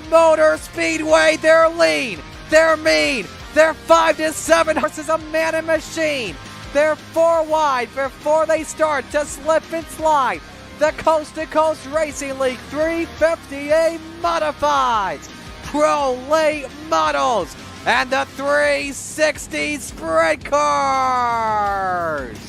Motor Speedway. They're lean, they're mean, they're 5 to 7 horses, a man and machine. They're 4 wide before they start to slip and slide. The Coast to Coast Racing League 350A Modifieds, Pro Late Models, and the 360 Sprint Cars.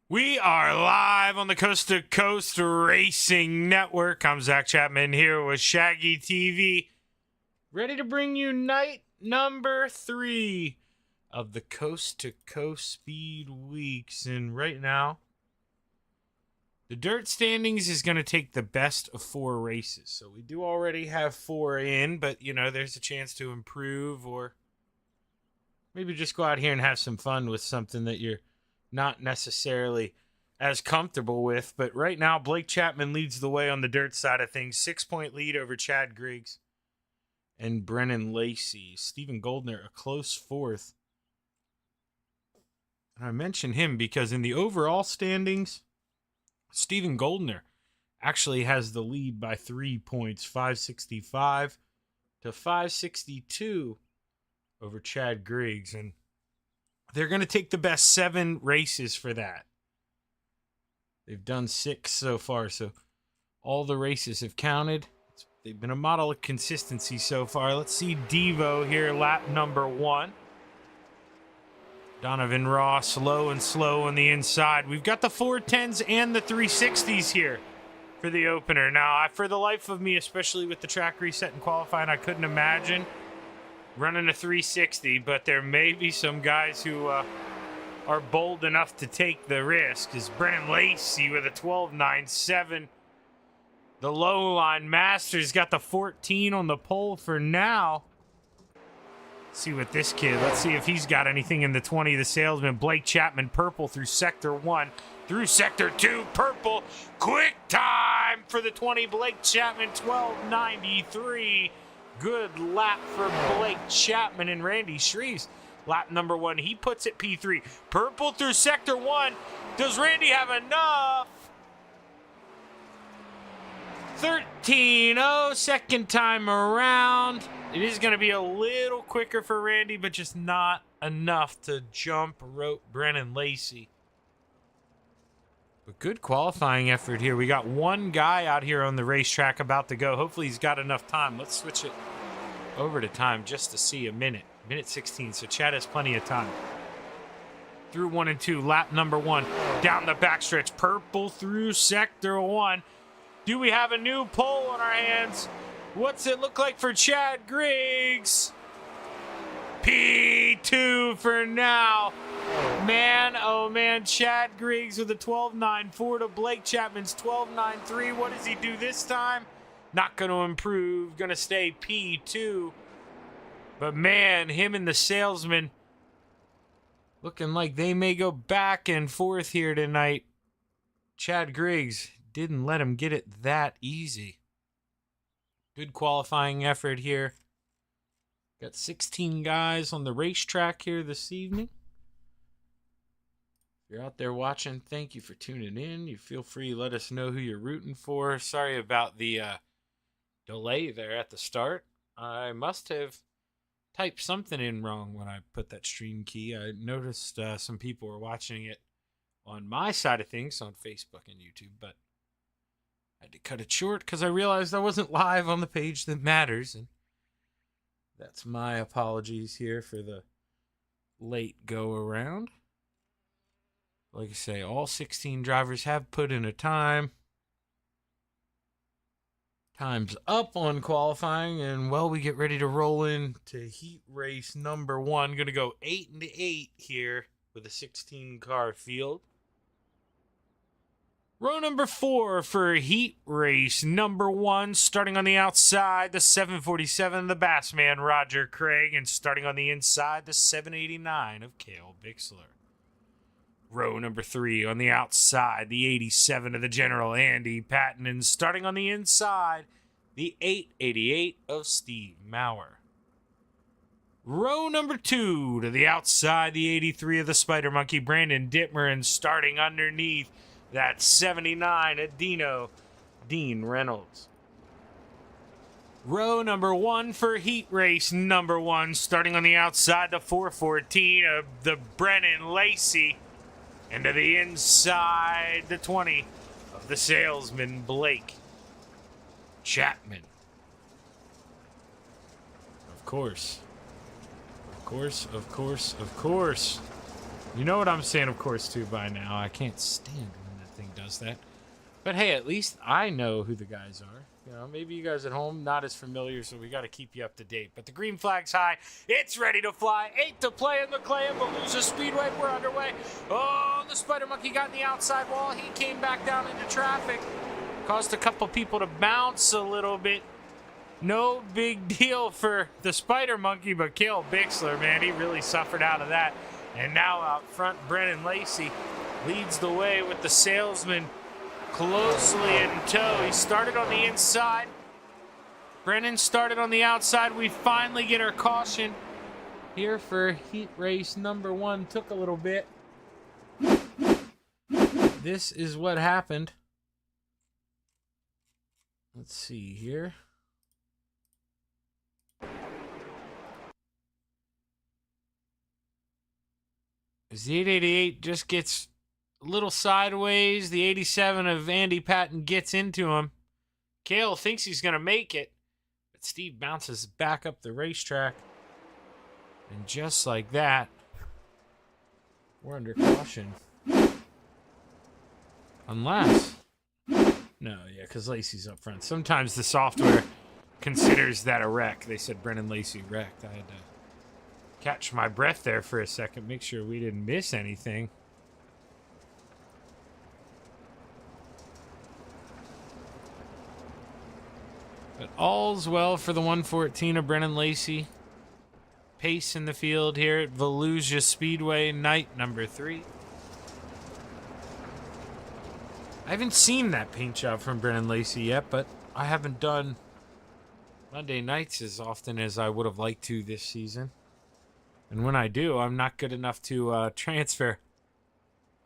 We are live on the Coast to Coast Racing Network. I'm Zach Chapman here with Shaggy TV, ready to bring you night number 3 of the Coast to Coast Speed Weeks. And right now, the dirt standings is going to take the best of 4 races. So we do already have 4 in, but you know, there's a chance to improve or maybe just go out here and have some fun with something that you're not necessarily as comfortable with. But right now, Blake Chapman leads the way on the dirt side of things. 6-point lead over Chad Griggs and Brennan Lacey. Stephen Goldner, a close 4th. And I mention him because in the overall standings, Stephen Goldner actually has the lead by 3 points, 565 to 562 over Chad Griggs. And they're going to take the best 7 races for that. They've done 6 so far, so all the races have counted. They've been a model of consistency so far. Let's see Devo here, lap number 1. Donovan Ross, low and slow on the inside. We've got the 410s and the 360s here for the opener. Now, for the life of me, especially with the track reset and qualifying, I couldn't imagine running a 360, but there may be some guys who are bold enough to take the risk. Is Brennan Lacey with a 12.97. The low line Masters got the 14 on the pole for now. Let's see what this kid, let's see if he's got anything in the 20. The salesman, Blake Chapman, purple through sector 1, through sector 2, purple. Quick time for the 20, Blake Chapman, 12.93. Good lap for Blake Chapman and Randy Shreves. Lap number 1, he puts it P3. Purple through sector 1. Does Randy have enough? 13-0, second time around. It is going to be a little quicker for Randy, but just not enough to jump rope Brennan Lacey. But good qualifying effort here. We got one guy out here on the racetrack about to go. Hopefully he's got enough time. Let's switch it over to time just to see a minute. Minute 16, so Chad has plenty of time. Through 1 and 2, lap number 1. Down the backstretch, purple through sector 1. Do we have a new pole on our hands? What's it look like for Chad Griggs? P2 for now. Man, oh man, Chad Griggs with a 12.94 to Blake Chapman's 12.93. What does he do this time? Not going to improve. Going to stay P2. But man, him and the salesman looking like they may go back and forth here tonight. Chad Griggs didn't let him get it that easy. Good qualifying effort here. Got 16 guys on the racetrack here this evening. If you're out there watching, thank you for tuning in. You feel free to let us know who you're rooting for. Sorry about the delay there at the start. I must have typed something in wrong when I put that stream key. I noticed some people were watching it on my side of things on Facebook and YouTube, but I had to cut it short because I realized I wasn't live on the page that matters, and that's my apologies here for the late go around. Like I say, all 16 drivers have put in a time. Time's up on qualifying, and well, we get ready to roll into heat race number 1. Going to go 8 and 8 here with a 16-car field. Row number 4 for heat race number 1. Starting on the outside, the 747, the Bassman, Roger Craig. And starting on the inside, the 789 of Cale Bixler. Row number 3 on the outside, the 87 of the General, Andy Patton. And starting on the inside, the 888 of Steve Maurer. Row number 2 to the outside, the 83 of the Spider Monkey, Brandon Dittmer. And starting underneath, that 79 of Dean Reynolds. Row number 1 for heat race number 1. Starting on the outside, the 414 of the Brennan Lacey. And to the inside, the 20 of the salesman, Blake Chapman. Of course. Of course. You know what I'm saying, of course, too, by now. I can't stand when that thing does that. But hey, at least I know who the guys are. You know, maybe you guys at home not as familiar, so we got to keep you up to date. But the green flag's high. It's ready to fly. 8 to play in the Clay and Volusia Speedway. We're underway. Oh, the Spider Monkey got in the outside wall. He came back down into traffic. Caused a couple people to bounce a little bit. No big deal for the Spider Monkey, but Cale Bixler, man, he really suffered out of that. And now out front, Brennan Lacey leads the way with the salesman closely in tow. He started on the inside. Brennan started on the outside. We finally get our caution here for heat race number 1. Took a little bit. This is what happened. Let's see here. As the 888 just gets a little sideways, the 87 of Andy Patton gets into him. Cale thinks he's going to make it, but Steve bounces back up the racetrack. And just like that, we're under caution. Unless... No, yeah, because Lacey's up front. Sometimes the software considers that a wreck. They said Brennan Lacey wrecked. I had to catch my breath there for a second, make sure we didn't miss anything. But all's well for the 114 of Brennan Lacey. Pace in the field here at Volusia Speedway, night number 3. I haven't seen that paint job from Brennan Lacey yet, but I haven't done Monday nights as often as I would have liked to this season. And when I do, I'm not good enough to transfer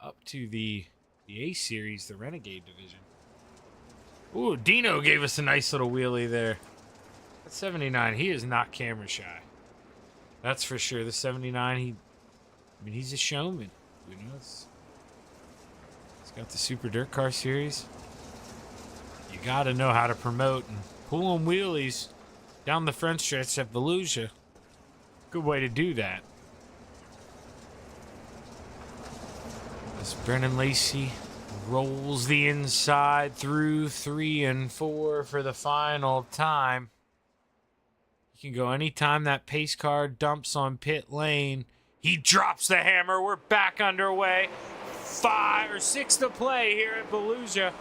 up to the A Series, the Renegade division. Ooh, Dino gave us a nice little wheelie there. That 79, he is not camera shy. That's for sure. The 79, he's a showman. You know, he's got the Super Dirt Car Series. You got to know how to promote and pull on wheelies down the front stretch at Volusia. Good way to do that. As Brennan Lacey rolls the inside through 3 and 4 for the final time. You can go anytime that pace car dumps on pit lane. He drops the hammer. We're back underway. 5 or 6 to play here at Volusia.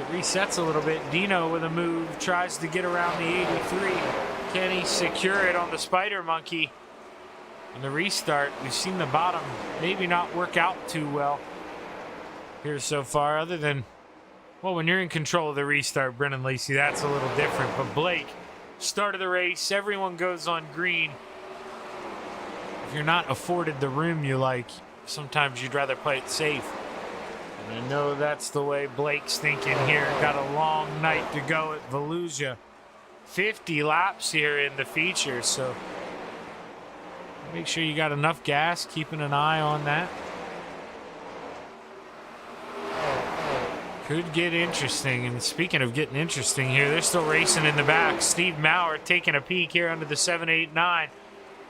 It resets a little bit. Dino with a move tries to get around the 83. Can he secure it on the Spider Monkey? On the restart, we've seen the bottom maybe not work out too well here so far, other than, well, when you're in control of the restart, Brennan Lacey, that's a little different. But Blake, start of the race, everyone goes on green. If you're not afforded the room you like, sometimes you'd rather play it safe. And I know that's the way Blake's thinking here. Got a long night to go at Volusia. 50 laps here in the feature, so make sure you got enough gas, keeping an eye on that. Could get interesting. And speaking of getting interesting here, they're still racing in the back. Steve Maurer taking a peek here under the 789.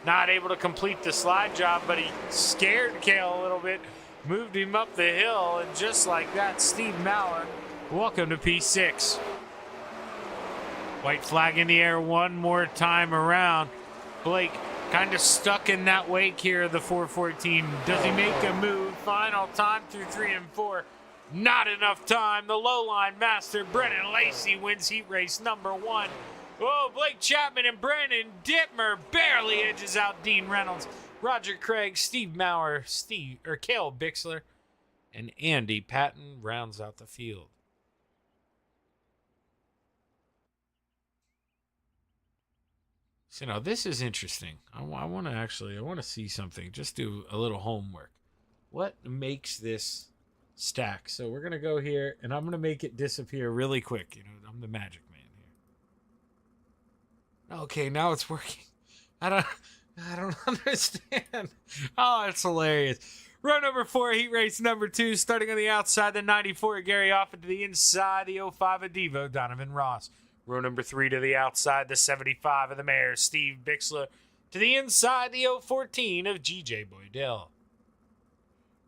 Not able to complete the slide job, but he scared Cale a little bit. Moved him up the hill, and just like that, Steve Maurer, welcome to P6. White flag in the air one more time around. Blake kind of stuck in that wake here, the 414. Does he make a move? Final time through 3 and 4. Not enough time. The low line master, Brennan Lacey, wins heat race number 1. Oh, Blake Chapman and Brandon Dittmer barely edges out Dean Reynolds. Roger Craig, Steve Maurer, Cale Bixler, and Andy Patton rounds out the field. So now this is interesting. I want to see something. Just do a little homework. What makes this stack? So we're going to go here, and I'm going to make it disappear really quick. You know, I'm the magic man here. Okay, now it's working. I don't understand. Oh, it's hilarious. Row number 4, heat race number 2, starting on the outside, the 94, Gary Offit to the inside, the 05 of Devo, Donovan Ross. Row number 3 to the outside, the 75 of the Mayor, Steve Bixler, to the inside, the 014 of GJ Boydell.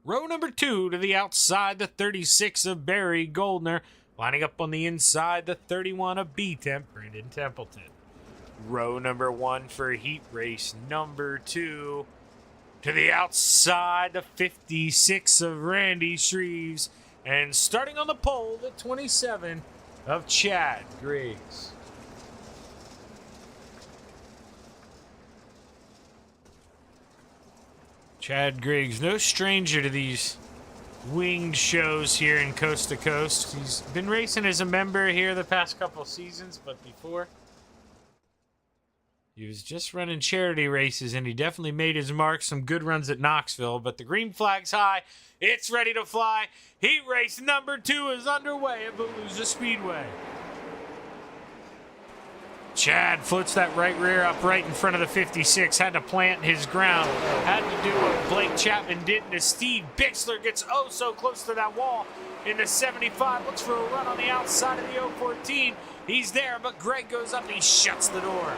Row number 2 to the outside, the 36 of Barry Goldner, lining up on the inside, the 31 of B-Temp, Brandon Templeton. Row number 1 for heat race number 2. To the outside, the 56 of Randy Shreves. And starting on the pole, the 27 of Chad Griggs. Chad Griggs, no stranger to these winged shows here in Coast to Coast. He's been racing as a member here the past couple seasons, but before, he was just running charity races, and he definitely made his mark. Some good runs at Knoxville, but the green flag's high. It's ready to fly. Heat race number 2 is underway at Volusia Speedway. Chad flips that right rear up right in front of the 56. Had to plant his ground. Had to do what Blake Chapman did to Steve Bixler. Gets oh so close to that wall in the 75. Looks for a run on the outside of the 014. He's there, but Greg goes up and he shuts the door.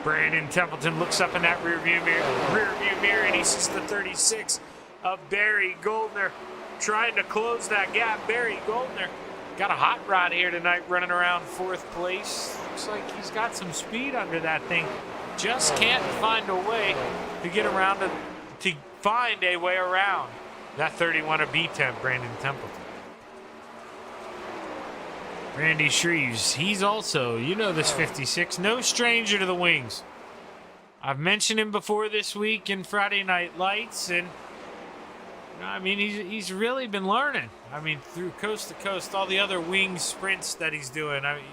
Brandon Templeton looks up in that rear view mirror, and he sees the 36 of Barry Goldner trying to close that gap. Barry Goldner got a hot rod here tonight, running around 4th place. Looks like he's got some speed under that thing. Just can't find a way to get around to find a way around that 31 of B-Temp, Brandon Templeton. Randy Shreves, he's also, you know this 56, no stranger to the wings. I've mentioned him before this week in Friday Night Lights, and I mean, he's really been learning. I mean, through Coast to Coast, all the other wing sprints that he's doing. I mean,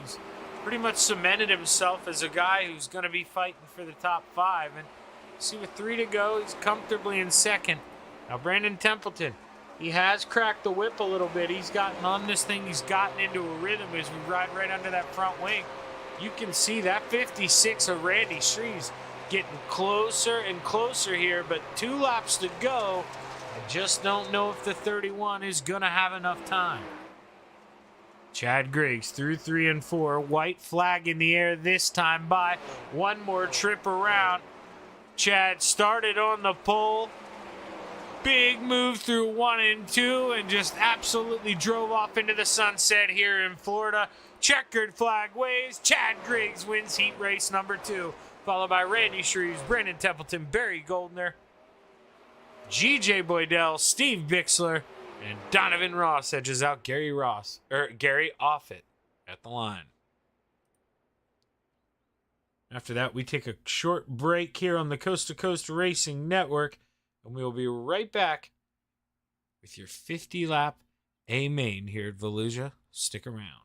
pretty much cemented himself as a guy who's going to be fighting for the top 5. And see, with 3 to go, he's comfortably in second. Now, Brandon Templeton, he has cracked the whip a little bit. He's gotten on this thing. He's gotten into a rhythm as we ride right under that front wing. You can see that 56 of Randy Shreves getting closer and closer here, but 2 laps to go. I just don't know if the 31 is going to have enough time. Chad Griggs through 3 and 4. White flag in the air this time by. One more trip around. Chad started on the pole. Big move through 1 and 2 and just absolutely drove off into the sunset here in Florida. Checkered flag waves. Chad Griggs wins heat race number 2, followed by Randy Shreves, Brandon Templeton, Barry Goldner, GJ Boydell, Steve Bixler, and Donovan Ross edges out Gary Offit at the line. After that, we take a short break here on the Coast to Coast Racing Network, and we will be right back with your 50-lap A-Main here at Volusia. Stick around.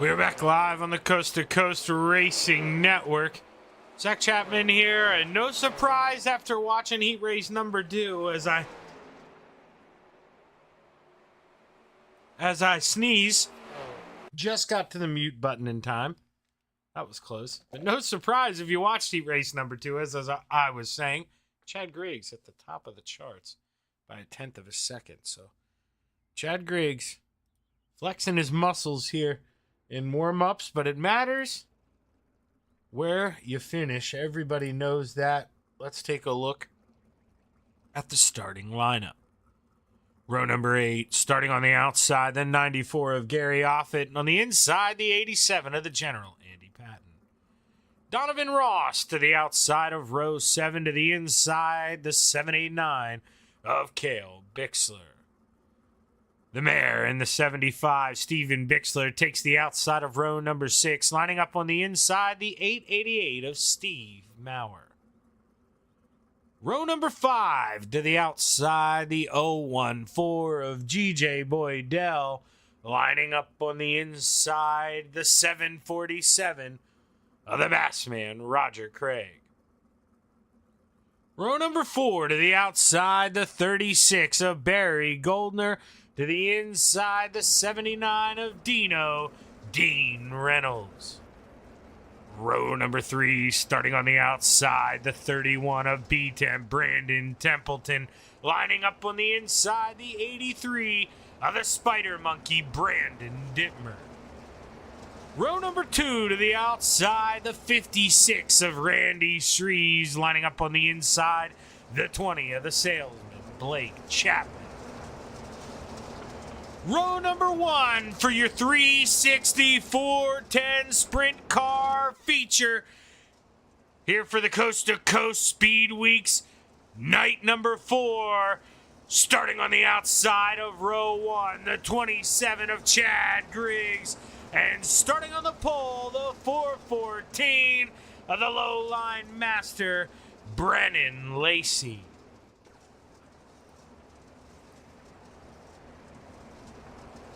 We're back live on the Coast to Coast Racing Network. Zach Chapman here, and no surprise after watching heat race number 2 as I sneeze. Just got to the mute button in time. That was close. But no surprise if you watched heat race number 2, as I was saying. Chad Griggs at the top of the charts by 1/10 of a second. So Chad Griggs flexing his muscles here in warm-ups, but it matters where you finish. Everybody knows that. Let's take a look at the starting lineup. Row number 8, starting on the outside, then 94 of Gary Offit, and on the inside, the 87 of the General, Andy Patton. Donovan Ross to the outside of row 7, to the inside, the 789 of Cale Bixler. The mare in the 75, Steven Bixler, takes the outside of row number 6, lining up on the inside, the 888 of Steve Maurer. Row number 5 to the outside, the 014 of GJ Boydell, lining up on the inside, the 747 of the Bassman, Roger Craig. Row number 4 to the outside, the 36 of Barry Goldner, to the inside, the 79 of Dino, Dean Reynolds. Row number 3, starting on the outside, the 31 of B10, Brandon Templeton, lining up on the inside, the 83 of the Spider Monkey, Brandon Dittmer. Row number 2 to the outside, the 56 of Randy Shreves, lining up on the inside, the 20 of the Salesman, Blake Chapman. Row number 1 for your 360 410 sprint car feature. Here for the Coast to Coast Speedweek's night number 4. Starting on the outside of row 1, the 27 of Chad Griggs. And starting on the pole, the 414 of the low-line master, Brennan Lacey.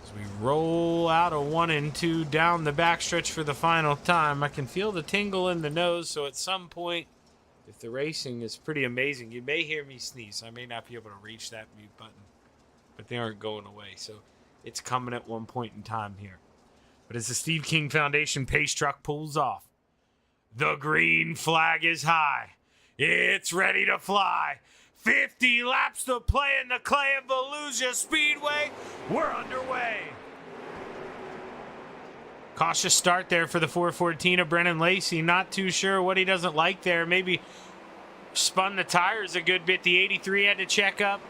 As we roll out a 1 and 2 down the backstretch for the final time, I can feel the tingle in the nose, so at some point, if the racing is pretty amazing, you may hear me sneeze. I may not be able to reach that mute button, but they aren't going away, so it's coming at one point in time here. But as the Steve King Foundation pace truck pulls off, the green flag is high. It's ready to fly. 50 laps to play in the clay of Volusia Speedway. We're underway. Cautious start there for the 414 of Brennan Lacey. Not too sure what he doesn't like there. Maybe spun the tires a good bit. The 83 had to check up.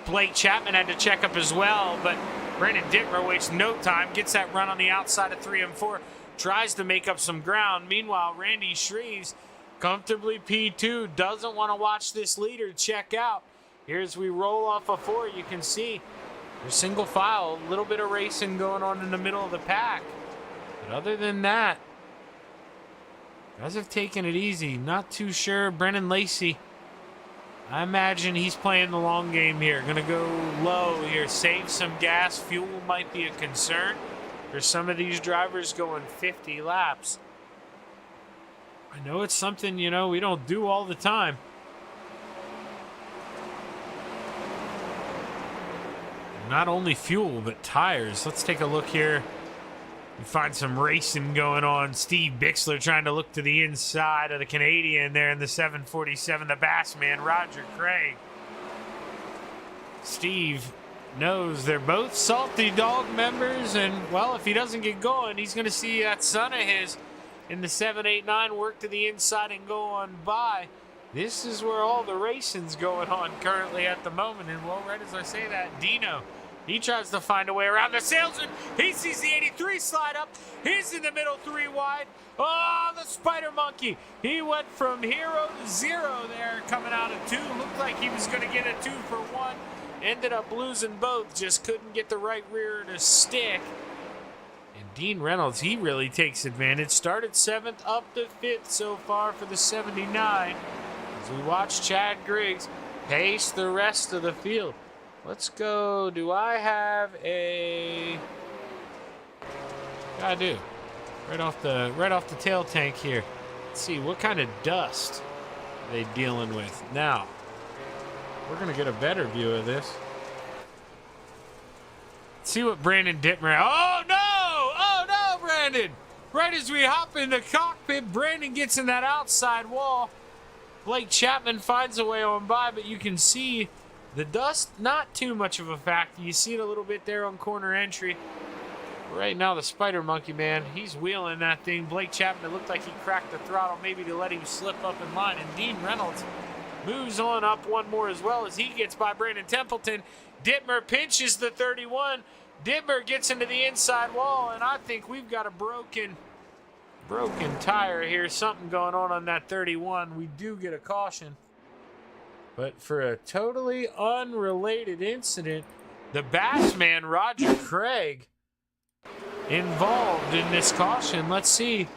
Blake Chapman had to check up as well, but Brandon Dittmer wastes no time, gets that run on the outside of 3 and 4, tries to make up some ground. Meanwhile, Randy Shreves, comfortably P2, doesn't want to watch this leader check out. Here as we roll off of 4, you can see there's single file, a little bit of racing going on in the middle of the pack. But other than that, guys have taken it easy. Not too sure. Brennan Lacey, I imagine he's playing the long game here. Gonna go low here, save some gas. Fuel might be a concern for some of these drivers going 50 laps. I know it's something, we don't do all the time. Not only fuel, but tires. Let's take a look here. We find some racing going on. Steve Bixler trying to look to the inside of the Canadian there in the 747, the Bassman, Roger Craig. Steve knows they're both Salty Dog members, and, well, if he doesn't get going, he's going to see that son of his in the 789 work to the inside and go on by. This is where all the racing's going on currently at the moment, and, well, right as I say that, Dino, he tries to find a way around the Salesman. He sees the 83 slide up. He's in the middle, 3 wide. Oh, the Spider Monkey. He went from hero to 0 there, coming out of 2. Looked like he was going to get a 2 for 1. Ended up losing both. Just couldn't get the right rear to stick. And Dean Reynolds, he really takes advantage. Started 7th, up to 5th so far for the 79. As we watch Chad Griggs pace the rest of the field. Let's go. Do I have a... I do. Right off the tail tank here. Let's see, what kind of dust are they dealing with? Now, we're going to get a better view of this. Let's see what Brandon Dittmer... Oh, no! Oh, no, Brandon! Right as we hop in the cockpit, Brandon gets in that outside wall. Blake Chapman finds a way on by, but you can see the dust, not too much of a factor. You see it a little bit there on corner entry. Right now, the Spider Monkey, man, he's wheeling that thing. Blake Chapman, it looked like he cracked the throttle maybe to let him slip up in line. And Dean Reynolds moves on up one more as well as he gets by Brandon Templeton. Dittmer pinches the 31. Dittmer gets into the inside wall, and I think we've got a broken tire here. Something going on that 31. We do get a caution. But for a totally unrelated incident, the Bassman, Roger Craig, involved in this caution. Let's see.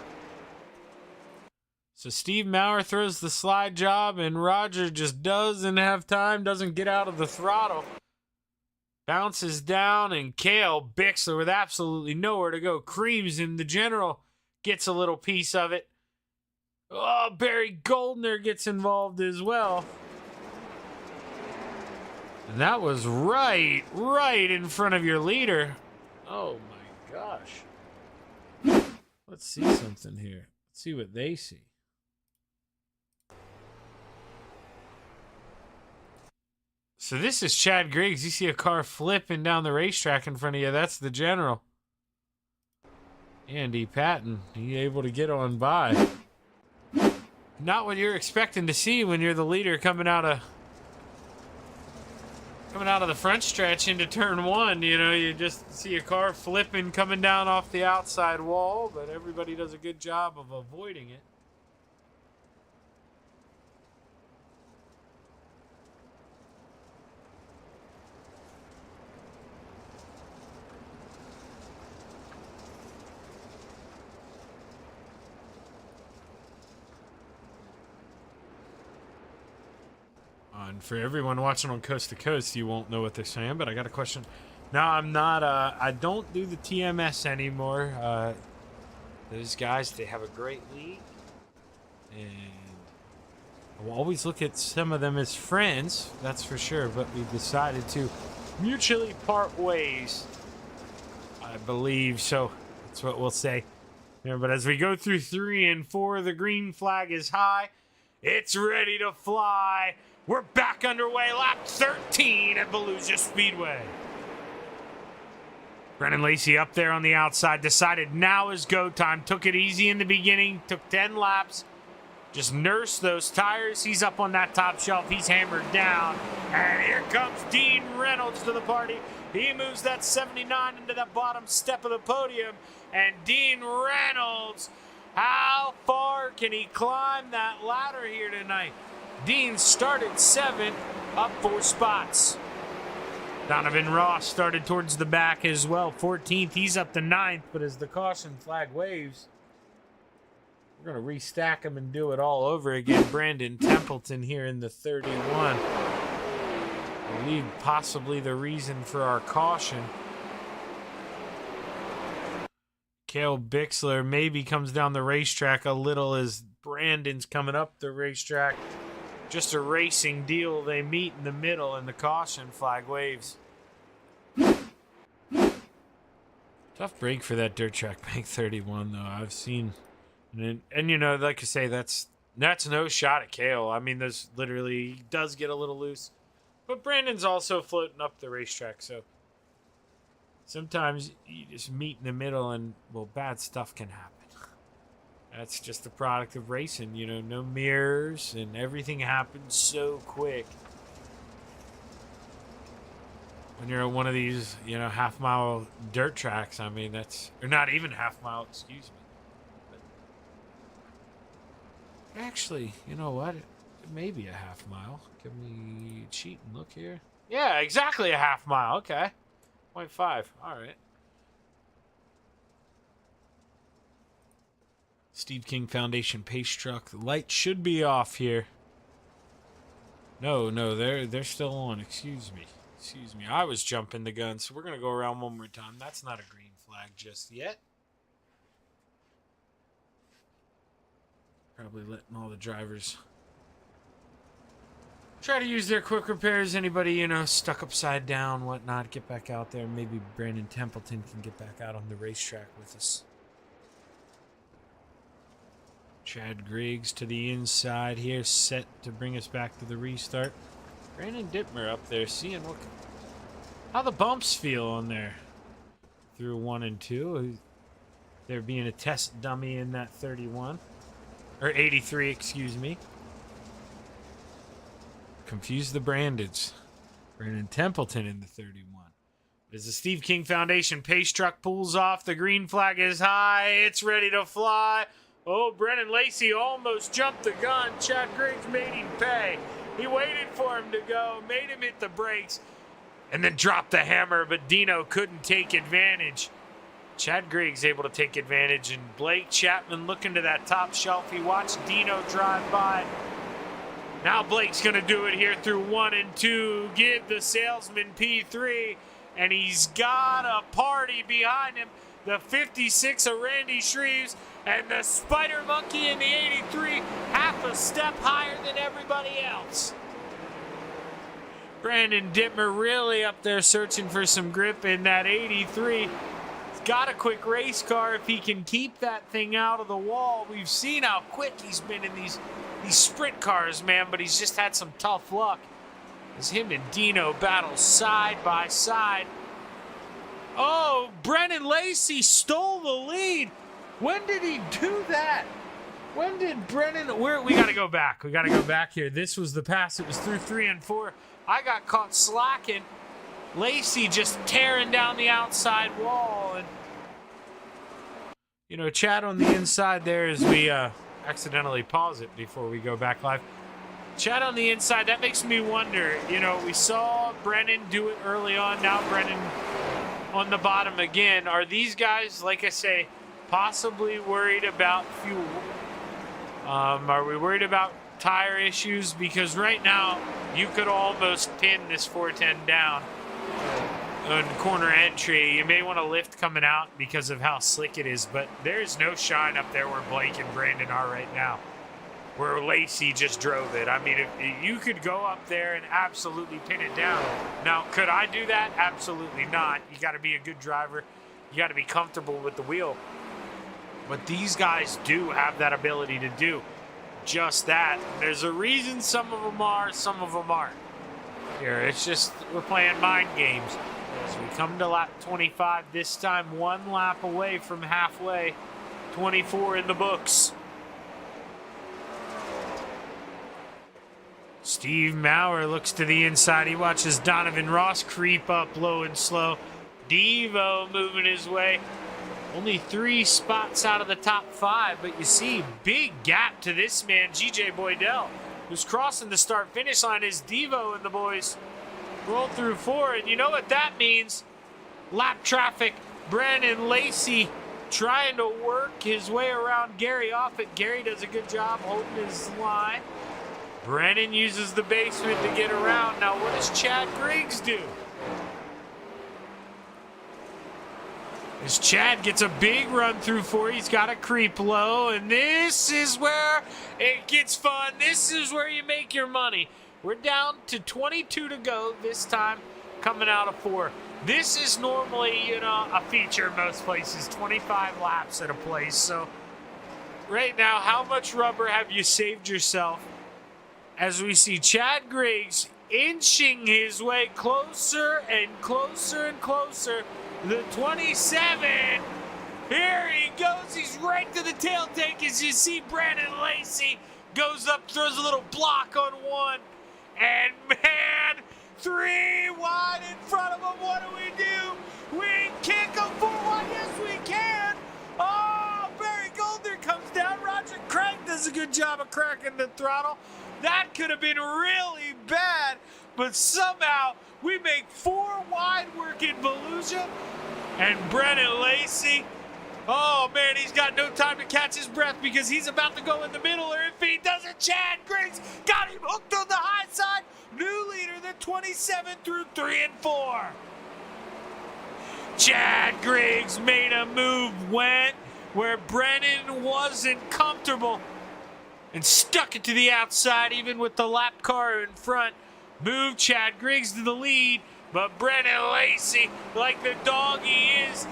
So Steve Maurer throws the slide job, and Roger just doesn't have time, doesn't get out of the throttle. Bounces down, and Cale Bixler, with absolutely nowhere to go, creams in. The general gets a little piece of it. Oh, Barry Goldner gets involved as well. And that was right in front of your leader. Oh my gosh. Let's see something here. Let's see what they see. So this is Chad Griggs. You see a car flipping down the racetrack in front of you. That's the general. Andy Patton, he able to get on by. Not what you're expecting to see when you're the leader coming out of the front stretch into turn one. You know, you just see a car flipping coming down off the outside wall, but everybody does a good job of avoiding it. And for everyone watching on Coast to Coast, you won't know what they're saying, but I got a question. No, I'm not, I don't do the TMS anymore. Those guys, they have a great league. And I'll always look at some of them as friends, that's for sure, but we decided to mutually part ways, I believe. So that's what we'll say. Yeah, but as we go through 3 and 4, the green flag is high. It's ready to fly. We're back underway, lap 13 at Volusia Speedway. Brennan Lacey up there on the outside, decided now is go time. Took it easy in the beginning, took 10 laps. Just nursed those tires. He's up on that top shelf. He's hammered down. And here comes Dean Reynolds to the party. He moves that 79 into the bottom step of the podium. And Dean Reynolds, how far can he climb that ladder here tonight? Dean started 7th, up 4 spots. Donovan Ross started towards the back as well, 14th. He's up to 9th, but as the caution flag waves, we're going to restack him and do it all over again. Brandon Templeton here in the 31. I believe possibly the reason for our caution. Cale Bixler maybe comes down the racetrack a little as Brandon's coming up the racetrack. Just a racing deal. They meet in the middle and the caution flag waves. Tough break for that dirt track bank 31 though. I've seen, and you know, like I say, that's no shot at Cale. I mean, there's literally, he does get a little loose, but Brandon's also floating up the racetrack. So sometimes you just meet in the middle and, well, bad stuff can happen. That's just the product of racing, you know, no mirrors and everything happens so quick. When you're at one of these, you know, half-mile dirt tracks, I mean, that's, or not even half-mile, excuse me. But actually, you know what? It may be a half-mile. Can we cheat and look here? Yeah, exactly a half-mile. Okay. 0.5. All right. Steve King Foundation pace truck. The light should be off here. No, they're still on. Excuse me. I was jumping the gun, so we're going to go around one more time. That's not a green flag just yet. Probably letting all the drivers try to use their quick repairs. Anybody, you know, stuck upside down, whatnot, get back out there. Maybe Brandon Templeton can get back out on the racetrack with us. Chad Griggs to the inside here, set to bring us back to the restart. Brandon Dittmer up there, seeing how the bumps feel on there through 1 and 2. There being a test dummy in that 31 or 83, excuse me. Confuse the Brandons. Brandon Templeton in the 31. As the Steve King Foundation pace truck pulls off, the green flag is high. It's ready to fly. Oh, Brennan Lacey almost jumped the gun. Chad Griggs made him pay. He waited for him to go, made him hit the brakes, and then dropped the hammer, but Dino couldn't take advantage. Chad Griggs able to take advantage, and Blake Chapman looking to that top shelf. He watched Dino drive by. Now Blake's going to do it here through 1 and 2. Give the salesman P3, and he's got a party behind him. The 56 of Randy Shreves and the Spider Monkey in the 83, half a step higher than everybody else. Brandon Dittmer really up there searching for some grip in that 83. He's got a quick race car if he can keep that thing out of the wall. We've seen how quick he's been in these sprint cars, man, but he's just had some tough luck as him and Dino battle side by side. Oh, Brennan Lacey stole the lead. When did he do that? When did Brennan... We got to go back. We got to go back here. This was the pass. It was through 3 and 4. I got caught slacking. Lacey just tearing down the outside wall. And, you know, Chad on the inside there as we accidentally pause it before we go back live. Chad on the inside, that makes me wonder. You know, we saw Brennan do it early on. Now Brennan on the bottom again. Are these guys, like I say, possibly worried about fuel? Are we worried about tire issues? Because right now, you could almost pin this 410 down on corner entry. You may want to lift coming out because of how slick it is, but there's no shine up there where Blake and Brandon are right now, where Lacey just drove it. I mean, if you could go up there and absolutely pin it down. Now, could I do that? Absolutely not. You got to be a good driver. You got to be comfortable with the wheel. But these guys do have that ability to do just that. There's a reason some of them are, some of them aren't. Here, it's just we're playing mind games. As we come to lap 25, this time 1 lap away from halfway. 24 in the books. Steve Maurer looks to the inside. He watches Donovan Ross creep up low and slow. Devo moving his way. Only 3 spots out of the top 5, but you see big gap to this man, GJ Boydell, who's crossing the start-finish line as Devo and the boys roll through 4. And you know what that means? Lap traffic. Brandon Lacey trying to work his way around Gary Offit. Gary does a good job holding his line. Brennan uses the basement to get around. Now, what does Chad Griggs do? As Chad gets a big run through 4, he's got a creep low, and this is where it gets fun. This is where you make your money. We're down to 22 to go this time, coming out of 4. This is normally, you know, a feature in most places, 25 laps at a place. So right now, how much rubber have you saved yourself? As we see Chad Griggs inching his way closer and closer and closer. The 27. Here he goes. He's right to the tail tank as you see Brandon Lacey goes up, throws a little block on 1. And man, 3 wide in front of him. What do? We can't go 4 wide. Yes, we can. Oh, Barry Goldner comes down. Roger Craig does a good job of cracking the throttle. That could have been really bad, but somehow we make 4 wide work in Volusia. And Brennan Lacey, oh man, he's got no time to catch his breath because he's about to go in the middle, or if he doesn't, Chad Griggs got him hooked on the high side. New leader, the 27 through 3 and 4. Chad Griggs made a move, went where Brennan wasn't comfortable, and stuck it to the outside even with the lap car in front. Moved Chad Griggs to the lead, but Brennan Lacey, like the dog he is,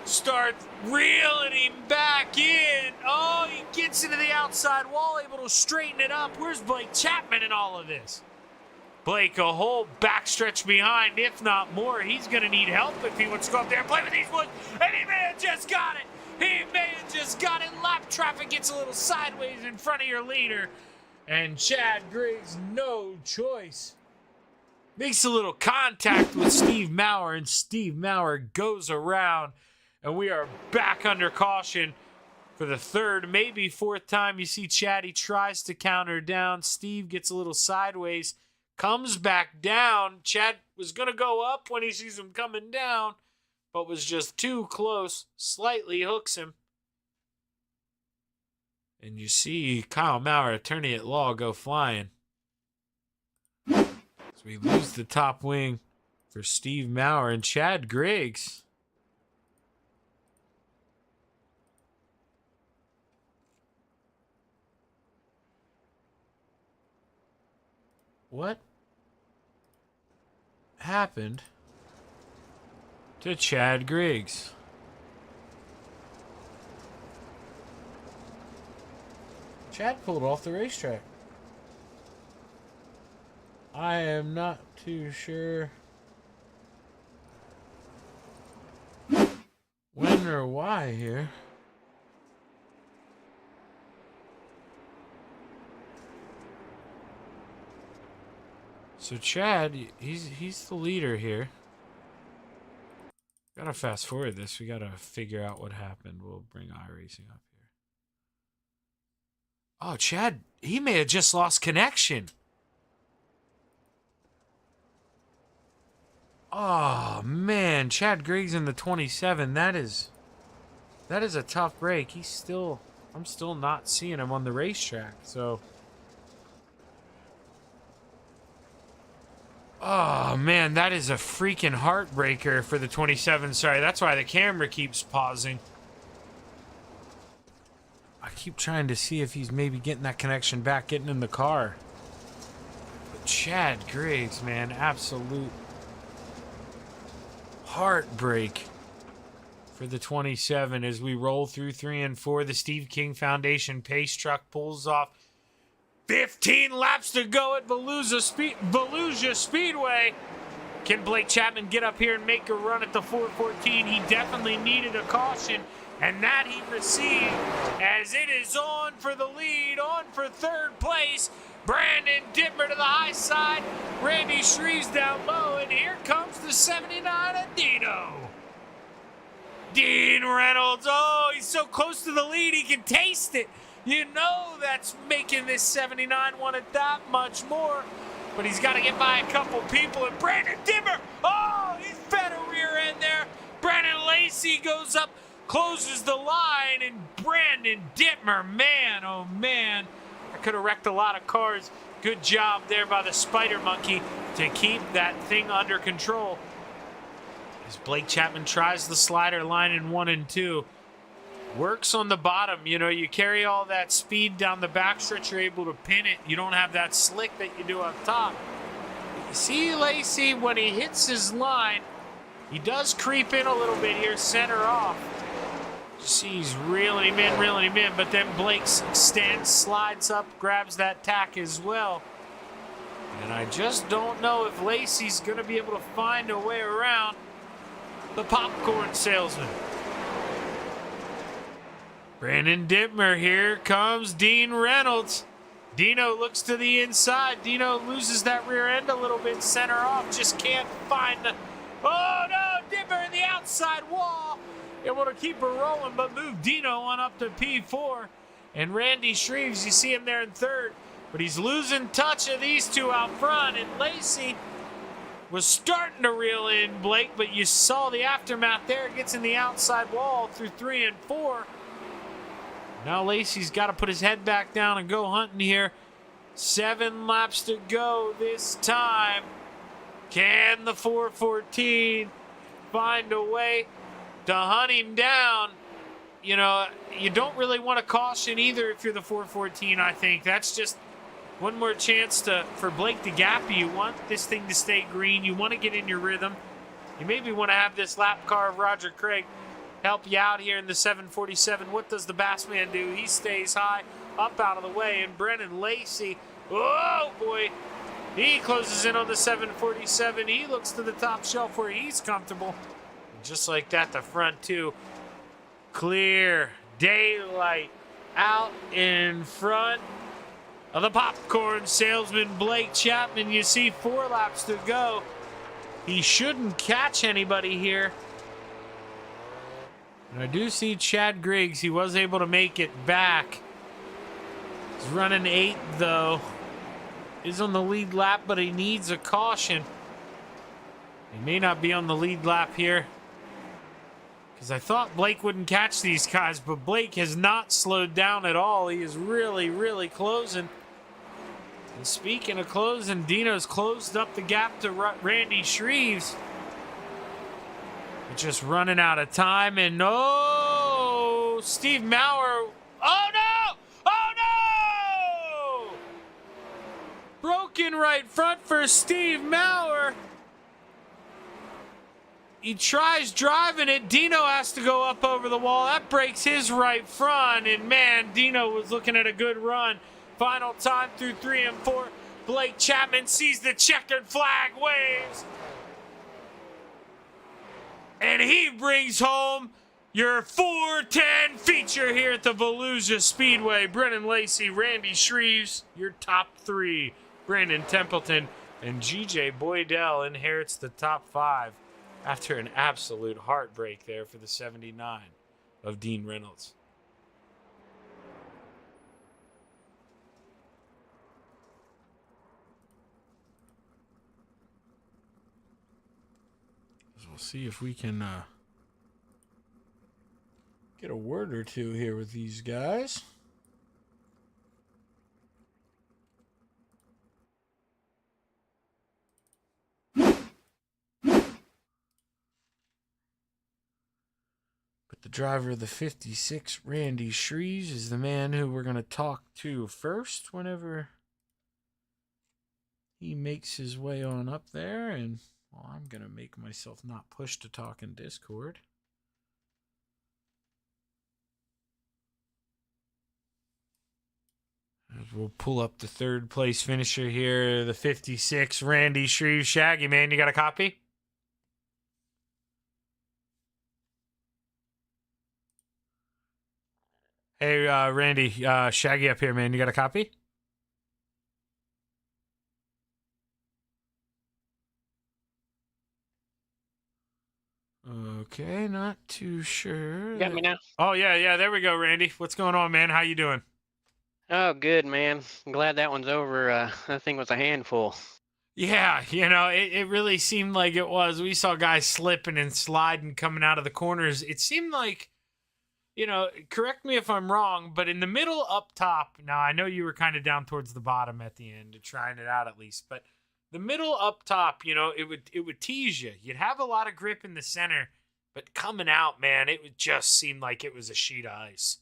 starts reeling him back in. Oh, he gets into the outside wall, able to straighten it up. Where's Blake Chapman in all of this? Blake, a whole backstretch behind, if not more. He's going to need help if he wants to go up there and play with these woods, and he may have just got it. He may have just got it. Lap traffic gets a little sideways in front of your leader. And Chad Griggs, no choice, makes a little contact with Steve Maurer, and Steve Maurer goes around. And we are back under caution for the 3rd, maybe 4th time. You see Chad, he tries to counter down. Steve gets a little sideways, comes back down. Chad was going to go up when he sees him coming down, but was just too close. Slightly hooks him. And you see Kyle Maurer, attorney at law, go flying. So we lose the top wing for Steve Maurer and Chad Griggs. What happened to Chad Griggs? Chad pulled off the racetrack. I am not too sure when or why here. So Chad, he's the leader here. Gotta fast forward this. We gotta figure out what happened. We'll bring iRacing up here. Oh, Chad, he may have just lost connection. Oh man, Chad Griggs in the 27. That is a tough break. I'm still not seeing him on the racetrack. So, oh man, that is a freaking heartbreaker for the 27. Sorry, that's why the camera keeps pausing. I keep trying to see if he's maybe getting that connection back, getting in the car. But Chad Griggs, man, absolute heartbreak for the 27 as we roll through 3 and 4. The Steve King Foundation pace truck pulls off. 15 laps to go at Volusia Speedway. Can Blake Chapman get up here and make a run at the 414? He definitely needed a caution, and that he received, as it is on for the lead, on for third place. Brandon Dittmer to the high side, Randy Shreves down low, and here comes the 79 of Dino. Dean Reynolds, oh, he's so close to the lead, he can taste it. You know that's making this 79 want it that much more, but he's got to get by a couple people, and Brandon Dittmer, oh, he's fed a rear end there. Brandon Lacey goes up, closes the line, and Brandon Dittmer, man, oh man, I could have wrecked a lot of cars. Good job there by the Spider Monkey to keep that thing under control. As Blake Chapman tries the slider line in 1 and 2. Works on the bottom. You know, you carry all that speed down the backstretch, you're able to pin it. You don't have that slick that you do up top. You see Lacey, when he hits his line, he does creep in a little bit here, center off. See, he's reeling him in, but then Blake slides up, grabs that tack as well. And I just don't know if Lacey's going to be able to find a way around the popcorn salesman. Brandon Dittmer, here comes Dean Reynolds. Dino looks to the inside. Dino loses that rear end a little bit, center off, just can't find the... Oh no, Dittmer in the outside wall. Able to keep her rolling, but move Dino on up to P4. And Randy Shreves, you see him there in third, but he's losing touch of these two out front. And Lacey was starting to reel in Blake, but you saw the aftermath there. Gets in the outside wall through 3 and 4. Now Lacey's got to put his head back down and go hunting here. 7 laps to go this time. Can the 414 find a way to hunt him down? You know, you don't really want to caution either if you're the 414, I think. That's just one more chance for Blake to gap you. You want this thing to stay green. You want to get in your rhythm. You maybe want to have this lap car of Roger Craig help you out here in the 747. What does the Bassman do? He stays high, up out of the way. And Brennan Lacey, oh boy, he closes in on the 747. He looks to the top shelf where he's comfortable. Just like that, the front two. Clear daylight out in front of the popcorn salesman Blake Chapman. You see 4 laps to go. He shouldn't catch anybody here. And I do see Chad Griggs. He was able to make it back. He's running 8th though. is on the lead lap, but he needs a caution. He may not be on the lead lap here, because I thought Blake wouldn't catch these guys, but Blake has not slowed down at all. He is really, really closing. And speaking of closing, Dino's closed up the gap to Randy Shreves. Just running out of time, and no, Steve Maurer. Oh no! Oh no! Broken right front for Steve Maurer. He tries driving it. Dino has to go up over the wall. That breaks his right front, and man, Dino was looking at a good run. Final time through 3 and 4. Blake Chapman sees the checkered flag, waves. And he brings home your 410 feature here at the Volusia Speedway. Brennan Lacey, Randy Shreves, your top 3. Brandon Templeton and GJ Boydell inherits the top 5 after an absolute heartbreak there for the 79 of Dean Reynolds. We'll see if we can get a word or two here with these guys. But the driver of the 56, Randy Shreves, is the man who we're going to talk to first whenever he makes his way on up there. And well, I'm going to make myself not push to talk in Discord. We'll pull up the third place finisher here, the 56, Randy Shreves. Shaggy, man, you got a copy? Hey, Randy, Shaggy up here, man. You got a copy? Okay, not too sure. You got me now? Oh, yeah, there we go, Randy. What's going on, man? How you doing? Oh, good, man. I'm glad that one's over. That thing was a handful. Yeah, it really seemed like it was. We saw guys slipping and sliding coming out of the corners. It seemed like, correct me if I'm wrong, but in the middle up top, now I know you were kind of down towards the bottom at the end, trying it out at least, but the middle up top, it would tease you. You'd have a lot of grip in the center, but coming out, man, it would just seem like it was a sheet of ice.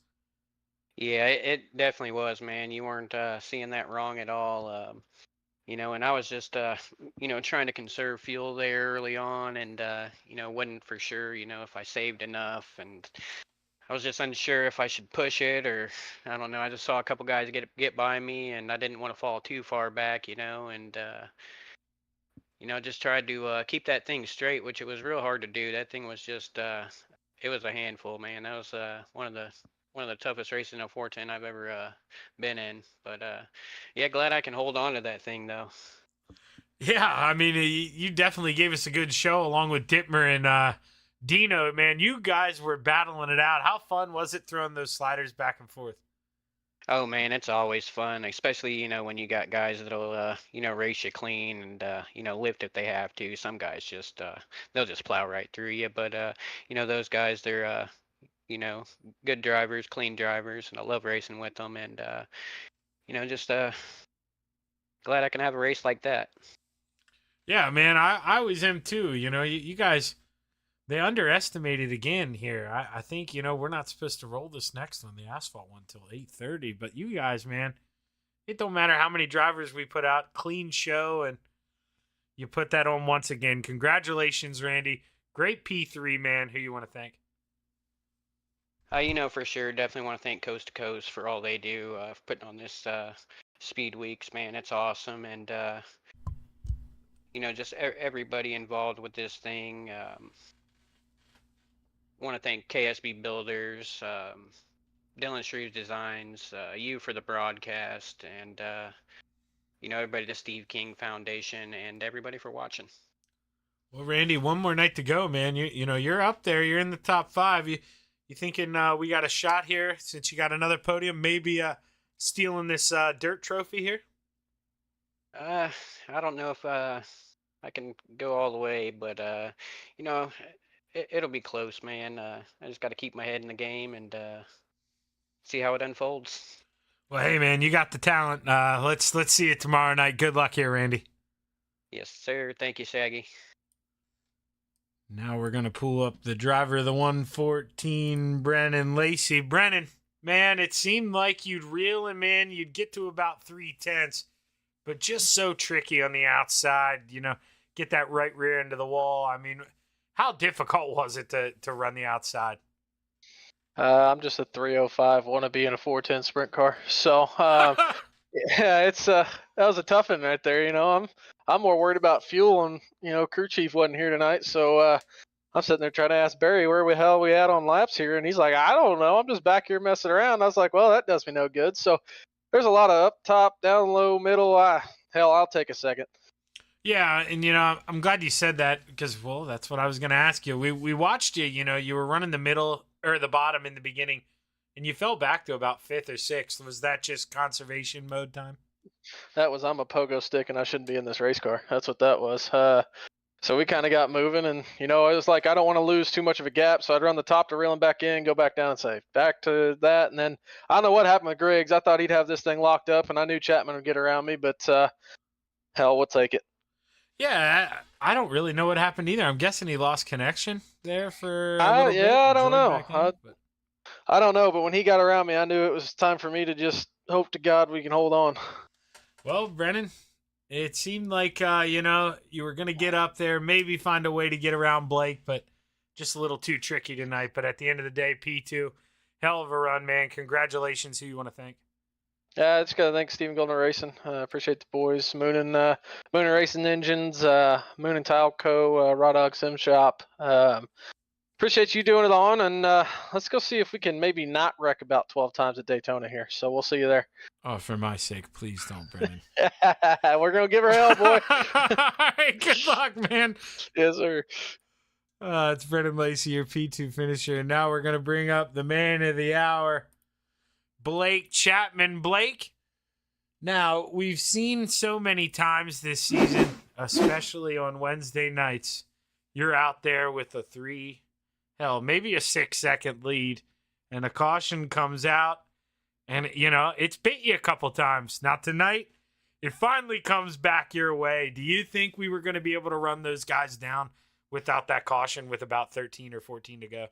Yeah, it definitely was, man. You weren't seeing that wrong at all. And I was just, trying to conserve fuel there early on, and wasn't for sure, if I saved enough, and I was just unsure if I should push it, or I don't know. I just saw a couple guys get by me, and I didn't want to fall too far back, and just tried to keep that thing straight, which it was real hard to do. That thing was just, it was a handful, man. That was one of the toughest races in a 410 I've ever been in. But yeah, glad I can hold on to that thing though. Yeah, I mean, you definitely gave us a good show along with Dittmer and Dino. Man, you guys were battling it out. How fun was it throwing those sliders back and forth? Oh man, it's always fun, especially when you got guys that'll race you clean and lift if they have to. Some guys just they'll just plow right through you, but those guys, they're good drivers, clean drivers, and I love racing with them, and just glad I can have a race like that. Yeah, man, I always am too. You guys, they underestimated again here. I think, we're not supposed to roll this next one, the asphalt one, till 8:30. But you guys, man, it don't matter how many drivers we put out, clean show, and you put that on once again. Congratulations, Randy. Great P3, man. Who you want to thank? For sure, definitely want to thank Coast to Coast for all they do for putting on this Speed Weeks, man. It's awesome, and just everybody involved with this thing. Want to thank KSB Builders, Dylan Shreves Designs, you for the broadcast, and everybody, the Steve King Foundation, and everybody for watching. Well, Randy, one more night to go, man. You're up there. You're in the top 5. You thinking we got a shot here since you got another podium? Maybe stealing this dirt trophy here? I don't know if I can go all the way, but you know, it'll be close, man. I just got to keep my head in the game and see how it unfolds. Well, hey man, you got the talent. Let's see it tomorrow night. Good luck here, Randy. Yes, sir. Thank you, Shaggy. Now we're gonna pull up the driver of the 114, Brennan Lacey. Brennan, man, it seemed like you'd reel him in. You'd get to about 3/10, but just so tricky on the outside. Get that right rear into the wall. I mean, how difficult was it to run the outside? I'm just a 305 wannabe in a 410 sprint car. So yeah, it's that was a tough one right there. I'm more worried about fuel, and crew chief wasn't here tonight, so I'm sitting there trying to ask Barry where the hell we at on laps here, and he's like, I don't know, I'm just back here messing around. I was like, well, that does me no good. So there's a lot of up top, down low, middle. Hell, I'll take a second. Yeah, and I'm glad you said that because, well, that's what I was going to ask you. We watched you. You were running the middle or the bottom in the beginning, and you fell back to about fifth or sixth. Was that just conservation mode time? That was, I'm a pogo stick and I shouldn't be in this race car. That's what that was. So we kind of got moving, and it was like I don't want to lose too much of a gap, so I'd run the top to reel him back in, go back down, and say back to that, and then I don't know what happened with Griggs. I thought he'd have this thing locked up, and I knew Chapman would get around me, but hell, we'll take it. Yeah, I don't really know what happened either. I'm guessing he lost connection there for a little bit. Yeah, I don't joined know. back in, but- I don't know, but when he got around me, I knew it was time for me to just hope to God we can hold on. Well, Brennan, it seemed like you were going to get up there, maybe find a way to get around Blake, but just a little too tricky tonight. But at the end of the day, P2, hell of a run, man. Congratulations. Who you want to thank? Yeah, I just gotta thank Stephen Golden Racing. Appreciate the boys, Moon and Racing Engines, Moon and Tile Co, Raw Dog Sim Shop. Appreciate you doing it on, and let's go see if we can maybe not wreck about 12 times at Daytona here. So we'll see you there. Oh, for my sake, please don't, Brennan. We're gonna give her hell, boy. All right, good luck, man. Yes, sir. It's Brennan Lacey, your P2 finisher, and now we're gonna bring up the man of the hour, Blake Chapman. Blake, now we've seen so many times this season, especially on Wednesday nights, you're out there with a 3, hell, maybe a 6-second lead, and a caution comes out, and it's bit you a couple times. Now tonight, it finally comes back your way. Do you think we were going to be able to run those guys down without that caution with about 13 or 14 to go?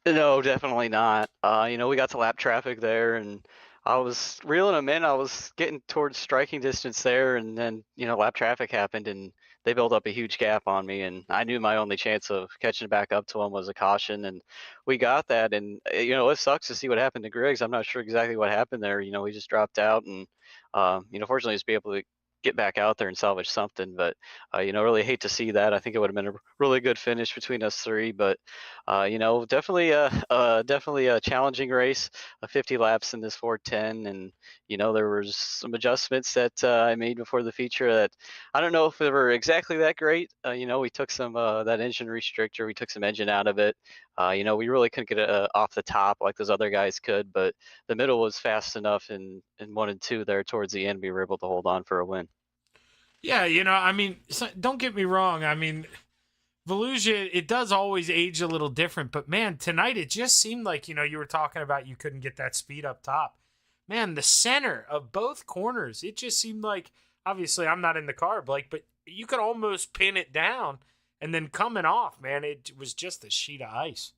No, definitely not. We got to lap traffic there, and I was reeling them in. I was getting towards striking distance there, and then lap traffic happened, and they built up a huge gap on me, and I knew my only chance of catching back up to them was a caution, and we got that. And it sucks to see what happened to Griggs. I'm not sure exactly what happened there. He just dropped out, and fortunately, just be able to get back out there and salvage something. But really hate to see that. I think it would have been a really good finish between us three. But definitely a challenging race. 50 laps in this 410, and there was some adjustments that I made before the feature that I don't know if they were exactly that great. We took some that engine restrictor. We took some engine out of it. We really couldn't get it off the top like those other guys could, but the middle was fast enough in 1 and 2 there towards the end. We were able to hold on for a win. Yeah, don't get me wrong. I mean, Volusia, it does always age a little different, but man, tonight it just seemed like, you were talking about you couldn't get that speed up top. Man, the center of both corners, it just seemed like, obviously I'm not in the car, Blake, but you could almost pin it down, and then coming off, man, it was just a sheet of ice.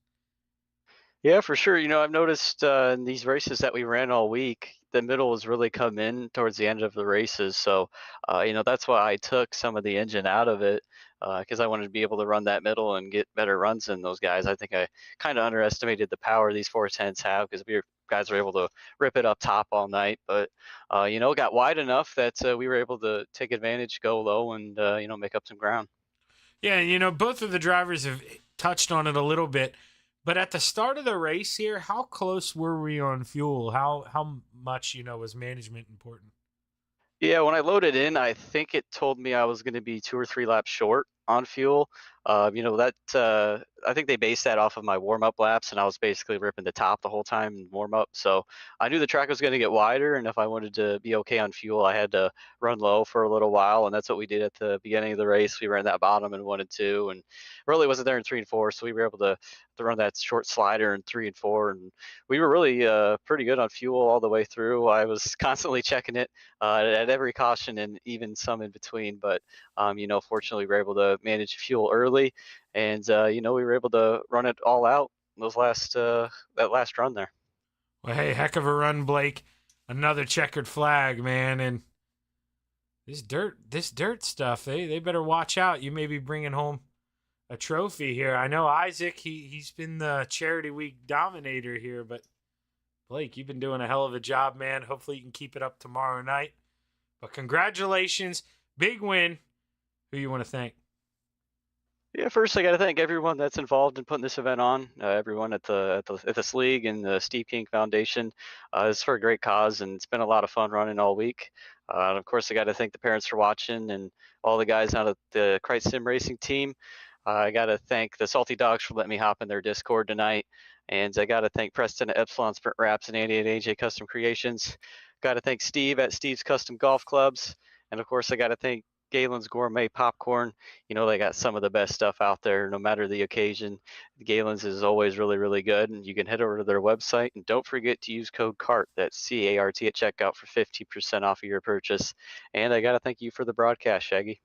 Yeah, for sure. I've noticed in these races that we ran all week, the middle has really come in towards the end of the races. So, that's why I took some of the engine out of it because I wanted to be able to run that middle and get better runs than those guys. I think I kind of underestimated the power these 410s have because guys were able to rip it up top all night. But, it got wide enough that we were able to take advantage, go low, and, make up some ground. Yeah, both of the drivers have touched on it a little bit. But at the start of the race here, how close were we on fuel? How much, was management important? Yeah, when I loaded in, I think it told me I was going to be 2 or 3 laps short on fuel. I think they based that off of my warm up laps, and I was basically ripping the top the whole time in warm up. So I knew the track was going to get wider, and if I wanted to be okay on fuel, I had to run low for a little while, and that's what we did at the beginning of the race. We ran that bottom in 1 and 2, and really wasn't there in 3 and 4, so we were able to run that short slider in 3 and 4, and we were really pretty good on fuel all the way through. I was constantly checking it at every caution and even some in between, but fortunately we were able to manage fuel early, and we were able to run it all out those that last run there. Well, hey, heck of a run, Blake. Another checkered flag, man, and this dirt stuff. They better watch out. You may be bringing home a trophy here. I know Isaac. He's been the charity week dominator here, but Blake, you've been doing a hell of a job, man. Hopefully you can keep it up tomorrow night. But congratulations, big win. Who you want to thank? Yeah, first I got to thank everyone that's involved in putting this event on. Everyone at this league and the Steve King Foundation. It's for a great cause, and it's been a lot of fun running all week. And of course, I got to thank the parents for watching and all the guys out of the Christ Sim Racing team. I got to thank the Salty Dogs for letting me hop in their Discord tonight, and I got to thank Preston at Epsilon Sprint Wraps and Andy at AJ Custom Creations. Got to thank Steve at Steve's Custom Golf Clubs, and of course, I got to thank Galen's Gourmet Popcorn. They got some of the best stuff out there, no matter the occasion. Galen's is always really, really good, and you can head over to their website, and don't forget to use code CART, that's C-A-R-T, at checkout for 50% off of your purchase. And I got to thank you for the broadcast, Shaggy.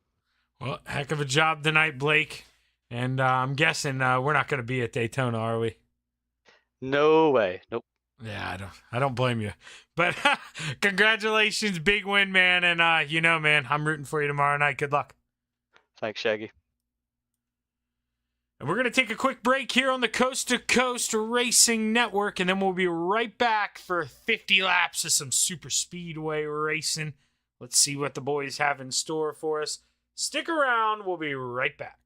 Well, heck of a job tonight, Blake. And I'm guessing we're not going to be at Daytona, are we? No way. Nope. Yeah, I don't blame you. But congratulations, big win, man. And man, I'm rooting for you tomorrow night. Good luck. Thanks, Shaggy. And we're going to take a quick break here on the Coast to Coast Racing Network, and then we'll be right back for 50 laps of some super speedway racing. Let's see what the boys have in store for us. Stick around. We'll be right back.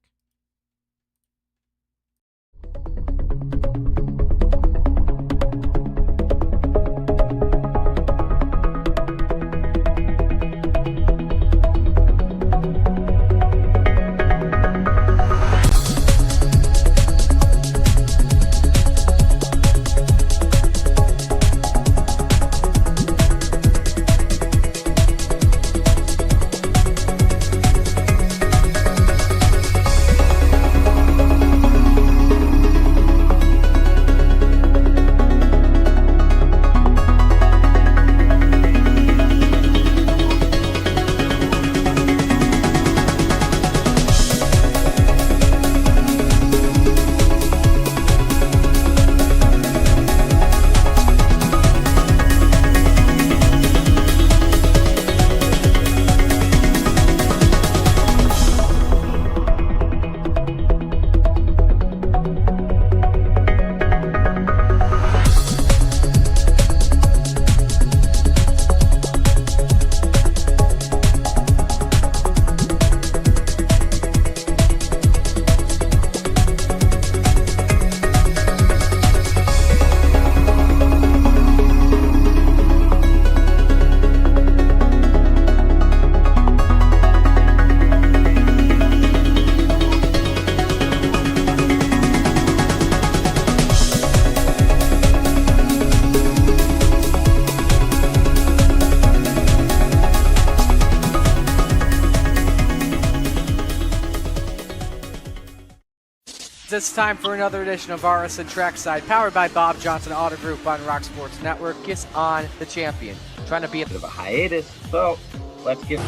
It's time for another edition of RSN Trackside, powered by Bob Johnson Auto Group on Rock Sports Network. Kiss on the champion. Trying to be a bit of a hiatus, so let's get.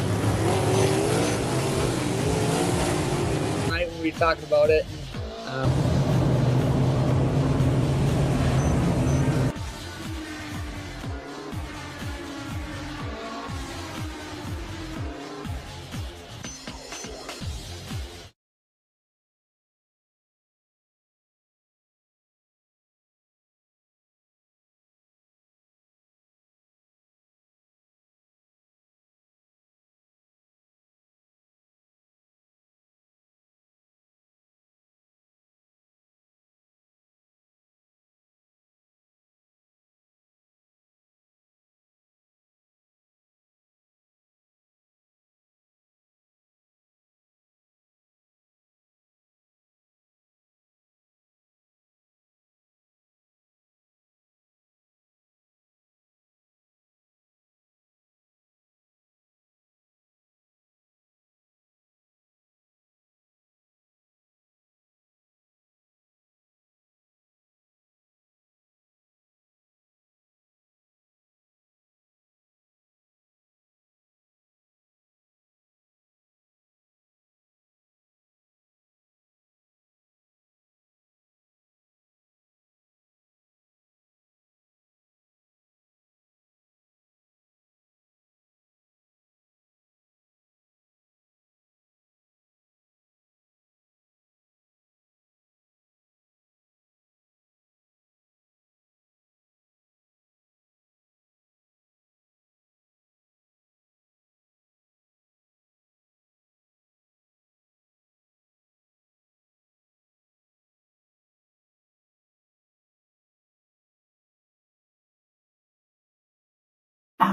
Tonight we'll be talking about it.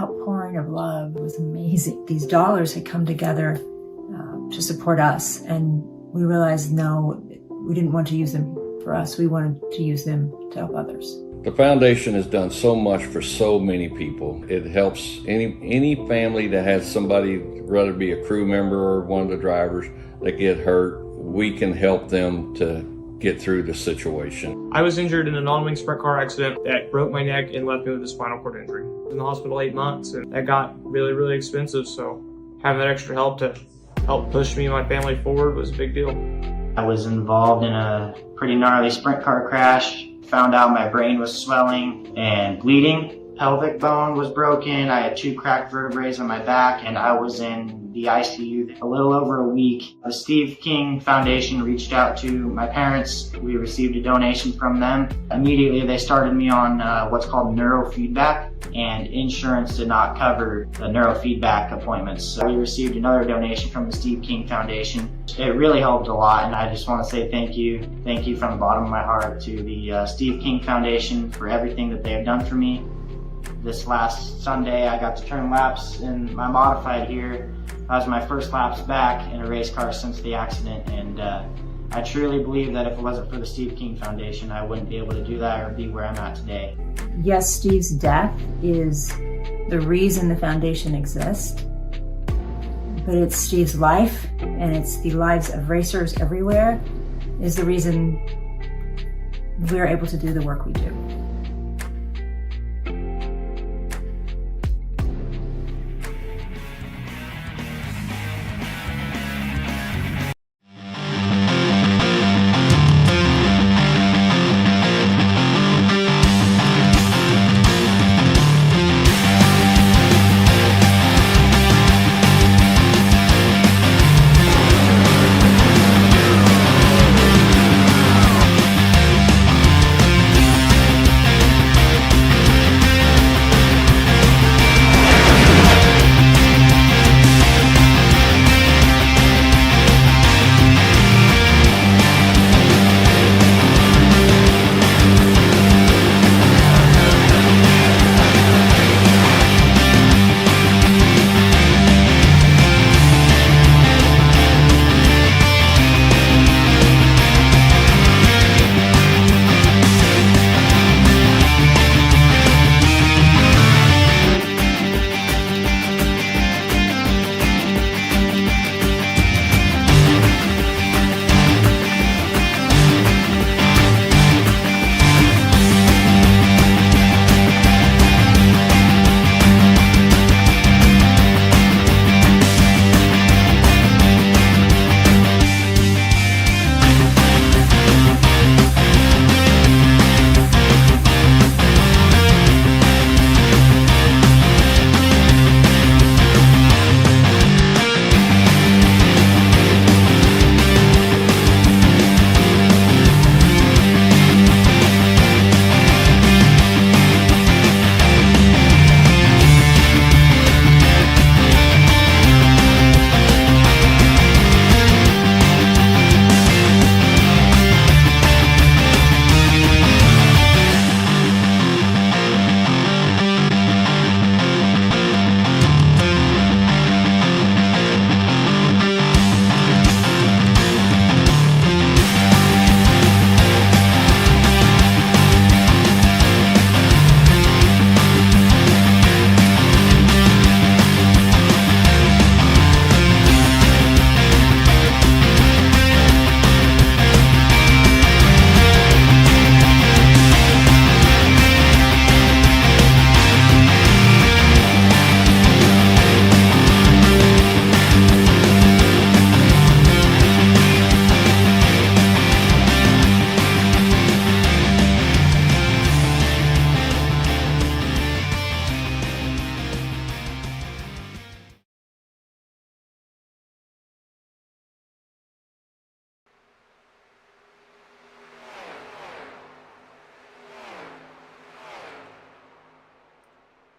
outpouring of love was amazing. These dollars had come together to support us, and we realized, no, we didn't want to use them for us. We wanted to use them to help others. The foundation has done so much for so many people. It helps any family that has somebody, whether it be a crew member or one of the drivers, that get hurt. We can help them to get through the situation. I was injured in a non-wing sprint car accident that broke my neck and left me with a spinal cord injury. I was in the hospital 8 months, and that got really, really expensive. So having that extra help to help push me and my family forward was a big deal. I was involved in a pretty gnarly sprint car crash. Found out my brain was swelling and bleeding. Pelvic bone was broken. I had 2 cracked vertebrae on my back, and I was in the ICU a little over a week. The Steve King Foundation reached out to my parents. We received a donation from them. Immediately they started me on what's called neurofeedback, and insurance did not cover the neurofeedback appointments. So we received another donation from the Steve King Foundation. It really helped a lot, and I just want to say thank you. Thank you from the bottom of my heart to the Steve King Foundation for everything that they have done for me. This last Sunday, I got to turn laps in my modified here. That was my first laps back in a race car since the accident, and I truly believe that if it wasn't for the Steve King Foundation, I wouldn't be able to do that or be where I'm at today. Yes, Steve's death is the reason the foundation exists, but it's Steve's life, and it's the lives of racers everywhere, is the reason we're able to do the work we do.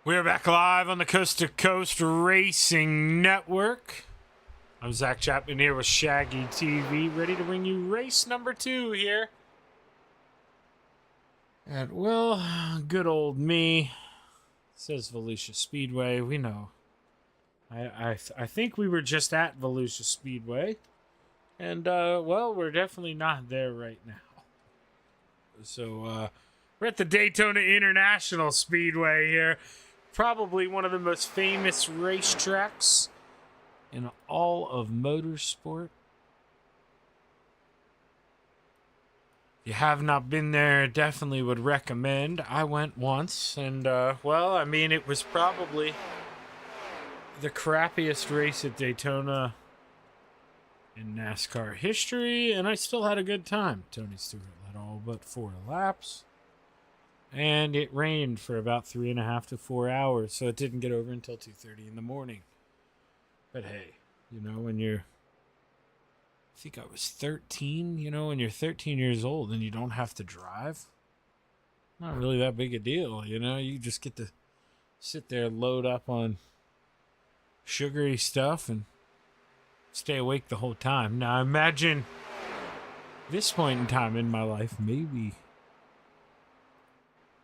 We're back live on the Coast to Coast Racing Network. I'm Zach Chapman here with Shaggy TV, ready to bring you race number 2 here. At, well, good old me, says Volusia Speedway. We know. I think we were just at Volusia Speedway. And, well, we're definitely not there right now. So, we're at the Daytona International Speedway here. Probably one of the most famous racetracks in all of motorsport. If you have not been there, definitely would recommend. I went once, and, well, I mean, it was probably the crappiest race at Daytona in NASCAR history, and I still had a good time. Tony Stewart led all but 4 laps, and it rained for about 3.5 to 4 hours, so it didn't get over until 2:30 in the morning. But hey, you know, when you're, I think I was 13, you know, when you're 13 years old and you don't have to drive, not really that big a deal, you know. You just get to sit there, load up on sugary stuff, and stay awake the whole time. Now imagine this point in time in my life, maybe,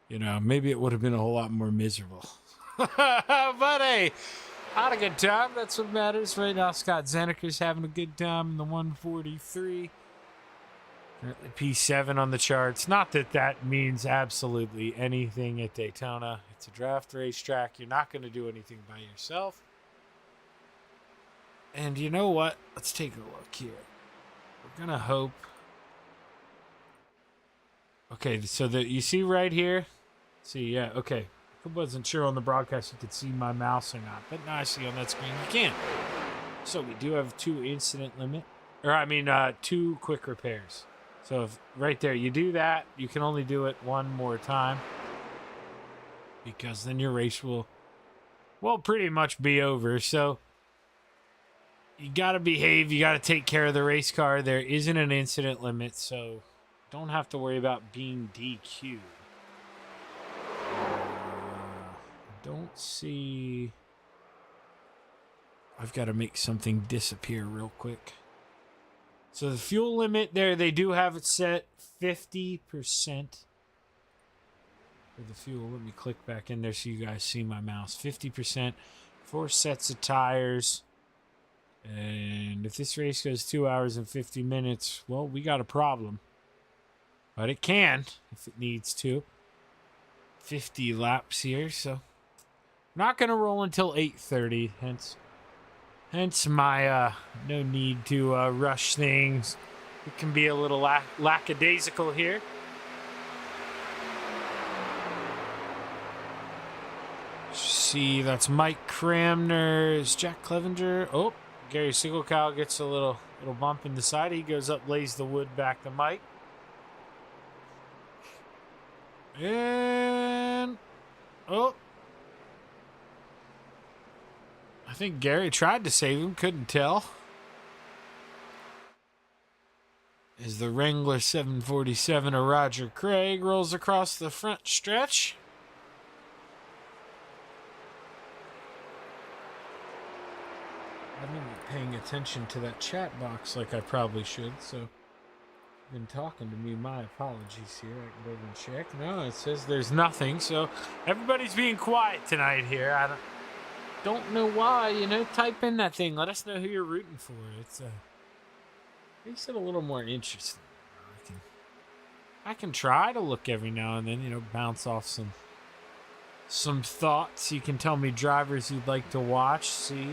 you know, maybe it would have been a whole lot more miserable. But hey, I had a good time. That's what matters. Right now, Scott Zeneker's having a good time in the 143. Currently P7 on the charts. Not that that means absolutely anything at Daytona. It's a draft racetrack. You're not going to do anything by yourself. And you know what? Let's take a look here. We're going to hope. Okay, so you see right here? See, yeah, okay. I wasn't sure on the broadcast you could see my mouse or not, but now I see on that screen you can. So we do have 2 incident limit, or I mean 2 quick repairs. So if right there you do that, you can only do it 1 more time, because then your race will, well, pretty much be over. So you got to behave. You got to take care of the race car. There isn't an incident limit, so don't have to worry about being DQ'd. Don't see. I've got to make something disappear real quick. So the fuel limit there, they do have it set 50% for the fuel. Let me click back in there so you guys see my mouse. 50%, 4 sets of tires. And if this race goes 2 hours and 50 minutes, well, we got a problem. But it can, if it needs to. 50 laps here, so not going to roll until 8:30, hence my no need to rush things. It can be a little lackadaisical here. See, that's Mike Cramner. Is Jack Clevenger? Oh, Gary Siegelcow gets a little bump in the side. He goes up, lays the wood back to Mike. And oh, I think Gary tried to save him, couldn't tell. As the Wrangler 747 of Roger Craig rolls across the front stretch. I haven't been paying attention to that chat box like I probably should, so been talking to me. My apologies here. I can go over and check. No, it says there's nothing, so everybody's being quiet tonight here. I don't know why, you know. Type in that thing. Let us know who you're rooting for. It's makes it a little more interesting. I can try to look every now and then, you know, bounce off some thoughts. You can tell me drivers you'd like to watch, see.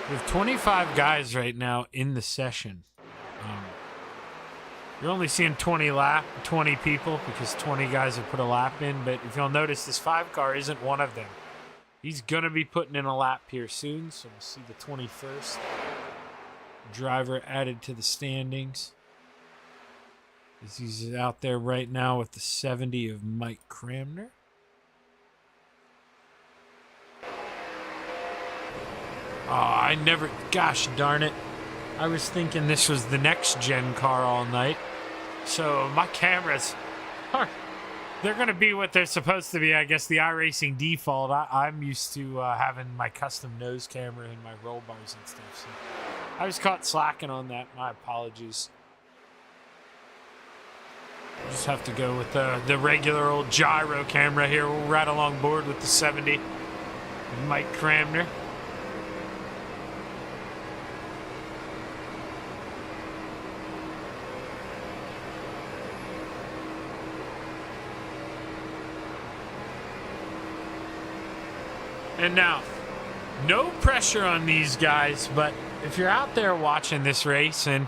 We have 25 guys right now in the session. You're only seeing 20 people because 20 guys have put a lap in, but if you'll notice, this 5 car isn't one of them. He's going to be putting in a lap here soon, so we'll see the 21st driver added to the standings. As he's out there right now with the 70 of Mike Cramner. Oh, gosh darn it. I was thinking this was the next gen car all night. So my cameras, they're going to be what they're supposed to be. I guess the iRacing default. I'm used to having my custom nose camera and my roll bars and stuff. So I was caught slacking on that. My apologies. Just have to go with the regular old gyro camera here. We'll ride along board with the 70. Mike Cramner. And now, no pressure on these guys, but if you're out there watching this race, and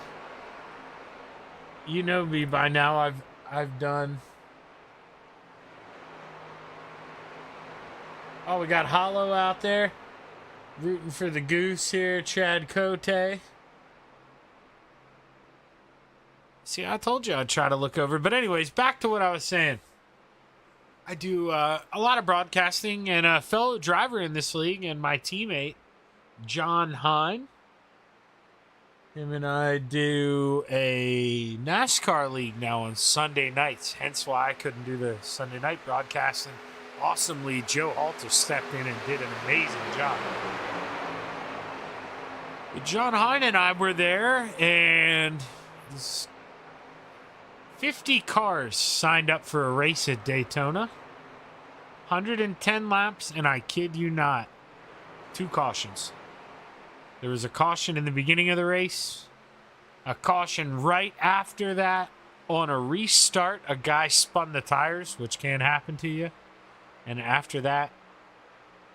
you know me by now, I've done. Oh, we got Hollow out there rooting for the Goose here, Chad Cote. See, I told you I'd try to look over. But anyways, back to what I was saying. I do a lot of broadcasting, and a fellow driver in this league and my teammate, John Hine. Him and I do a NASCAR league now on Sunday nights, hence why I couldn't do the Sunday night broadcasting. Awesomely, Joe Halter stepped in and did an amazing job. But John Hine and I were there, and 50 cars signed up for a race at Daytona. 110 laps, and I kid you not, 2 cautions. There was a caution in the beginning of the race, a caution right after that. On a restart, a guy spun the tires, which can happen to you. And after that,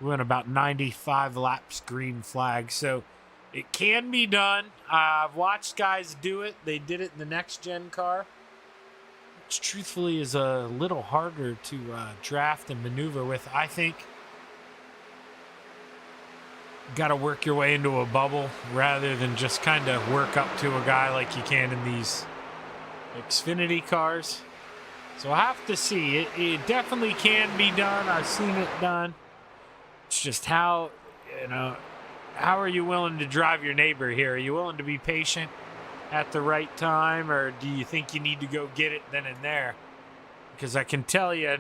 we went about 95 laps green flag. So it can be done. I've watched guys do it. They did it in the next gen car, which truthfully is a little harder to draft and maneuver with. I think you got to work your way into a bubble rather than just kind of work up to a guy like you can in these Xfinity cars. So I have to see. It definitely can be done. I've seen it done. It's just how are you willing to drive your neighbor here? Are you willing to be patient at the right time, or do you think you need to go get it then and there? Because I can tell you,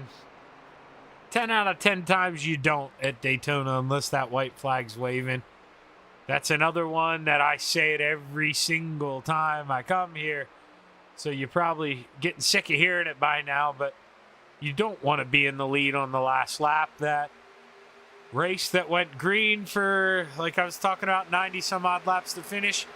10 out of 10 times you don't at Daytona unless that white flag's waving. That's another one that I say it every single time I come here. So you're probably getting sick of hearing it by now, but you don't want to be in the lead on the last lap. That race that went green for, like I was talking about, 90 some odd laps to finish.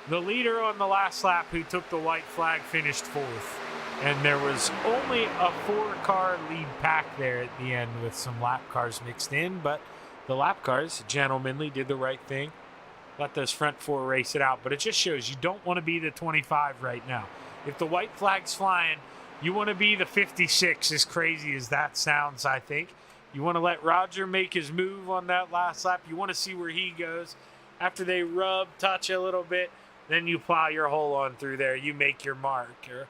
The leader on the last lap who took the white flag finished 4th. And there was only a 4-car lead pack there at the end with some lap cars mixed in. But the lap cars, gentlemanly, did the right thing. Let those front 4 race it out. But it just shows you don't want to be the 25 right now. If the white flag's flying, you want to be the 56, as crazy as that sounds, I think. You want to let Roger make his move on that last lap. You want to see where he goes. After they rub, touch a little bit, then you plow your hole on through there. You make your mark. Or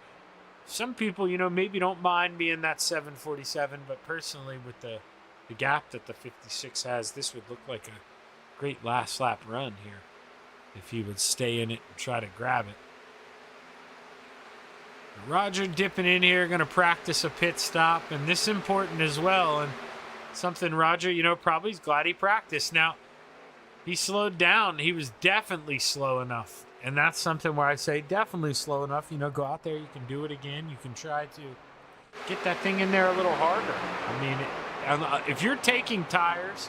some people, maybe don't mind being that 747, but personally with the gap that the 56 has, this would look like a great last lap run here if he would stay in it and try to grab it. Roger dipping in here, going to practice a pit stop, and this is important as well, and something Roger, probably is glad he practiced. Now, he slowed down. He was definitely slow enough, and that's something where I say definitely slow enough. Go out there, you can do it again. You can try to get that thing in there a little harder. I mean, if you're taking tires,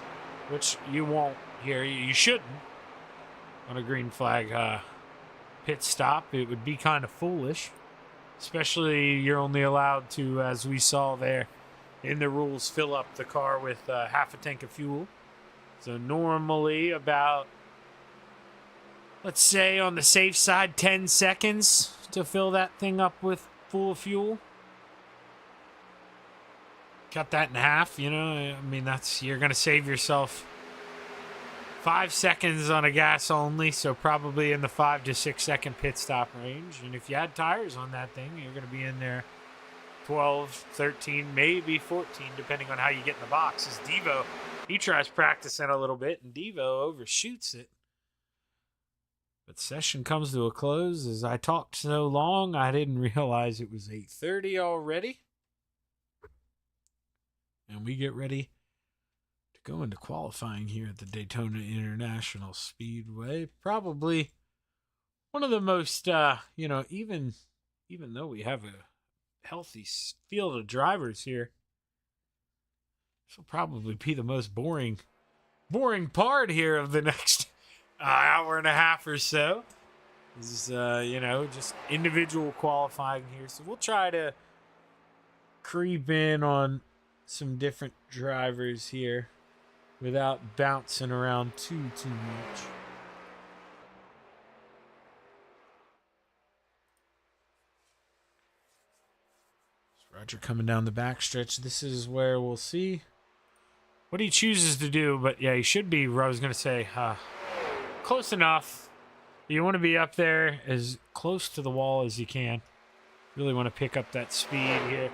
which you won't here, you shouldn't, on a green flag pit stop, it would be kind of foolish. Especially you're only allowed to, as we saw there in the rules, fill up the car with half a tank of fuel. So normally about, let's say on the safe side, 10 seconds to fill that thing up with full fuel. Cut that in half, I mean, you're going to save yourself 5 seconds on a gas only, so probably in the 5 to 6 second pit stop range. And if you had tires on that thing, you're going to be in there 12, 13, maybe 14, depending on how you get in the boxes. Devo, he tries practicing a little bit, and Devo overshoots it. But session comes to a close. As I talked so long, I didn't realize it was 8:30 already. And we get ready go into qualifying here at the Daytona International Speedway. Probably one of the most, even though we have a healthy field of drivers here. This will probably be the most boring part here of the next hour and a half or so. This is, just individual qualifying here. So we'll try to creep in on some different drivers here without bouncing around too much. Roger coming down the backstretch. This is where we'll see what he chooses to do. But yeah, he should be, I was going to say, close enough. You want to be up there as close to the wall as you can. Really want to pick up that speed here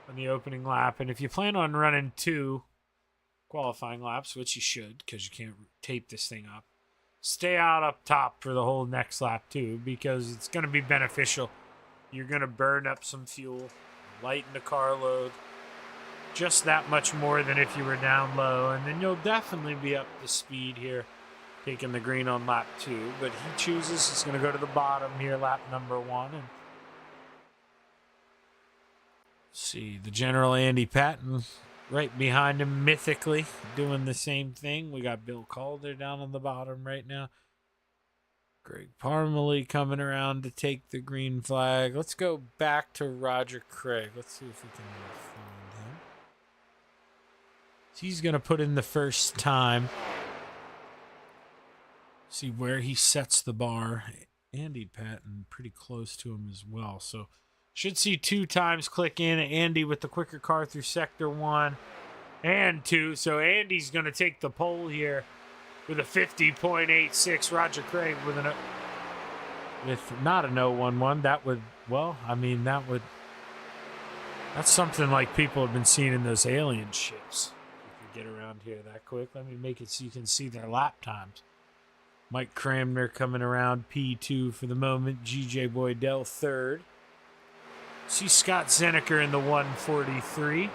on the opening lap. And if you plan on running 2 qualifying laps, which you should because you can't tape this thing up, stay out up top for the whole next lap too, because it's going to be beneficial. You're going to burn up some fuel, lighten the car load just that much more than if you were down low, and then you'll definitely be up to speed here taking the green on lap 2. But he chooses, he's going to go to the bottom here, lap number 1, and see the general Andy Patton right behind him mythically doing the same thing. We got Bill Calder down on the bottom right now. Greg Parmalee coming around to take the green flag. Let's go back to Roger Craig. Let's see if we can find him. He's going to put in the first time. See where he sets the bar. Andy Patton pretty close to him as well. So should see 2 times click in. Andy with the quicker car through sector 1 and 2. So Andy's going to take the pole here with a 50.86. Roger Craig with not an 011. That's something like people have been seeing in those alien ships. If you get around here that quick, let me make it so you can see their lap times. Mike Cramner coming around P2 for the moment. GJ Boydell third. See Scott Zeneker in the 143.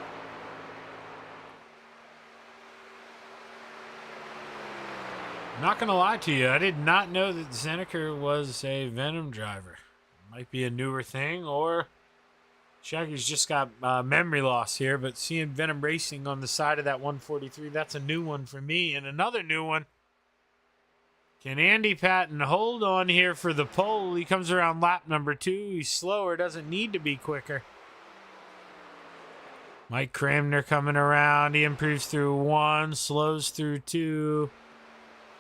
Not going to lie to you, I did not know that Zeneker was a Venom driver. Might be a newer thing, or Shaggy's just got memory loss here, but seeing Venom Racing on the side of that 143, that's a new one for me. And another new one. Can Andy Patton hold on here for the pole? He comes around lap number 2. He's slower, doesn't need to be quicker. Mike Cramner coming around. He improves through 1, slows through 2.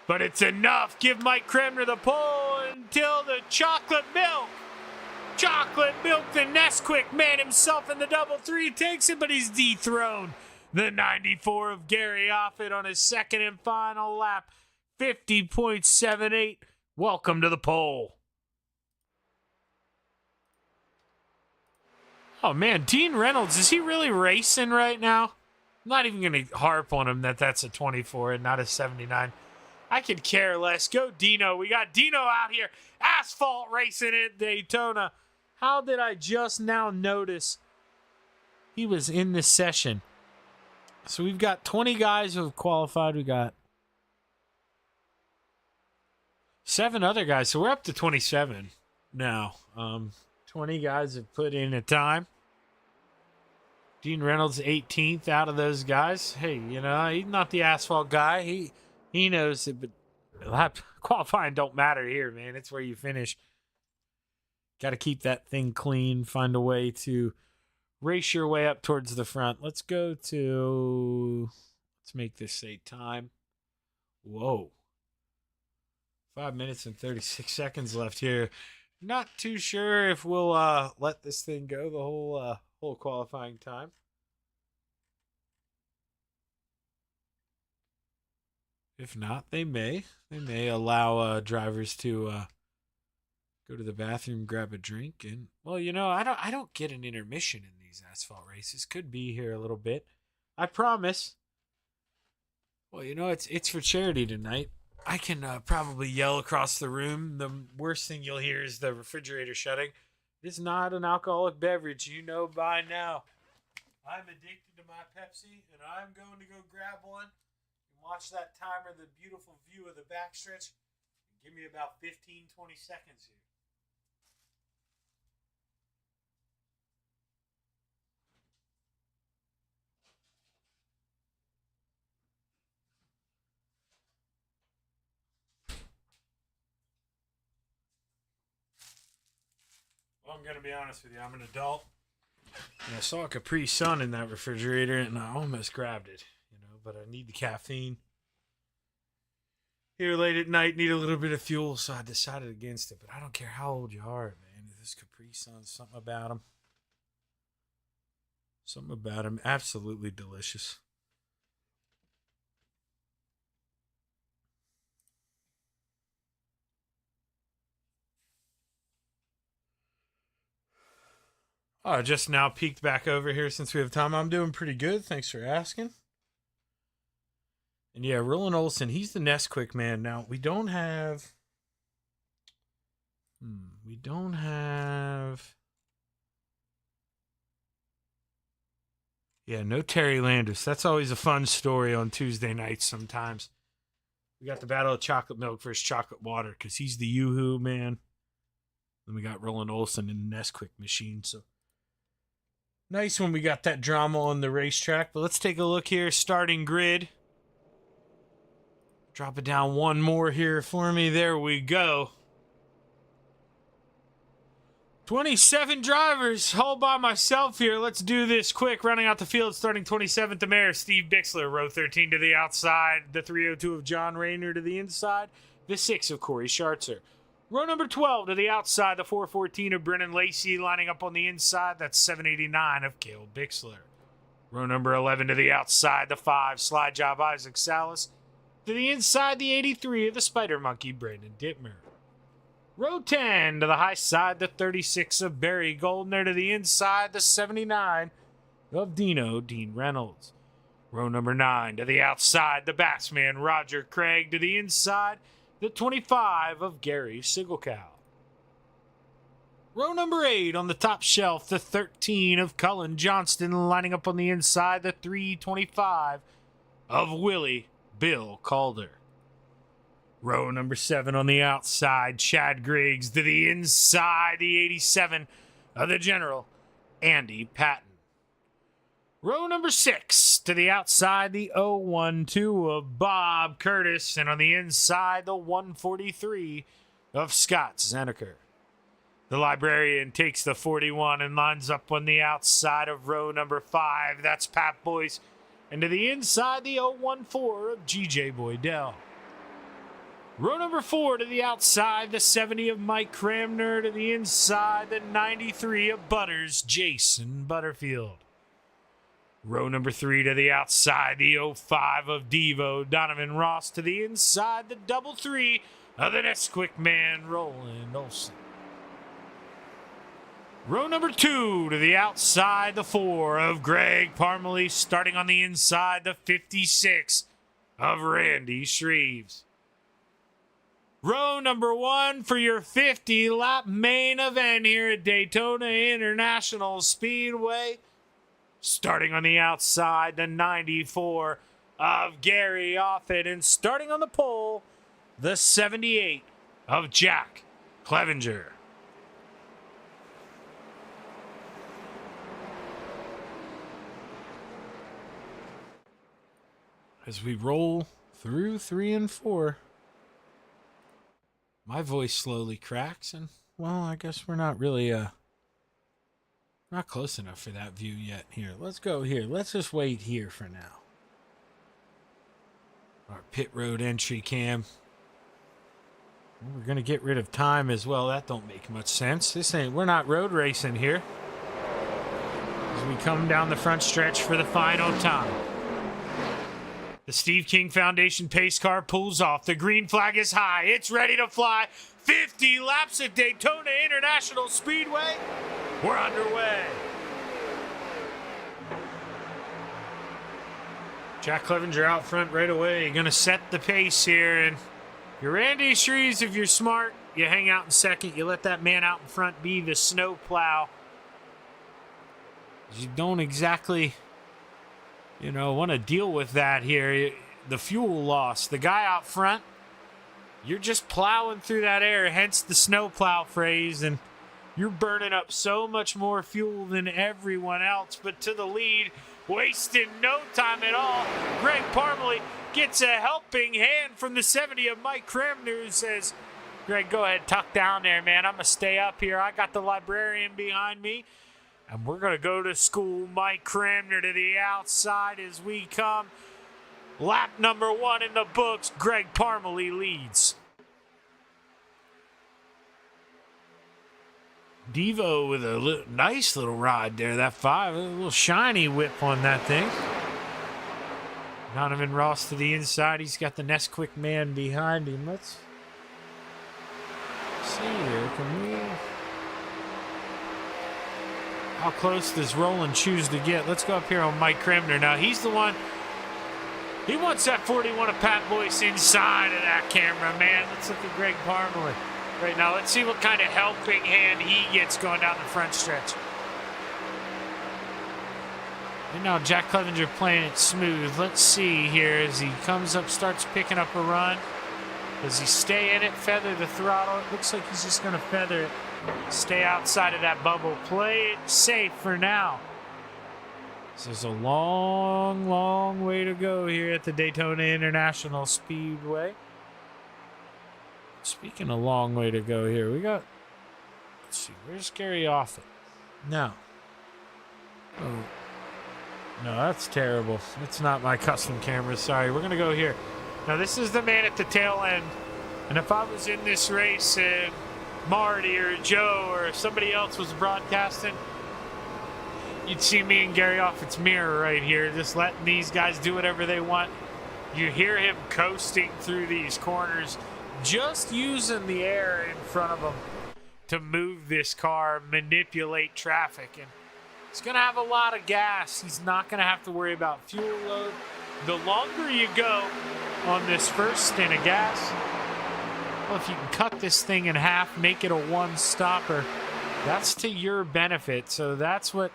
But it's enough. Give Mike Cramner the pole until the chocolate milk. Chocolate milk, the Nesquik man himself in the double 3 takes it, but he's dethroned. The 94 of Gary Offit on his second and final lap. 50.78. Welcome to the pole. Oh, man, Dean Reynolds, is he really racing right now? I'm not even going to harp on him that's a 24 and not a 79. I could care less. Go Dino. We got Dino out here. Asphalt racing at Daytona. How did I just now notice he was in this session? So we've got 20 guys who have qualified. We got 7 other guys. So we're up to 27 now. 20 guys have put in a time. Dean Reynolds 18th out of those guys. Hey, he's not the asphalt guy. He knows it, but lap qualifying don't matter here, man. It's where you finish. Got to keep that thing clean. Find a way to race your way up towards the front. Let's make this say time. Whoa. 5 minutes and 36 seconds left here. Not too sure if we'll let this thing go the whole qualifying time. If not, they may. They may allow drivers to go to the bathroom, grab a drink, and I don't get an intermission in these asphalt races. Could be here a little bit. I promise. Well, it's for charity tonight. I can probably yell across the room. The worst thing you'll hear is the refrigerator shutting. It's not an alcoholic beverage. You know by now. I'm addicted to my Pepsi, and I'm going to go grab one. Watch that timer, the beautiful view of the backstretch. Give me about 15, 20 seconds here. I'm going to be honest with you. I'm an adult. And I saw a Capri Sun in that refrigerator, and I almost grabbed it. But I need the caffeine. Here late at night, need a little bit of fuel, so I decided against it. But I don't care how old you are, man. This Capri Sun, something about them. Something about them. Absolutely delicious. I just now peeked back over here since we have time. I'm doing pretty good. Thanks for asking. And yeah, Roland Olson, he's the Nesquik man. Now, we don't have... Yeah, no Terry Landis. That's always a fun story on Tuesday nights sometimes. We got the Battle of Chocolate Milk versus Chocolate Water because he's the Yoo-Hoo man. Then we got Roland Olson in the Nesquik machine. So nice when we got that drama on the racetrack. But let's take a look here. Starting grid. Drop it down one more here for me. There we go. 27 drivers all by myself here. Let's do this quick. Running out the field, starting 27th, the mayor, Steve Bixler. Row 13 to the outside. The 302 of John Rayner to the inside. The 6 of Corey Schartzer. Row number 12 to the outside. The 414 of Brennan Lacey lining up on the inside. That's 789 of Cale Bixler. Row number 11 to the outside. The 5, Slide Job Isaac Salas. To the inside, the 83 of the Spider Monkey, Brandon Dittmer. Row 10 to the high side, the 36 of Barry Goldner. To the inside, the 79 of Dean Reynolds. Row number 9 to the outside, the Batsman, Roger Craig. To the inside, the 25 of Gary Sigelkow. Row number 8 on the top shelf, the 13 of Cullen Johnston. Lining up on the inside, the 325 of Willie Bill Calder. Row number 7 on the outside, Chad Griggs. To the inside, the 87 of the General, Andy Patton. Row number 6 to the outside, the 012 of Bob Curtis. And on the inside, the 143 of Scott Zeneker. The Librarian takes the 41 and lines up on the outside of row number 5. That's Pat Boyce. And to the inside, the 014 of G.J. Boydell. Row number 4 to the outside, the 70 of Mike Cramner. To the inside, the 93 of Butters, Jason Butterfield. Row number 3 to the outside, the 05 of Devo, Donovan Ross. To the inside, the 33 of the Nesquik man, Roland Olson. Row number 2 to the outside, the 4 of Greg Parmalee. Starting on the inside, the 56 of Randy Shreves. Row number 1 for your 50-lap main event here at Daytona International Speedway. Starting on the outside, the 94 of Gary Offit. And starting on the pole, the 78 of Jack Clevenger. As we roll through 3 and 4, my voice slowly cracks, and, well, I guess we're not really, not close enough for that view yet. Here, let's go here. Let's just wait here for now. Our pit road entry cam. Well, we're going to get rid of time as well. That don't make much sense. We're not road racing here. As we come down the front stretch for the final time. The Steve King Foundation pace car pulls off. The green flag is high. It's ready to fly. 50 laps at Daytona International Speedway. We're underway. Jack Clevenger out front right away. Going to set the pace here. And you're Randy Shreves, if you're smart, you hang out in second. You let that man out in front be the snow plow. You don't exactly... want to deal with that here. The fuel loss. The guy out front, you're just plowing through that air, hence the snowplow phrase, and you're burning up so much more fuel than everyone else. But to the lead, wasting no time at all. Greg Parmalee gets a helping hand from the 70 of Mike Cramner, who says, Greg, go ahead, tuck down there, man. I'm going to stay up here. I got the librarian behind me. And we're going to go to school. Mike Cramner to the outside as we come. Lap number 1 in the books. Greg Parmalee leads. Devo with a nice little ride there. That 5, a little shiny whip on that thing. Donovan Ross to the inside. He's got the Nesquik man behind him. Let's see here. How close does Roland choose to get? Let's go up here on Mike Kremner. Now, he's the one. He wants that 41 of Pat Boyce inside of that camera, man. Let's look at Greg Parmalee. Right now, let's see what kind of helping hand he gets going down the front stretch. And now Jack Clevenger playing it smooth. Let's see here as he comes up, starts picking up a run. Does he stay in it, feather the throttle? It looks like he's just going to feather it. Stay outside of that bubble. Play it safe for now. There's a long, long way to go here at the Daytona International Speedway. Speaking of long way to go here, we got, let's see, where's Gary Offit? No. Oh. No, that's terrible. It's not my custom camera. Sorry, we're going to go here. Now, this is the man at the tail end. And if I was in this race and Marty or Joe or somebody else was broadcasting, you'd see me and Gary Offit's mirror right here, just letting these guys do whatever they want. You hear him coasting through these corners, just using the air in front of him to move this car, manipulate traffic. And he's going to have a lot of gas. He's not going to have to worry about fuel load. The longer you go on this first stint of gas, well, if you can cut this thing in half, make it a one-stopper, that's to your benefit. So that's what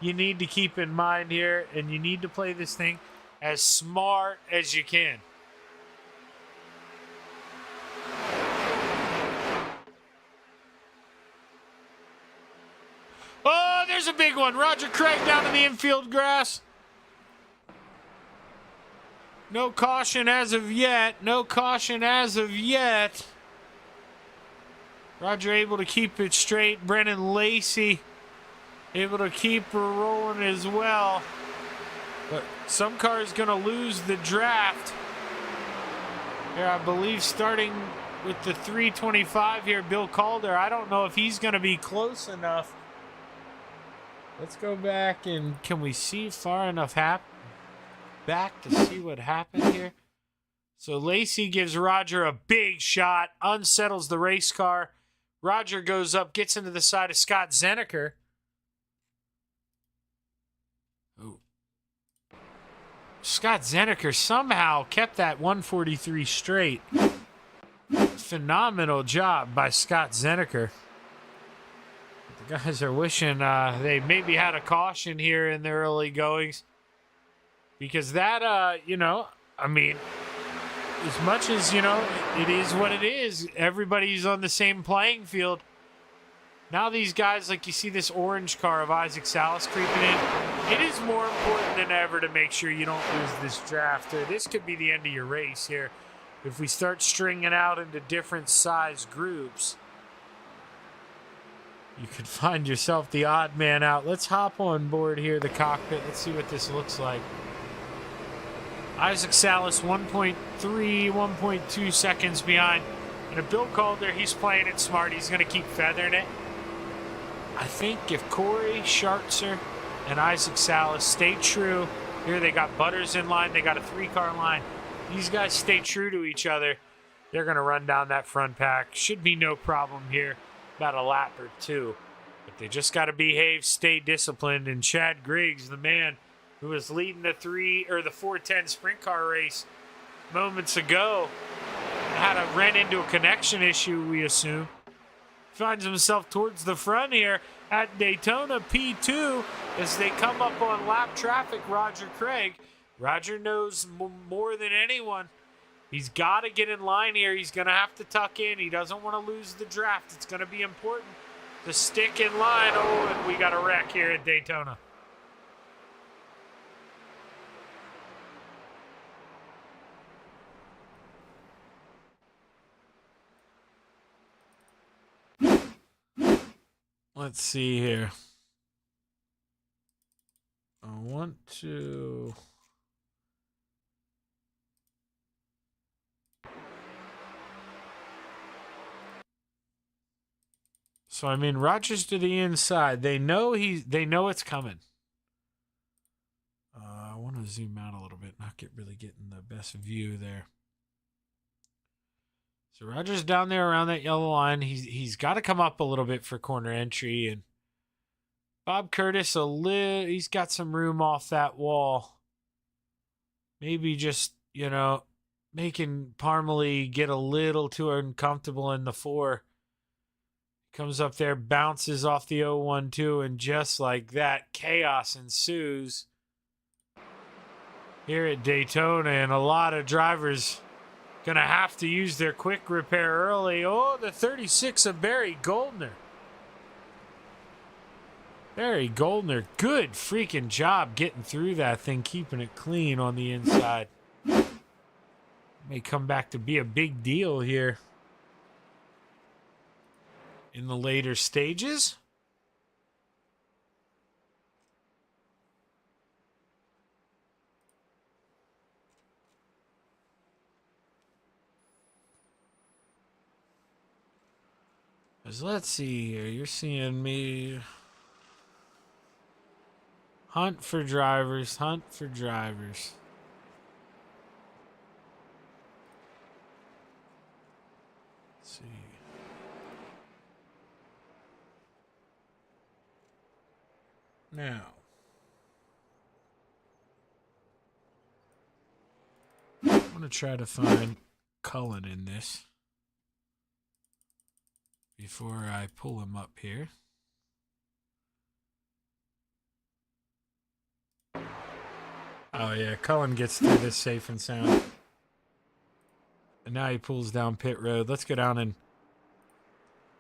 you need to keep in mind here, and you need to play this thing as smart as you can. Oh, there's a big one. Roger Craig down in the infield grass. No caution as of yet. No caution as of yet. Roger able to keep it straight. Brennan Lacey able to keep her rolling as well. But some car is going to lose the draft. Here, I believe starting with the 325 here, Bill Calder. I don't know if he's going to be close enough. Let's go back and can we see far enough back to see what happened here? So Lacey gives Roger a big shot, unsettles the race car. Roger goes up, gets into the side of Scott Zeneker. Ooh. Scott Zeneker somehow kept that 143 straight. Phenomenal job by Scott Zeneker. The guys are wishing they maybe had a caution here in the early goings. Because that, I mean, as much as, it is what it is, everybody's on the same playing field. Now these guys, like you see this orange car of Isaac Salas creeping in, it is more important than ever to make sure you don't lose this draft. This could be the end of your race here. If we start stringing out into different size groups, you could find yourself the odd man out. Let's hop on board here, the cockpit. Let's see what this looks like. Isaac Salas 1.3, 1.2 seconds behind. And if Bill Calder, he's playing it smart. He's going to keep feathering it. I think if Corey Schartzer and Isaac Salas stay true, here they got Butters in line. They got a 3-car line. These guys stay true to each other. They're going to run down that front pack. Should be no problem here. About a lap or two. But they just got to behave, stay disciplined. And Chad Griggs, the man who was leading the 410 sprint car race moments ago, ran into a connection issue, we assume. Finds himself towards the front here at Daytona P2 as they come up on lap traffic. Roger Craig. Roger knows more than anyone. He's got to get in line here. He's going to have to tuck in. He doesn't want to lose the draft. It's going to be important to stick in line. Oh, and we got a wreck here at Daytona. Let's see here. I want to... So, I mean, Rogers to the inside. They know it's coming. I want to zoom out a little bit, not really getting the best view there. So Rogers down there around that yellow line. He's got to come up a little bit for corner entry, and Bob Curtis he's got some room off that wall. Maybe just, making Parmalee get a little too uncomfortable in the 4. Comes up there, bounces off the 0-1-2, and just like that, chaos ensues here at Daytona, and a lot of drivers going to have to use their quick repair early. Oh, the 36 of Barry Goldner. Barry Goldner, good freaking job getting through that thing, keeping it clean on the inside. May come back to be a big deal here in the later stages. Let's see here. You're seeing me hunt for drivers. Let's see. Now, I'm going to try to find Cullen in this before I pull him up here. Oh, yeah, Cullen gets through this safe and sound. And now he pulls down pit road. Let's go down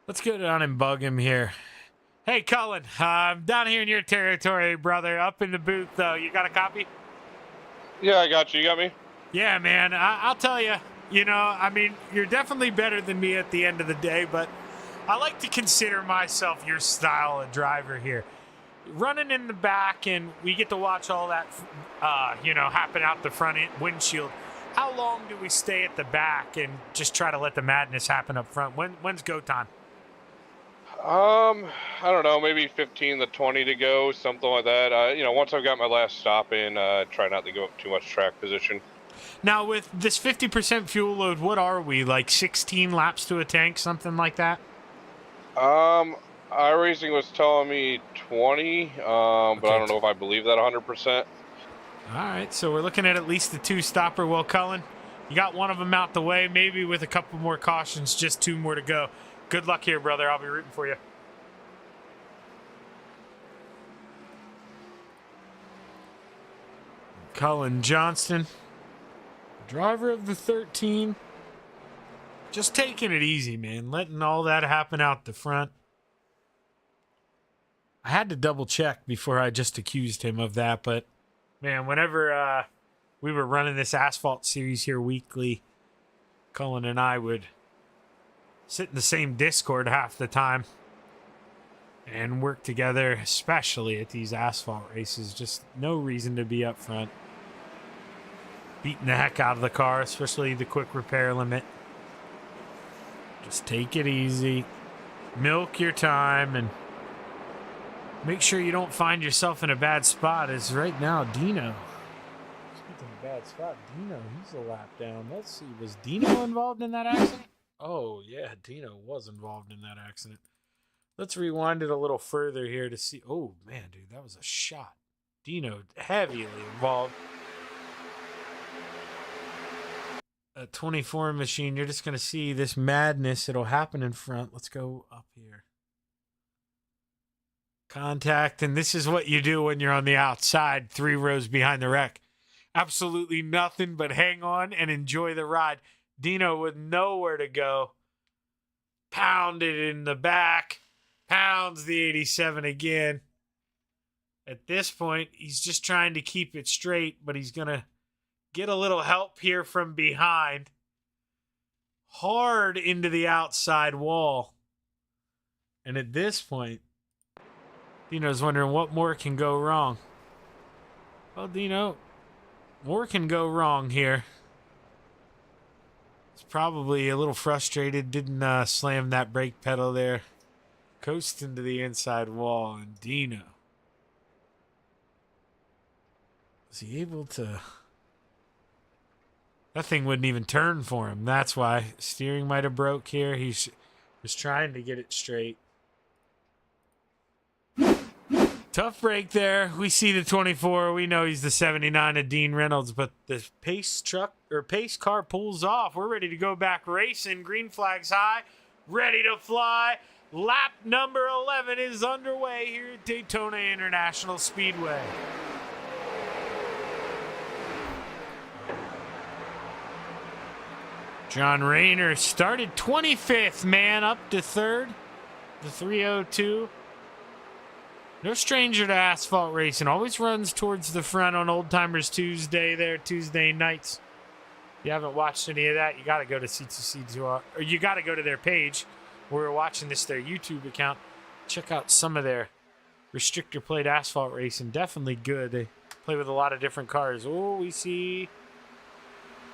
and bug him here. Hey, Cullen, I'm down here in your territory, brother, up in the booth, though. You got a copy? Yeah, I got you. You got me? Yeah, man. I'll tell you, I mean, you're definitely better than me at the end of the day, but I like to consider myself your style of driver here. Running in the back, and we get to watch all that, happen out the front windshield. How long do we stay at the back and just try to let the madness happen up front? When's go time? I don't know, maybe 15 to 20 to go, something like that. Once I've got my last stop in, try not to go up too much track position. Now, with this 50% fuel load, what are we, like 16 laps to a tank, something like that? iRacing was telling me 20, but I don't know if I believe that 100%. All right, so we're looking at least the 2-stopper. Well, Cullen, you got one of them out the way, maybe with a couple more cautions, just 2 more to go. Good luck here, brother. I'll be rooting for you. Cullen Johnston, driver of the 13. Just taking it easy, man. Letting all that happen out the front. I had to double check before I just accused him of that, but man, whenever we were running this asphalt series here weekly, Cullen and I would sit in the same Discord half the time and work together, especially at these asphalt races. Just no reason to be up front. Beating the heck out of the car, especially the quick repair limit. Just take it easy. Milk your time and make sure you don't find yourself in a bad spot. As right now, Dino. Speaking of bad spot, Dino, he's a lap down. Let's see, was Dino involved in that accident? Oh, yeah, Dino was involved in that accident. Let's rewind it a little further here to see. Oh, man, dude, that was a shot. Dino heavily involved. A 24 machine, you're just going to see this madness. It'll happen in front. Let's go up here. Contact, and this is what you do when you're on the outside, 3 rows behind the wreck. Absolutely nothing but hang on and enjoy the ride. Dino with nowhere to go. Pounded in the back. Pounds the 87 again. At this point, he's just trying to keep it straight, but he's going to get a little help here from behind. Hard into the outside wall. And at this point, Dino's wondering what more can go wrong. Well, Dino, more can go wrong here. He's probably a little frustrated, didn't slam that brake pedal there. Coasting to the inside wall, and Dino. Was he able to... That thing wouldn't even turn for him. That's why. Steering might have broke here. He was trying to get it straight. Tough break there. We see the 24. We know he's the 79 of Dean Reynolds, but the pace car pulls off. We're ready to go back racing. Green flags high. Ready to fly. Lap number 11 is underway here at Daytona International Speedway. John Rayner started 25th, man, up to third. The 302. No stranger to asphalt racing. Always runs towards the front on Old Timers Tuesday there, Tuesday nights. If you haven't watched any of that, you got to go to C2C, or you got to go to their page. We're watching this, their YouTube account. Check out some of their restrictor plate asphalt racing. Definitely good. They play with a lot of different cars. Oh, we see...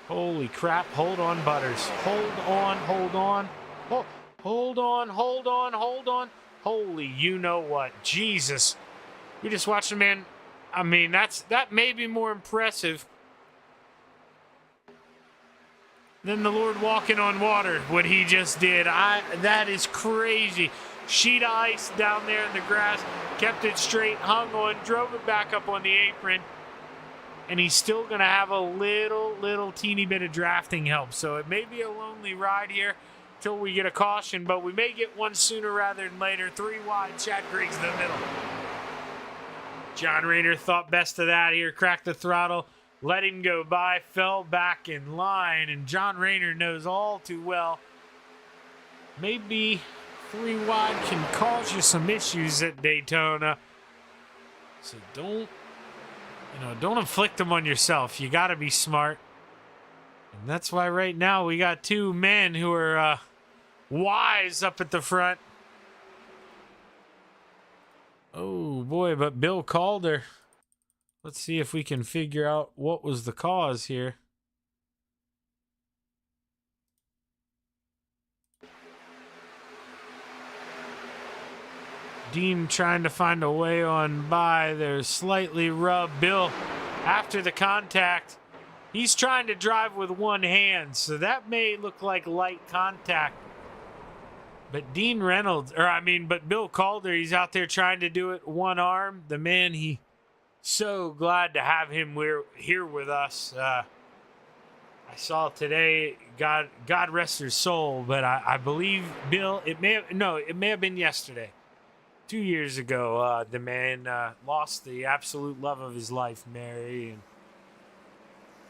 Holy crap. Hold on, Butters. Hold on, hold on. Oh, hold on, hold on, hold on. Holy you-know-what. Jesus. We just watched a man... I mean, that may be more impressive than the Lord walking on water, what he just did. That is crazy. Sheet of ice down there in the grass. Kept it straight, hung on, drove it back up on the apron. And he's still going to have a little teeny bit of drafting help. So it may be a lonely ride here till we get a caution, but we may get one sooner rather than later. 3 wide, Chad Griggs in the middle. John Rayner thought best of that here, cracked the throttle, let him go by, fell back in line, and John Rayner knows all too well, maybe 3 wide can cause you some issues at Daytona. So don't inflict them on yourself. You got to be smart. And that's why right now we got 2 men who are wise up at the front. Oh, boy, but Bill Calder. Let's see if we can figure out what was the cause here. Dean trying to find a way on by. They're slightly rubbed. Bill, after the contact, he's trying to drive with one hand, so that may look like light contact. But but Bill Calder, he's out there trying to do it one arm. The man, so glad to have him here with us. I saw today, God rest his soul, but I believe Bill, it may have been yesterday. 2 years ago, the man lost the absolute love of his life, Mary.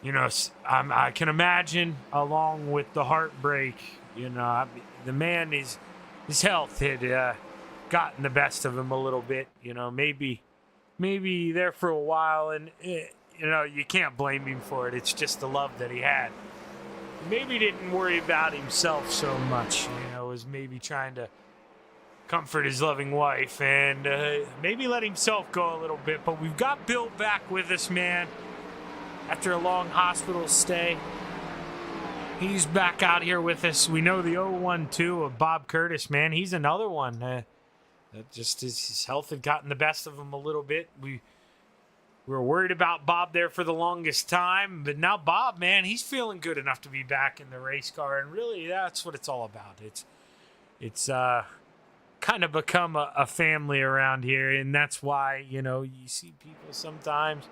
And, I can imagine, along with the heartbreak, the man, his health had gotten the best of him a little bit. Maybe there for a while, and, you can't blame him for it. It's just the love that he had. Maybe didn't worry about himself so much, was maybe trying to comfort his loving wife and maybe let himself go a little bit. But we've got Bill back with us, man, after a long hospital stay. He's back out here with us. We know the 012 of Bob Curtis, man. He's another one. That just his health had gotten the best of him a little bit. We were worried about Bob there for the longest time, but now Bob, man, he's feeling good enough to be back in the race car, and really that's what it's all about. It's kind of become a family around here, and that's why, you see people sometimes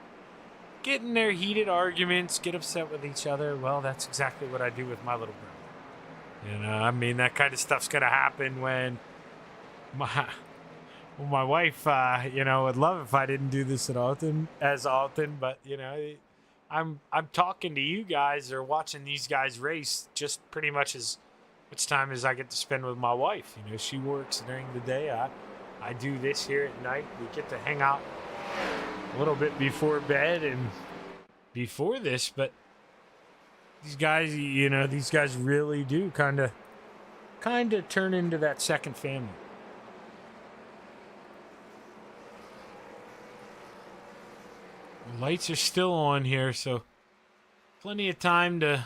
get in their heated arguments, get upset with each other. Well, that's exactly what I do with my little brother. That kind of stuff's going to happen when my wife, would love if I didn't do this as often, but, I'm talking to you guys or watching these guys race just pretty much as much time as I get to spend with my wife. She works during the day. I do this here at night. We get to hang out a little bit before bed and before this, but these guys, these guys really do kind of turn into that second family. lights are still on here, so plenty of time to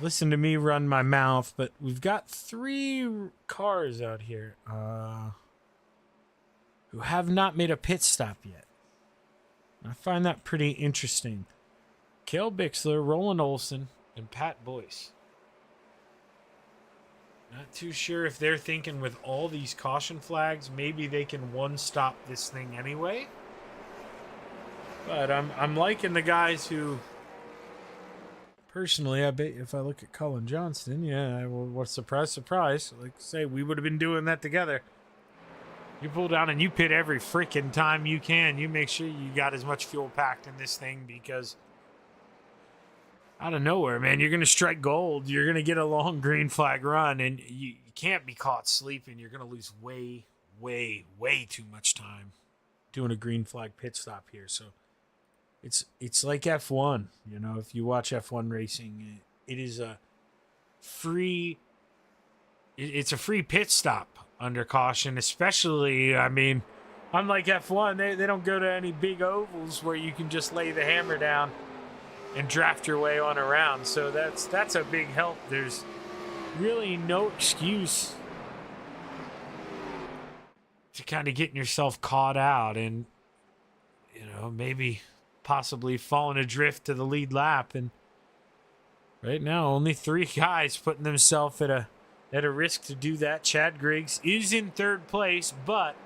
listen to me run my mouth. But we've got 3 cars out here who have not made a pit stop yet. I find that pretty interesting. Cale Bixler, Roland Olson, and Pat Boyce. Not too sure if they're thinking with all these caution flags, maybe they can one-stop this thing anyway. But I'm liking the guys who, personally, I bet if I look at Cullen Johnston, yeah, well, surprise, surprise. Like I say, we would have been doing that together. You pull down and you pit every freaking time you can. You make sure you got as much fuel packed in this thing, because out of nowhere, man, you're going to strike gold. You're going to get a long green flag run, and you can't be caught sleeping. You're going to lose way, way, way too much time doing a green flag pit stop here. So it's like F1. You know, if you watch F1 racing, it is a free pit stop under caution, especially, I mean, unlike F1, they don't go to any big ovals where you can just lay the hammer down and draft your way on around. So that's a big help. There's really no excuse to kind of getting yourself caught out and, you know, maybe possibly falling adrift to the lead lap. And right now, only 3 guys putting themselves at a risk to do that. Chad Griggs is in 3rd place, but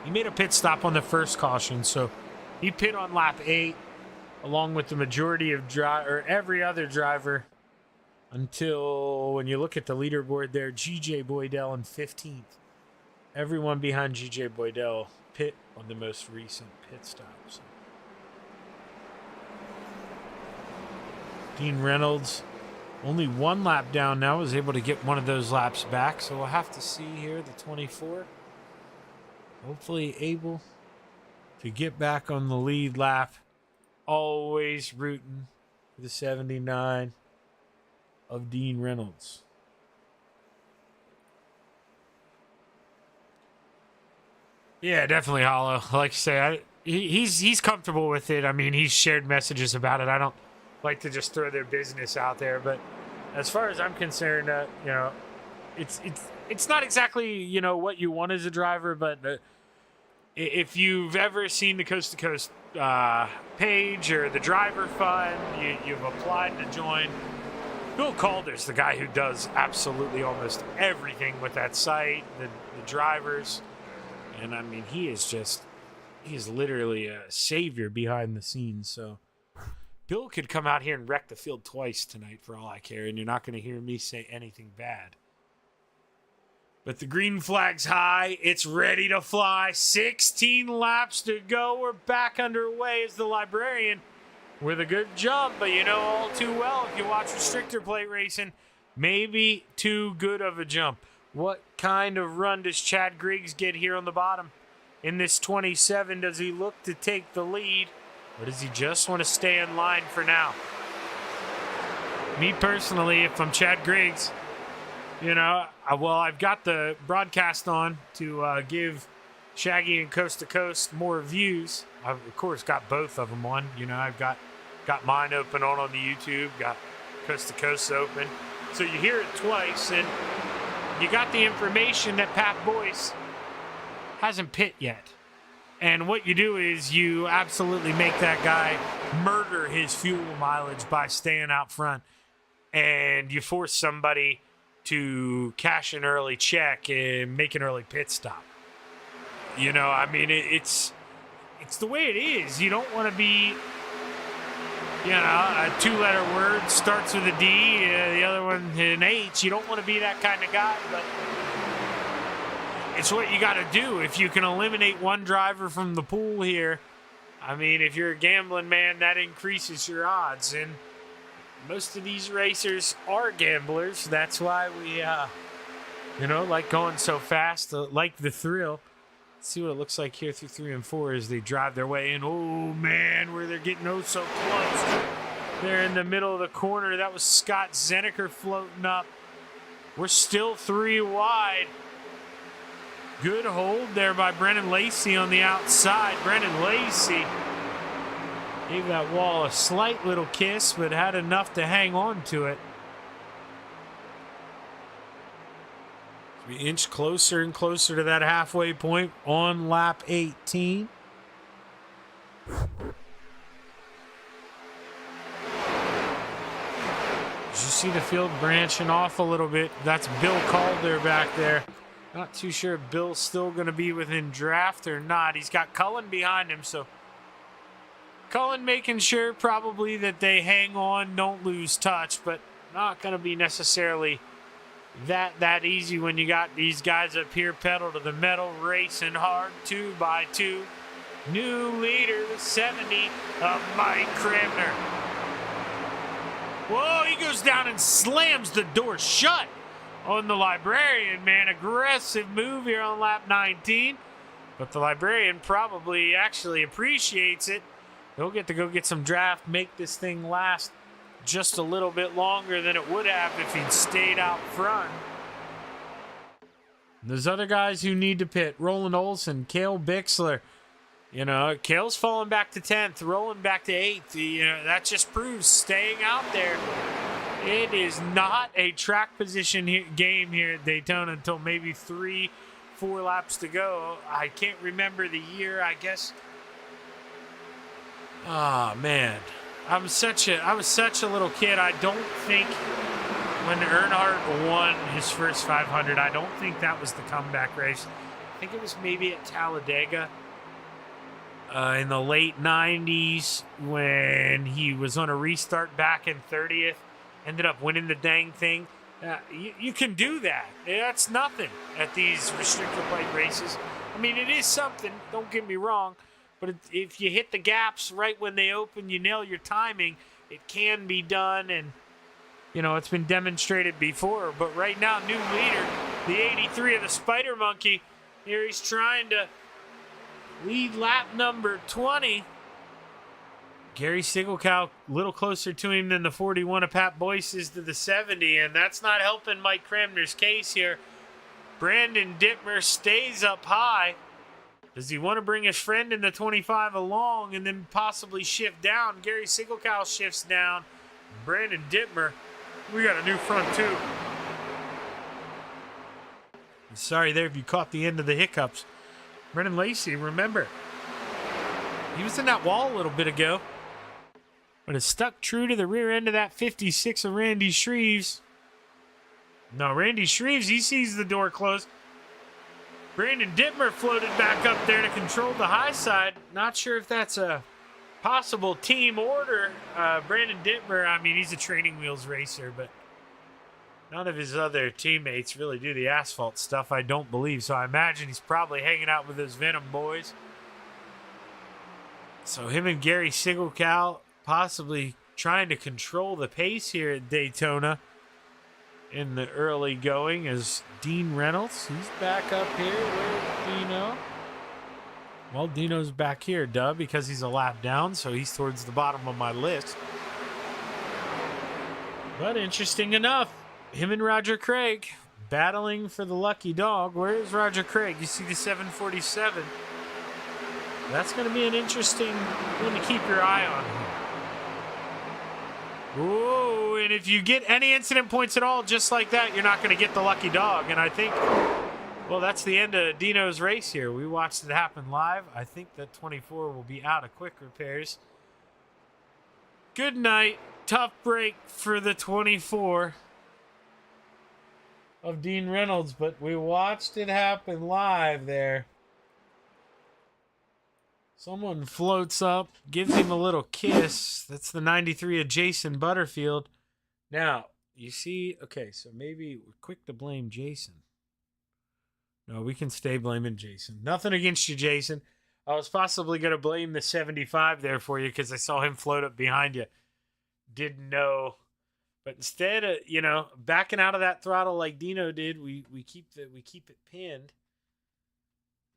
he made a pit stop on the first caution, so he pit on lap 8. Along with the majority of every other driver, until when you look at the leaderboard there, G.J. Boydell in 15th. Everyone behind G.J. Boydell pit on the most recent pit stops. Dean Reynolds, only 1 lap down now, was able to get one of those laps back. So we'll have to see here, the 24. Hopefully able to get back on the lead lap. Always rooting for the 79 of Dean Reynolds. Yeah, definitely hollow. Like I say, he's comfortable with it. I mean, he's shared messages about it. I don't like to just throw their business out there, but as far as I'm concerned, you know, it's not exactly, you know, what you want as a driver, but if you've ever seen the Coast to Coast page or the driver fund, you've applied to join. Bill Calder's the guy who does absolutely almost everything with that site, the drivers. And I mean, he is literally a savior behind the scenes. So Bill could come out here and wreck the field twice tonight for all I care, and you're not going to hear me say anything bad. But the green flag's high. It's ready to fly. 16 laps to go. We're back underway as the Librarian with a good jump. But you know all too well, if you watch restrictor plate racing, maybe too good of a jump. What kind of run does Chad Griggs get here on the bottom? In this 27, does he look to take the lead? Or does he just want to stay in line for now? Me personally, if I'm Chad Griggs, you know, well, I've got the broadcast on to give Shaggy and Coast to Coast more views. I've, of course, got both of them on. You know, I've got mine open on the YouTube, got Coast to Coast open. So you hear it twice, and you got the information that Pat Boyce hasn't pit yet. And what you do is you absolutely make that guy murder his fuel mileage by staying out front. And you force somebody to cash an early check and make an early pit stop. You know, I mean, it's the way it is. You don't want to be, you know, a 2-letter word starts with a D, the other one an H. You don't want to be that kind of guy, but it's what you got to do. If you can eliminate one driver from the pool here, I mean, if you're a gambling man, that increases your odds. And most of these racers are gamblers. That's why we, you know, like going so fast, like the thrill. Let's see what it looks like here through 3 and 4 as they drive their way in. Oh, man, where they're getting oh so close. They're in the middle of the corner. That was Scott Zeneker floating up. We're still 3 wide. Good hold there by Brennan Lacey on the outside. Brennan Lacey gave that wall a slight little kiss, but had enough to hang on to it. We inch closer and closer to that halfway point on lap 18. As you see the field branching off a little bit, that's Bill Calder back there. Not too sure if Bill's still going to be within draft or not. He's got Cullen behind him, so Cullen making sure probably that they hang on, don't lose touch, but not going to be necessarily that easy when you got these guys up here pedal to the metal, racing hard 2 by 2. New leader, the 70 of Mike Cramner. Whoa, he goes down and slams the door shut on the Librarian, man. Aggressive move here on lap 19. But the Librarian probably actually appreciates it. He'll get to go get some draft, make this thing last just a little bit longer than it would have if he'd stayed out front. And there's other guys who need to pit. Roland Olson, Cale Bixler. You know, Cale's falling back to 10th, rolling back to 8th. You know, that just proves staying out there. It is not a track position game here at Daytona until maybe 3-4 laps to go. I can't remember the year, I guess. Oh, man. I was such a little kid. I don't think when Earnhardt won his first 500, I don't think that was the comeback race. I think it was maybe at Talladega. In the late 90s when he was on a restart back in 30th, ended up winning the dang thing. You can do that. That's nothing at these restrictor plate races. I mean, it is something, don't get me wrong, but if you hit the gaps right when they open, you nail your timing, it can be done, and, you know, it's been demonstrated before. But right now, new leader, the 83 of the Spider Monkey, here he's trying to lead lap number 20. Gary Sigelkow a little closer to him than the 41 of Pat Boyce is to the 70, and that's not helping Mike Cramner's case here. Brandon Dittmer stays up high. Does he want to bring his friend in the 25 along and then possibly shift down? Gary Sigelkow shifts down. Brandon Dittmer, we got a new front too. Sorry there if you caught the end of the hiccups. Brennan Lacey, remember, he was in that wall a little bit ago, but has stuck true to the rear end of that 56 of Randy Shreves. No, Randy Shreves, he sees the door closed. Brandon Dittmer floated back up there to control the high side. Not sure if that's a possible team order. Brandon Dittmer, I mean, he's a training wheels racer, but none of his other teammates really do the asphalt stuff, I don't believe. So I imagine he's probably hanging out with those Venom boys. So him and Gary Sigelkow possibly trying to control the pace here at Daytona in the early going as Dean Reynolds. He's back up here. Where's Dino? Well, Dino's back here, duh, because he's a lap down, so he's towards the bottom of my list. But interesting enough, him and Roger Craig battling for the lucky dog. Where is Roger Craig? You see the 747. That's going to be an interesting one to keep your eye on here. Ooh, and if you get any incident points at all just like that, you're not going to get the lucky dog. And I think, well, that's the end of Dino's race here. We watched it happen live. I think that 24 will be out of quick repairs. Good night. Tough break for the 24 of Dean Reynolds, but we watched it happen live there. Someone floats up, gives him a little kiss. That's the 93 of Jason Butterfield. Now, you see, okay, so maybe we're quick to blame Jason. No, we can stay blaming Jason. Nothing against you, Jason. I was possibly going to blame the 75 there for you because I saw him float up behind you. Didn't know. But instead of, you know, backing out of that throttle like Dino did, we keep it pinned.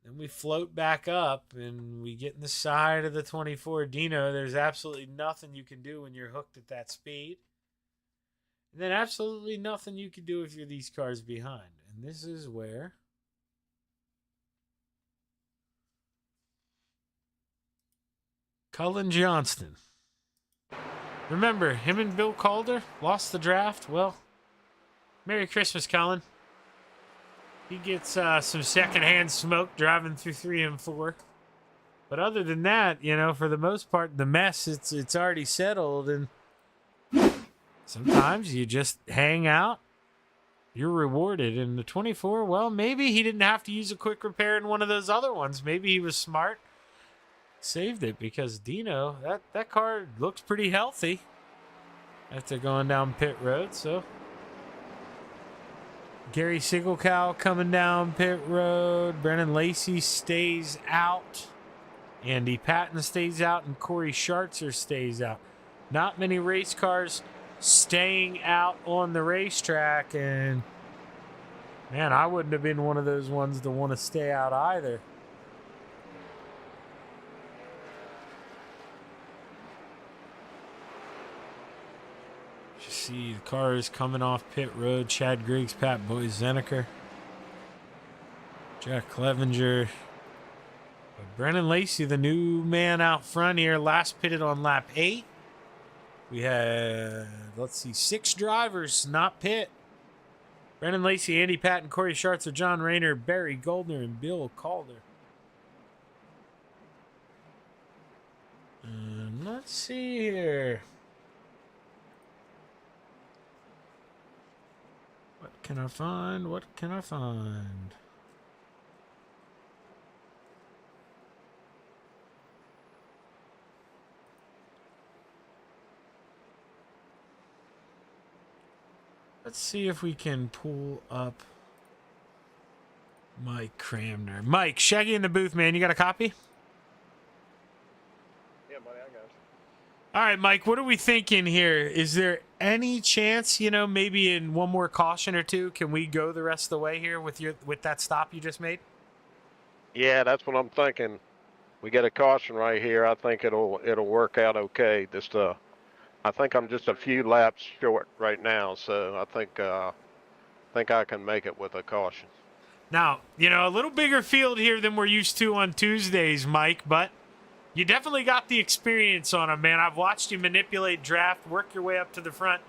Then we float back up and we get in the side of the 24 Dino. There's absolutely nothing you can do when you're hooked at that speed. And then absolutely nothing you can do if you're these cars behind. And this is where Cullen Johnston. Remember, him and Bill Calder lost the draft. Well, Merry Christmas, Cullen. He gets some secondhand smoke driving through 3 and 4. But other than that, you know, for the most part, the mess, it's already settled. And sometimes you just hang out. You're rewarded. And the 24, well, maybe he didn't have to use a quick repair in one of those other ones. Maybe he was smart. Saved it because Dino, that car looks pretty healthy after going down pit road. So Gary Sigelkow coming down pit road. Brennan Lacey stays out. Andy Patton stays out, and Corey Schartzer stays out. Not many race cars staying out on the racetrack, and man, I wouldn't have been one of those ones to want to stay out either. You see the cars coming off pit road. Chad Griggs, Pat Boyzenecker, Jack Clevenger. But Brennan Lacey, the new man out front here, last pitted on lap 8. We had, 6 drivers not pit. Brennan Lacey, Andy Patton, Corey Schartzer, John Rayner, Barry Goldner, and Bill Calder. And let's see here. What can I find? What can I find? Let's see if we can pull up Mike Cramner. Mike, Shaggy in the booth, man. You got a copy? Yeah, buddy, I got it. All right, Mike, what are we thinking here? Is there any chance, you know, maybe in one more caution or two, can we go the rest of the way here with that stop you just made? Yeah, that's what I'm thinking. We get a caution right here. I think it'll work out okay. I think I'm just a few laps short right now, so I think I can make it with a caution. Now, you know, a little bigger field here than we're used to on Tuesdays, Mike, but you definitely got the experience on him, man. I've watched you manipulate draft, work your way up to the front.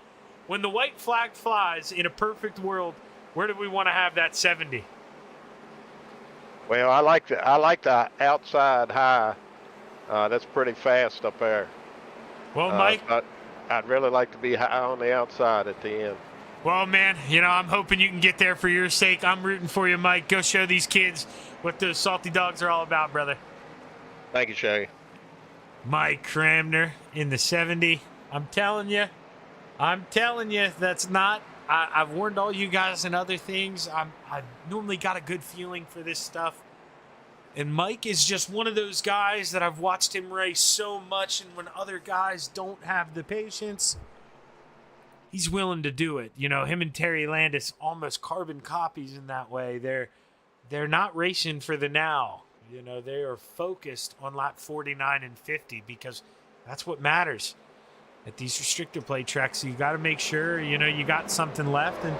When the white flag flies in a perfect world, where do we want to have that 70? Well, I like the outside high. That's pretty fast up there. Well, Mike, I'd really like to be high on the outside at the end. well, man, you know, I'm hoping you can get there for your sake. I'm rooting for you, Mike. Go show these kids what those salty dogs are all about, brother. Thank you, Shaggy. Mike Cramner in the 70. I'm telling you, that's not. I've warned all you guys and other things. I've normally got a good feeling for this stuff. And Mike is just one of those guys that I've watched him race so much, and when other guys don't have the patience, he's willing to do it. You know, him and Terry Landis almost carbon copies in that way. They're not racing for the now. You know, they are focused on lap 49 and 50 because that's what matters at these restrictor plate tracks. So you got to make sure, you know, you got something left. And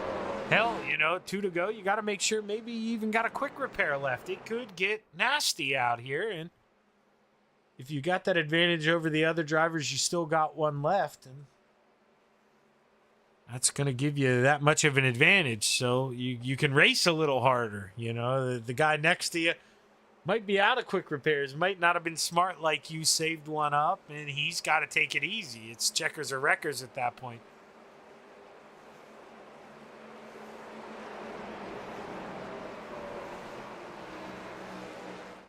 hell, you know, 2 to go. You got to make sure maybe you even got a quick repair left. It could get nasty out here. And if you got that advantage over the other drivers, you still got one left. And that's going to give you that much of an advantage. So you can race a little harder. You know, the guy next to you might be out of quick repairs, might not have been smart like you, saved one up, and he's got to take it easy. It's checkers or wreckers at that point.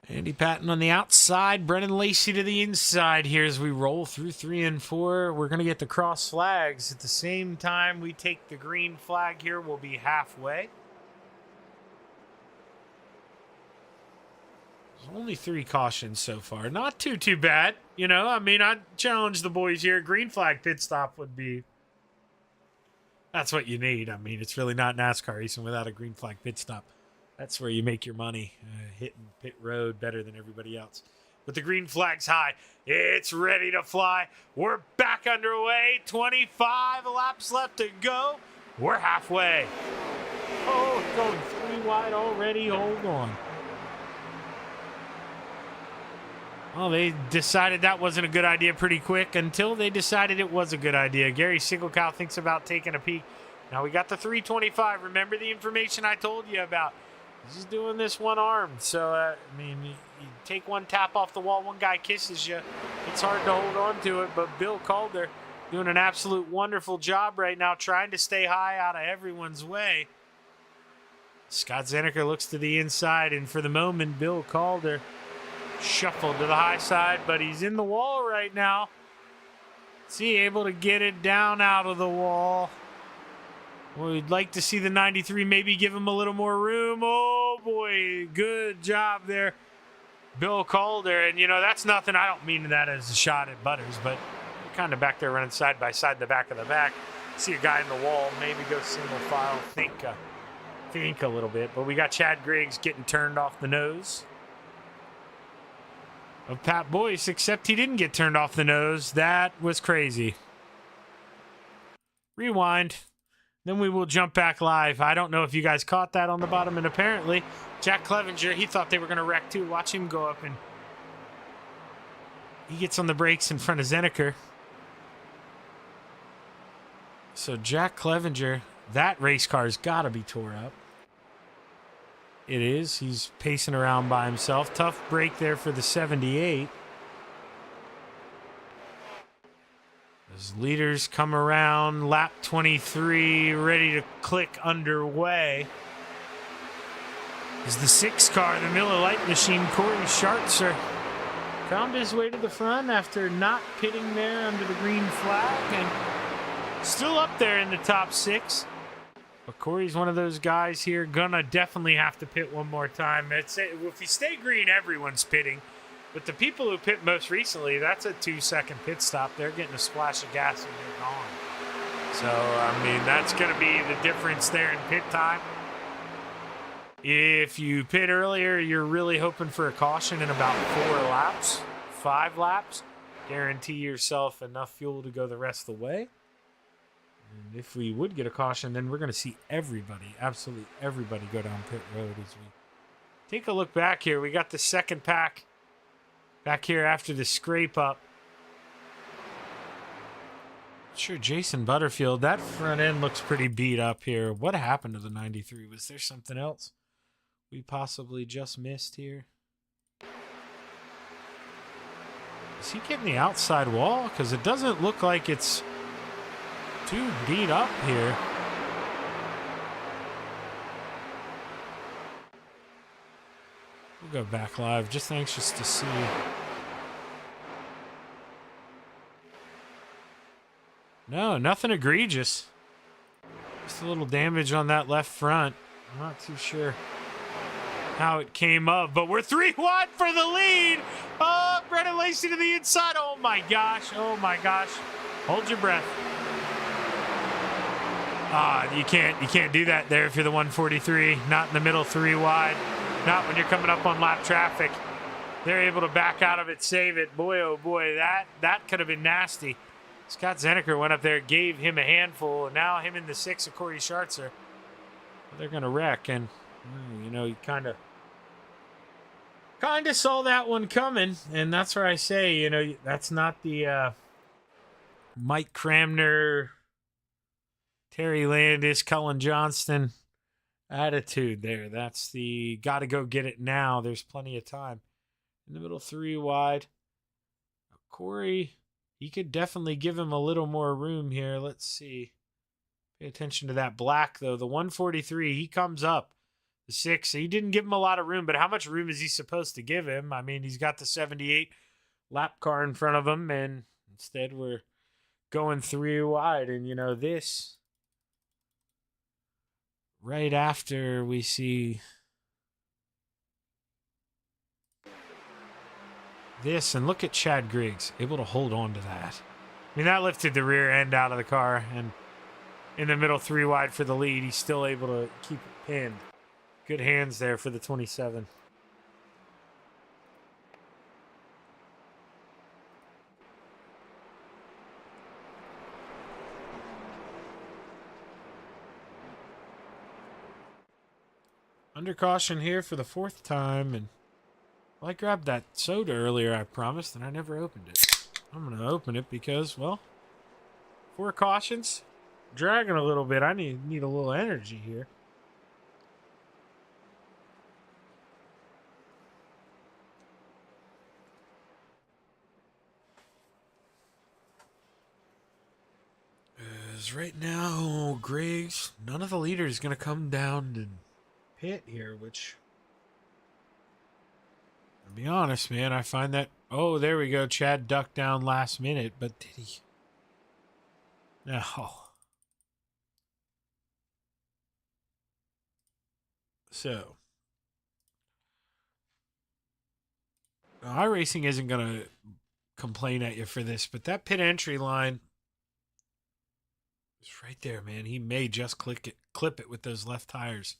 Andy Patton on the outside, Brennan Lacey to the inside here as we roll through 3 and 4. We're going to get the cross flags. At the same time we take the green flag here, we'll be halfway. There's only 3 cautions so far. Not too bad. You know, I mean, I'd challenge the boys here. Green flag pit stop would be... That's what you need. I mean, it's really not NASCAR racing without a green flag pit stop. That's where you make your money, hitting pit road better than everybody else. But the green flag's high. It's ready to fly. We're back underway. 25 laps left to go. We're halfway. Oh, going 3 wide already. Hold on. Well, they decided that wasn't a good idea pretty quick until they decided it was a good idea. Gary Singelkow thinks about taking a peek. Now we got the 325. Remember the information I told you about. He's doing this one armed. So, I mean, you take one tap off the wall, one guy kisses you. It's hard to hold on to it, but Bill Calder doing an absolute wonderful job right now, trying to stay high out of everyone's way. Scott Zeneker looks to the inside, and for the moment, Bill Calder shuffled to the high side, but he's in the wall right now. Is he able to get it down out of the wall? Well, we'd like to see the 93 maybe give him a little more room. Oh, boy, good job there, Bill Calder. And, you know, that's nothing. I don't mean that as a shot at Butters, but you're kind of back there running side by side in the back of the back. See a guy in the wall, maybe go single file, think a little bit. But we got Chad Griggs getting turned off the nose of Pat Boyce, except he didn't get turned off the nose. That was crazy. Rewind. Then we will jump back live. I don't know if you guys caught that on the bottom, and apparently Jack Clevenger, he thought they were going to wreck too. Watch him go up, and he gets on the brakes in front of Zeneker. So Jack Clevenger, that race car's got to be tore up. It is. He's pacing around by himself. Tough break there for the 78. As leaders come around, lap 23, ready to click underway. As the 6 car, the Miller Lite machine, Corey Schartzer, found his way to the front after not pitting there under the green flag, and still up there in the top 6. But Corey's one of those guys here, gonna definitely have to pit one more time. If you stay green, everyone's pitting. But the people who pit most recently, that's a 2-second pit stop. They're getting a splash of gas and they're gone. So, I mean, that's going to be the difference there in pit time. If you pit earlier, you're really hoping for a caution in about 4 laps, 5 laps. Guarantee yourself enough fuel to go the rest of the way. And if we would get a caution, then we're going to see everybody, absolutely everybody go down pit road as we take a look back here. We got the second pack back here after the scrape up. Sure, Jason Butterfield, that front end looks pretty beat up here. What happened to the 93? Was there something else we possibly just missed here? Is he getting the outside wall? Because it doesn't look like it's too beat up here. We'll go back live. Just anxious to see. No, nothing egregious. Just a little damage on that left front. I'm not too sure how it came up, but we're 3 wide for the lead. Oh, Brennan Lacey to the inside. Oh my gosh. Oh my gosh. Hold your breath. You can't do that there if you're the 143. Not in the middle, 3 wide. Not when you're coming up on lap traffic. They're able to back out of it, save it. Boy, oh boy, that could have been nasty. Scott Zeneker went up there, gave him a handful, and now him in the 6 of Corey Schartzer. They're going to wreck, and, you know, you kind of saw that one coming, and that's where I say, you know, that's not the Mike Cramner, Terry Landis, Cullen Johnston attitude there. That's the got to go get it now. There's plenty of time. In the middle, 3 wide. Corey, he could definitely give him a little more room here. Let's see. Pay attention to that black, though. The 143, he comes up. The 6, he didn't give him a lot of room, but how much room is he supposed to give him? I mean, he's got the 78 lap car in front of him, and instead we're going 3 wide. And, you know, this, right after we see this, and look at Chad Griggs, able to hold on to that. I mean, that lifted the rear end out of the car, and in the middle, 3 wide for the lead. He's still able to keep it pinned. Good hands there for the 27. Under caution here for the 4th time, and Well, I grabbed that soda earlier, I promised, and I never opened it. I'm going to open it because, well, 4 cautions. Dragging a little bit. I need a little energy here. Because right now, Griggs, none of the leaders going to come down and pit here, which... To be honest, man, I find that... Oh, there we go. Chad ducked down last minute, but did he... No. So... iRacing isn't going to complain at you for this, but that pit entry line is right there, man. He may just clip it with those left tires.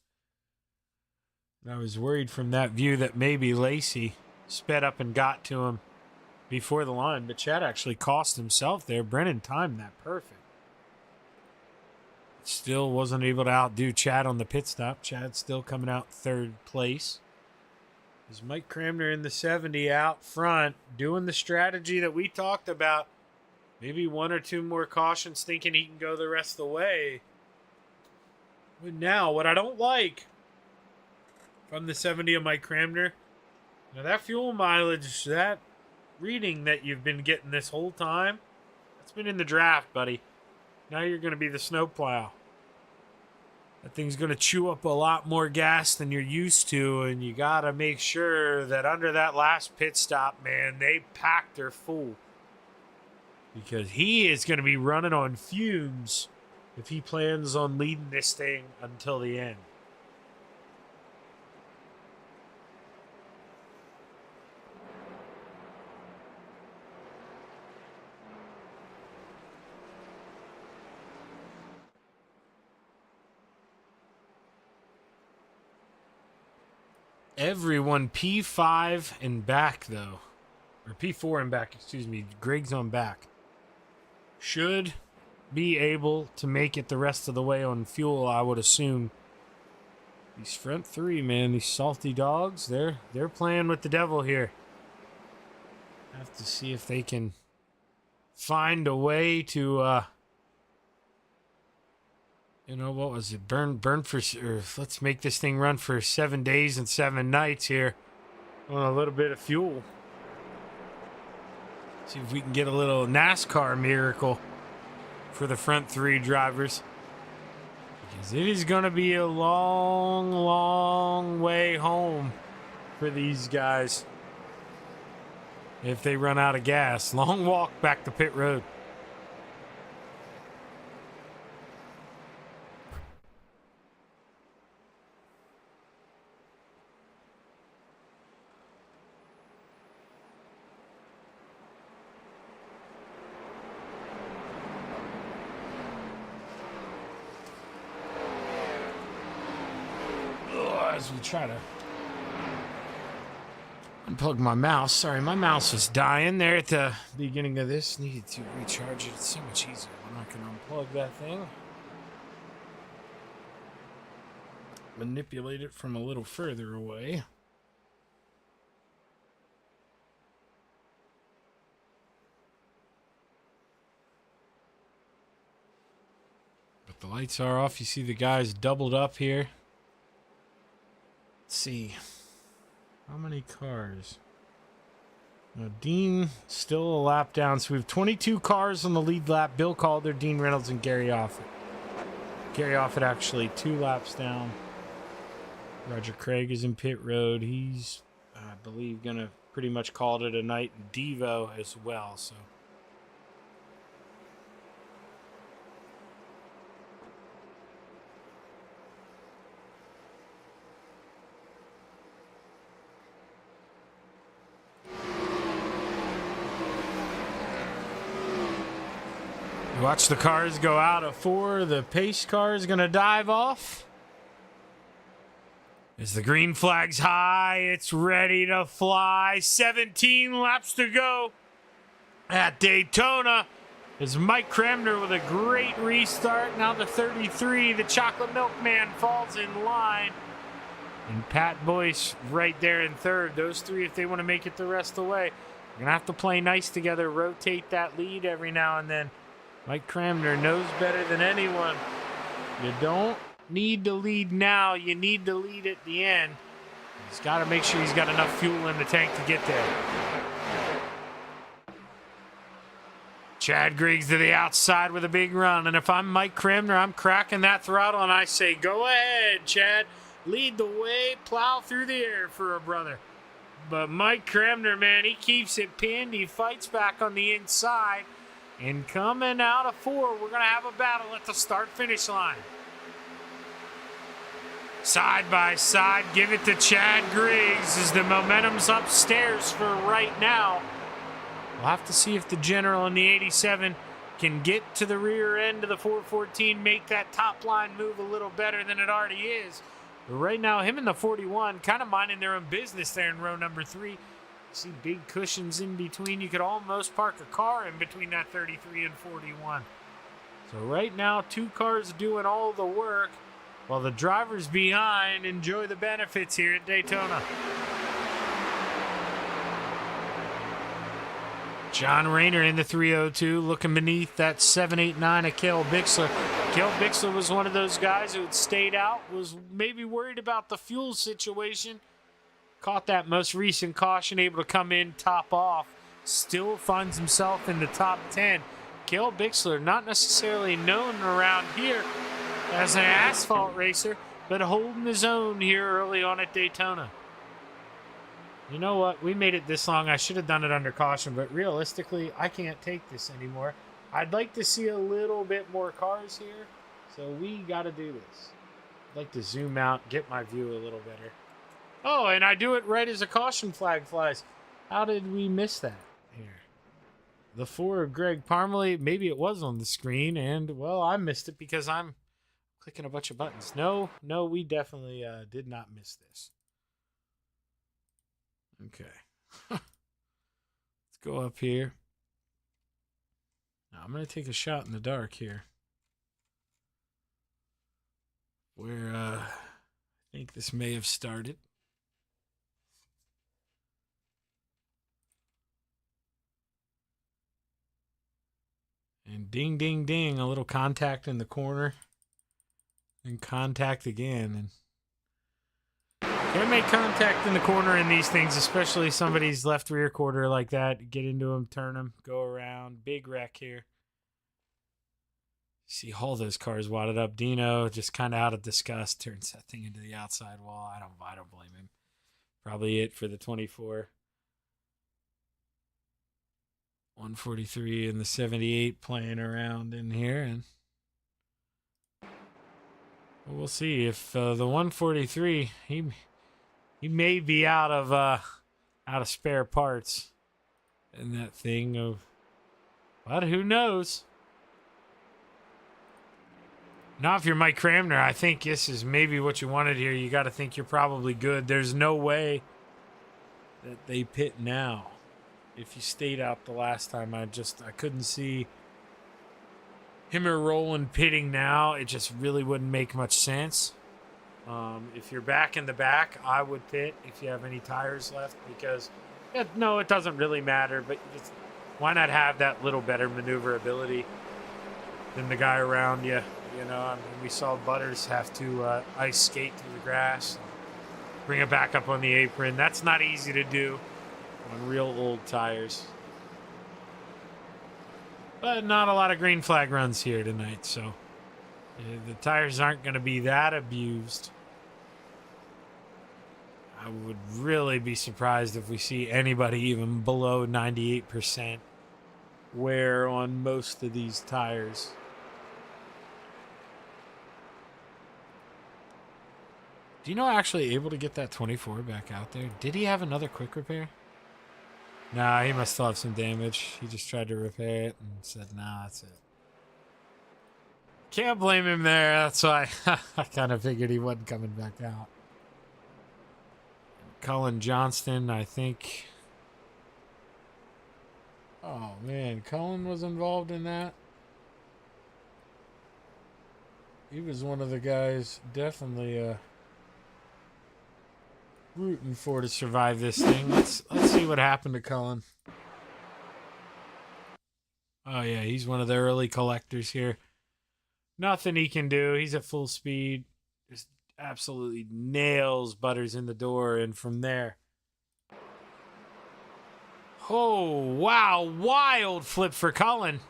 And I was worried from that view that maybe Lacey sped up and got to him before the line, but Chad actually cost himself there. Brennan timed that perfect. Still wasn't able to outdo Chad on the pit stop. Chad's still coming out 3rd place. There's Mike Cramner in the 70 out front, doing the strategy that we talked about. Maybe 1 or 2 more cautions, thinking he can go the rest of the way. But now, what I don't like from the 70 of Mike Cramner, now that fuel mileage, that reading that you've been getting this whole time, that's been in the draft, buddy. Now you're going to be the snowplow. That thing's going to chew up a lot more gas than you're used to, and you got to make sure that under that last pit stop, man, they packed her full. Because he is going to be running on fumes if he plans on leading this thing until the end. Everyone P5 and back, though. Or P4 and back, excuse me. Griggs on back. Should be able to make it the rest of the way on fuel, I would assume. These front 3, man, these salty dogs, they're playing with the devil here. Have to see if they can find a way to, you know, what was it? Burn for, or let's make this thing run for 7 days and 7 nights here on a little bit of fuel. See if we can get a little NASCAR miracle for the front 3 drivers. Because it is going to be a long, long way home for these guys if they run out of gas. Long walk back to pit road. As we try to unplug my mouse. Sorry, my mouse was dying there at the beginning of this. Needed to recharge it. It's so much easier when I can unplug that thing. Manipulate it from a little further away. But the lights are off. You see the guys doubled up here. Let's see. How many cars? Now, Dean still a lap down. So we have 22 cars on the lead lap. Bill Calder, Dean Reynolds, and Gary Offit. Gary Offit actually 2 laps down. Roger Craig is in pit road. He's, I believe, going to pretty much call it a night. Devo as well, so... Watch the cars go out of 4. The pace car is going to dive off. As the green flag's high, it's ready to fly. 17 laps to go at Daytona. As Mike Cramner with a great restart. Now the 33, the Chocolate Milkman falls in line. And Pat Boyce right there in third. Those three, if they want to make it the rest of the way, you're going to have to play nice together, rotate that lead every now and then. Mike Cramner knows better than anyone. You don't need to lead now. You need to lead at the end. He's got to make sure he's got enough fuel in the tank to get there. Chad Griggs to the outside with a big run. And if I'm Mike Cramner, I'm cracking that throttle and I say, go ahead, Chad. Lead the way, plow through the air for a brother. But Mike Cramner, man, he keeps it pinned. He fights back on the inside. And coming out of 4, we're going to have a battle at the start-finish line. Side by side, give it to Chad Griggs as the momentum's upstairs for right now. We'll have to see if the General in the 87 can get to the rear end of the 414, make that top line move a little better than it already is. But right now, him and the 41 kind of minding their own business there in row number 3. You see big cushions in between. You could almost park a car in between that 33 and 41. So right now, 2 cars doing all the work while the drivers behind enjoy the benefits here at Daytona. John Rayner in the 302, looking beneath that 789 of Cale Bixler. Cale Bixler was one of those guys who had stayed out, was maybe worried about the fuel situation. Caught that most recent caution, able to come in top off. Still finds himself in the top 10. Cale Bixler, not necessarily known around here as an asphalt racer, but holding his own here early on at Daytona. You know what? We made it this long. I should have done it under caution, but realistically, I can't take this anymore. I'd like to see a little bit more cars here, so we got to do this. I'd like to zoom out, get my view a little better. Oh, and I do it right as a caution flag flies. How did we miss that here? The 4 of Greg Parmalee, maybe it was on the screen, and, well, I missed it because I'm clicking a bunch of buttons. No, we definitely did not miss this. Okay. Let's go up here. Now I'm going to take a shot in the dark here. Where I think this may have started. And ding, ding, ding, a little contact in the corner. And contact again. And can't make contact in the corner in these things, especially somebody's left rear quarter like that. Get into him, turn him, go around. Big wreck here. See all those cars wadded up. Dino just kind of out of disgust turns that thing into the outside wall. I don't blame him. Probably it for the 24. 143 and the 78 playing around in here, and we'll see if the 143 he may be out of spare parts in that thing, but who knows? Now, if you're Mike Cramner, I think this is maybe what you wanted here. You got to think you're probably good. There's no way that they pit now. If you stayed out the last time, I couldn't see him or Roland pitting now. It just really wouldn't make much sense. If you're back in the back, I would pit if you have any tires left because, it doesn't really matter, but why not have that little better maneuverability than the guy around you? You know, I mean, we saw Butters have to ice skate through the grass, bring it back up on the apron. That's not easy to do on real old tires. But not a lot of green flag runs here tonight, so the tires aren't going to be that abused. I would really be surprised if we see anybody even below 98% wear on most of these tires. Dino actually able to get that 24 back out there? Did he have another quick repair? Nah, he must still have some damage. He just tried to repair it and said, nah, that's it. Can't blame him there. That's why I kind of figured he wasn't coming back out. Cullen Johnston, I think. Oh, man. Cullen was involved in that. He was one of the guys definitely rooting for to survive this thing. Let's see what happened to Cullen. Oh yeah, he's one of the early collectors here. Nothing he can do. He's at full speed. Just absolutely nails Butters in the door, and from there. Oh wow, wild flip for Cullen.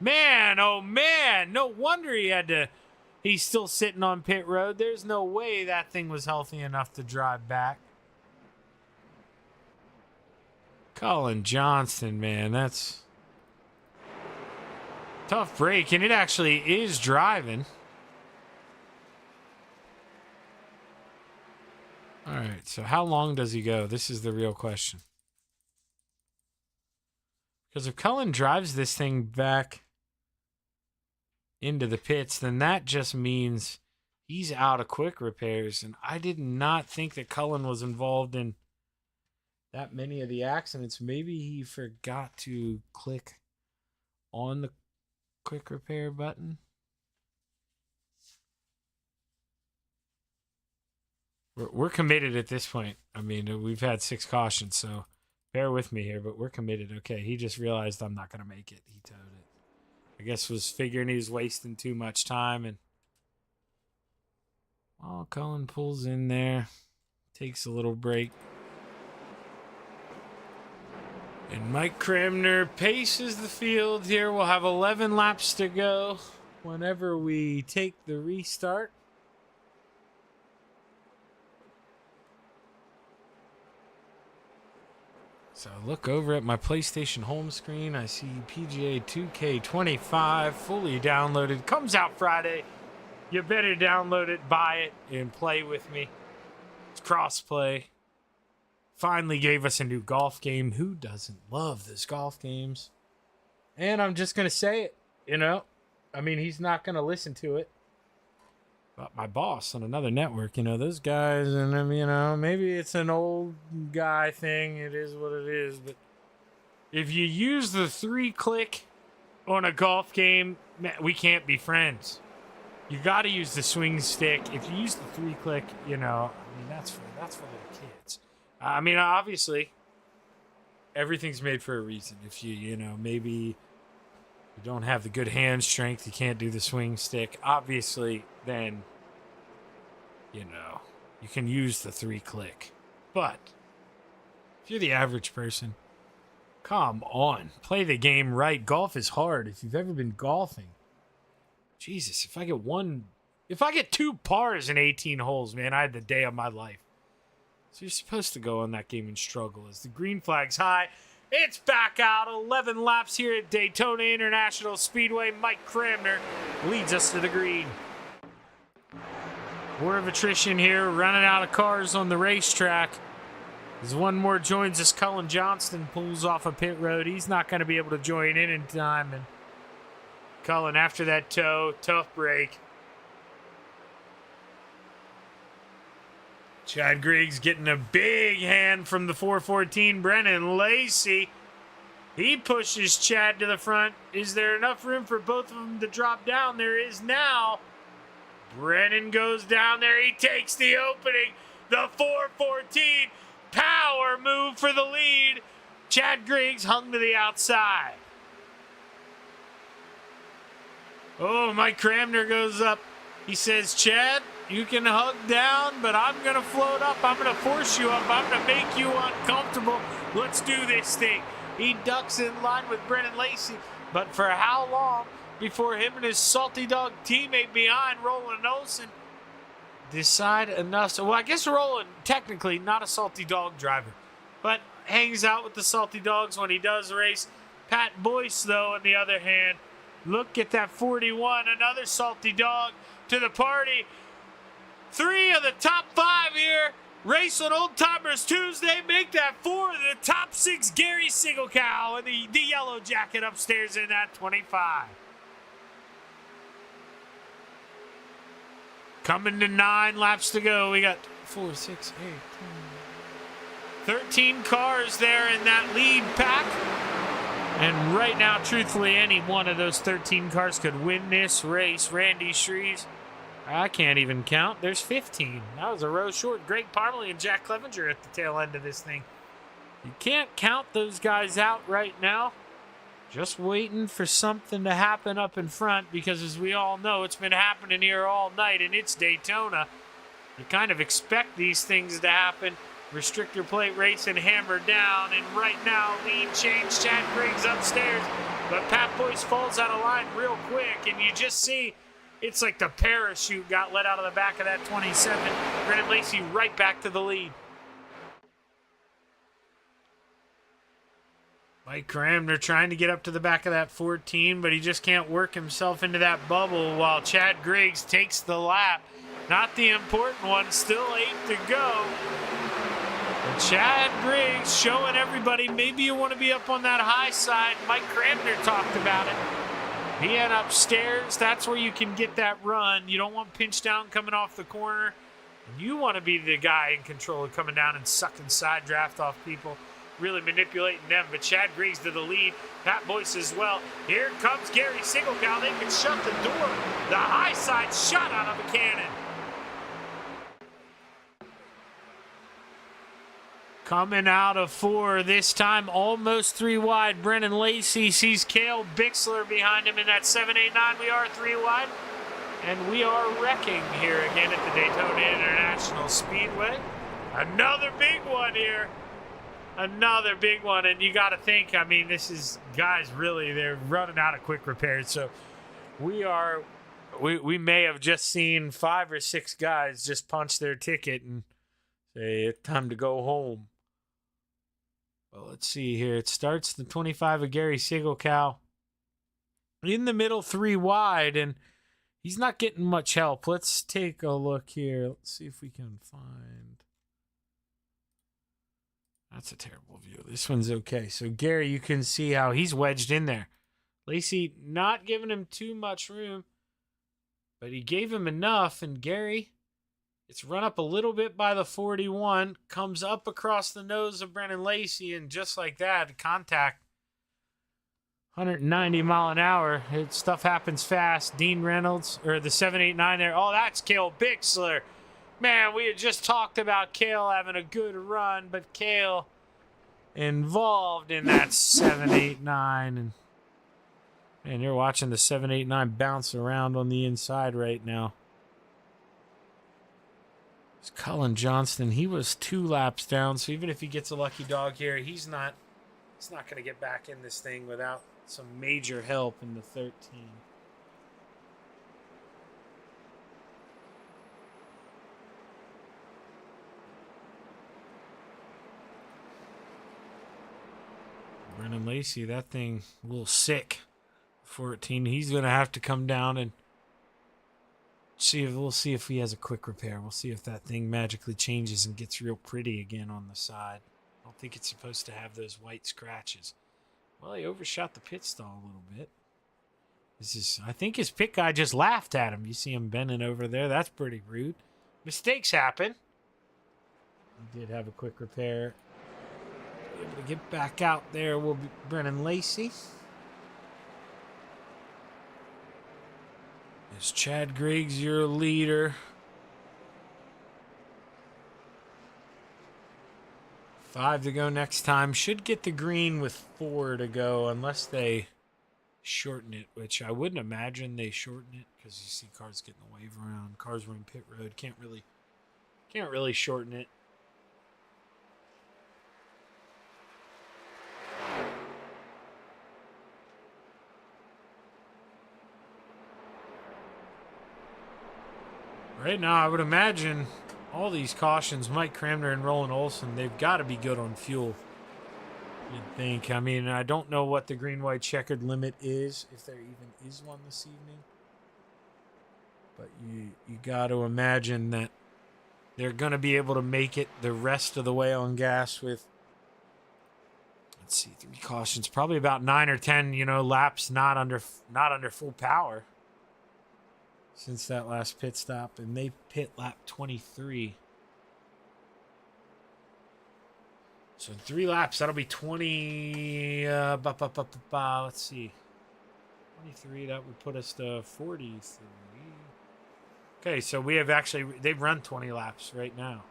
Man, oh man, no wonder he had to. He's still sitting on pit road. There's no way that thing was healthy enough to drive back. Cullen Johnston, man, that's tough break, and it actually is driving. All right, so how long does he go? This is the real question. Because if Cullen drives this thing back into the pits, then that just means he's out of quick repairs. And I did not think that Cullen was involved in that many of the accidents. Maybe he forgot to click on the quick repair button. We're committed at this point. I mean, we've had 6 cautions, so bear with me here, but we're committed. Okay, he just realized I'm not going to make it. He towed it. I guess was figuring he was wasting too much time, and Cullen pulls in there, takes a little break. And Mike Cramner paces the field here. We'll have 11 laps to go whenever we take the restart. So look over at my PlayStation home screen. I see PGA 2K25 fully downloaded. Comes out Friday. You better download it, buy it, and play with me. It's crossplay. Finally gave us a new golf game. Who doesn't love this golf games? And I'm just going to say it, you know. I mean, he's not going to listen to it. But my boss on another network, you know, those guys, and you know, maybe it's an old guy thing. It is what it is. But if you use the 3-click on a golf game, man, we can't be friends. You got to use the swing stick. If you use the 3-click, you know, I mean, that's for little kids. I mean, obviously, everything's made for a reason. If you know, maybe you don't have the good hand strength, you can't do the swing stick. Obviously, then, you know, you can use the 3-click. But if you're the average person, come on, play the game right. Golf is hard. If you've ever been golfing, Jesus, if I get 2 pars in 18 holes, man, I had the day of my life. So you're supposed to go on that game and struggle. As the green flag's high, it's back out. 11 laps here at Daytona International Speedway. Mike Cramner leads us to the green. War of attrition here, running out of cars on the racetrack. As one more joins us, Cullen Johnston pulls off a pit road. He's not going to be able to join in time. And Cullen, after that tow, tough break. Chad Griggs getting a big hand from the 414. Brennan Lacey. He pushes Chad to the front. Is there enough room for both of them to drop down? There is now. Brennan goes down there. He takes the opening. The 414. Power move for the lead. Chad Griggs hung to the outside. Oh, Mike Cramner goes up. He says, Chad, you can hug down, but I'm going to float up. I'm going to force you up. I'm going to make you uncomfortable. Let's do this thing. He ducks in line with Brennan Lacey. But for how long before him and his salty dog teammate behind, Roland Olson, decide enough? So, well, I guess Roland, technically not a salty dog driver, but hangs out with the salty dogs when he does race. Pat Boyce, though, on the other hand, look at that 41, another salty dog to the party. 3 of the top 5 here. Race on Old Timers Tuesday. Make that 4 of the top 6. Gary Singlecow and the yellow jacket upstairs in that 25. Coming to 9 laps to go. We got 4, 6, 8, 10. 13 cars there in that lead pack. And right now, truthfully, any one of those 13 cars could win this race. Randy Shreves I can't even count. There's 15. That was a row short. Greg Parmalee and Jack Clevenger at the tail end of this thing. You can't count those guys out right now. Just waiting for something to happen up in front, because as we all know, it's been happening here all night, and it's Daytona. You kind of expect these things to happen. Restrictor plate racing hammered down, and right now, lead change, Chad Griggs upstairs. But Pat Boyce falls out of line real quick, and you just see it's like the parachute got let out of the back of that 27. Brennan Lacey right back to the lead. Mike Cramner trying to get up to the back of that 14, but he just can't work himself into that bubble while Chad Griggs takes the lap. Not the important one, still 8 to go. But Chad Griggs showing everybody maybe you want to be up on that high side. Mike Cramner talked about it. Being upstairs, that's where you can get that run. You don't want pinch down coming off the corner. You want to be the guy in control of coming down and sucking side draft off people. Really manipulating them, but Chad Griggs to the lead. Pat Boyce as well. Here comes Gary Singelkow. They can shut the door. The high side shot out of a cannon. Coming out of 4 this time, almost 3 wide. Brennan Lacey sees Cale Bixler behind him in that 789. We are 3 wide, and we are wrecking here again at the Daytona International Speedway. Another big one here. Another big one, and you got to think, I mean, this is, guys, really, they're running out of quick repairs, so we may have just seen 5 or 6 guys just punch their ticket and say, it's time to go home. Well, let's see here. It starts the 25 of Gary Singelkow in the middle, 3 wide, and he's not getting much help. Let's take a look here. Let's see if we can find... That's a terrible view. This one's okay. So, Gary, you can see how he's wedged in there. Lacey not giving him too much room, but he gave him enough. And Gary, it's run up a little bit by the 41, comes up across the nose of Brennan Lacey, and just like that, contact, 190 mile an hour. Stuff happens fast. Dean Reynolds, or the 789 there. Oh, that's Cale Bixler. Man, we had just talked about Cale having a good run, but Cale involved in that 789. And you're watching the 789 bounce around on the inside right now. It's Cullen Johnston. He was 2 laps down, so even if he gets a lucky dog here, he's not going to get back in this thing without some major help in the 13. Brennan Lacey, that thing a little sick. 14. He's going to have to come down and we'll see if he has a quick repair. We'll see if that thing magically changes and gets real pretty again on the side. I don't think it's supposed to have those white scratches. Well, he overshot the pit stall a little bit. I think his pit guy just laughed at him. You see him bending over there. That's pretty rude. Mistakes happen. He did have a quick repair. Able to get back out there will be Brennan Lacey. Is Chad Griggs your leader? 5 to go next time. Should get the green with 4 to go unless they shorten it, which I wouldn't imagine they shorten it because you see cars getting the wave around. Cars running pit road. Can't really shorten it. Right now, I would imagine all these cautions, Mike Cramner and Roland Olson, they've got to be good on fuel, you'd think. I mean, I don't know what the green-white checkered limit is, if there even is one this evening. But you got to imagine that they're going to be able to make it the rest of the way on gas with, let's see, 3 cautions. Probably about 9 or 10, laps not under full power since that last pit stop, and they pit lap 23. So in 3 laps, that'll be 20. Let's see, 23. That would put us to 43. Okay, so they've run 20 laps right now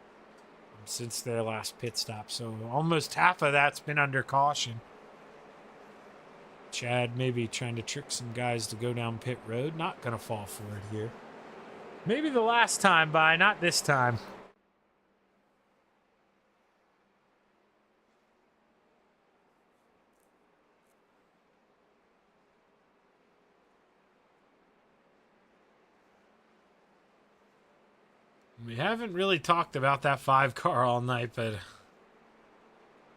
since their last pit stop. So almost half of that's been under caution. Chad maybe trying to trick some guys to go down pit road. Not going to fall for it here. Maybe the last time by, not this time. We haven't really talked about that 5 car all night, but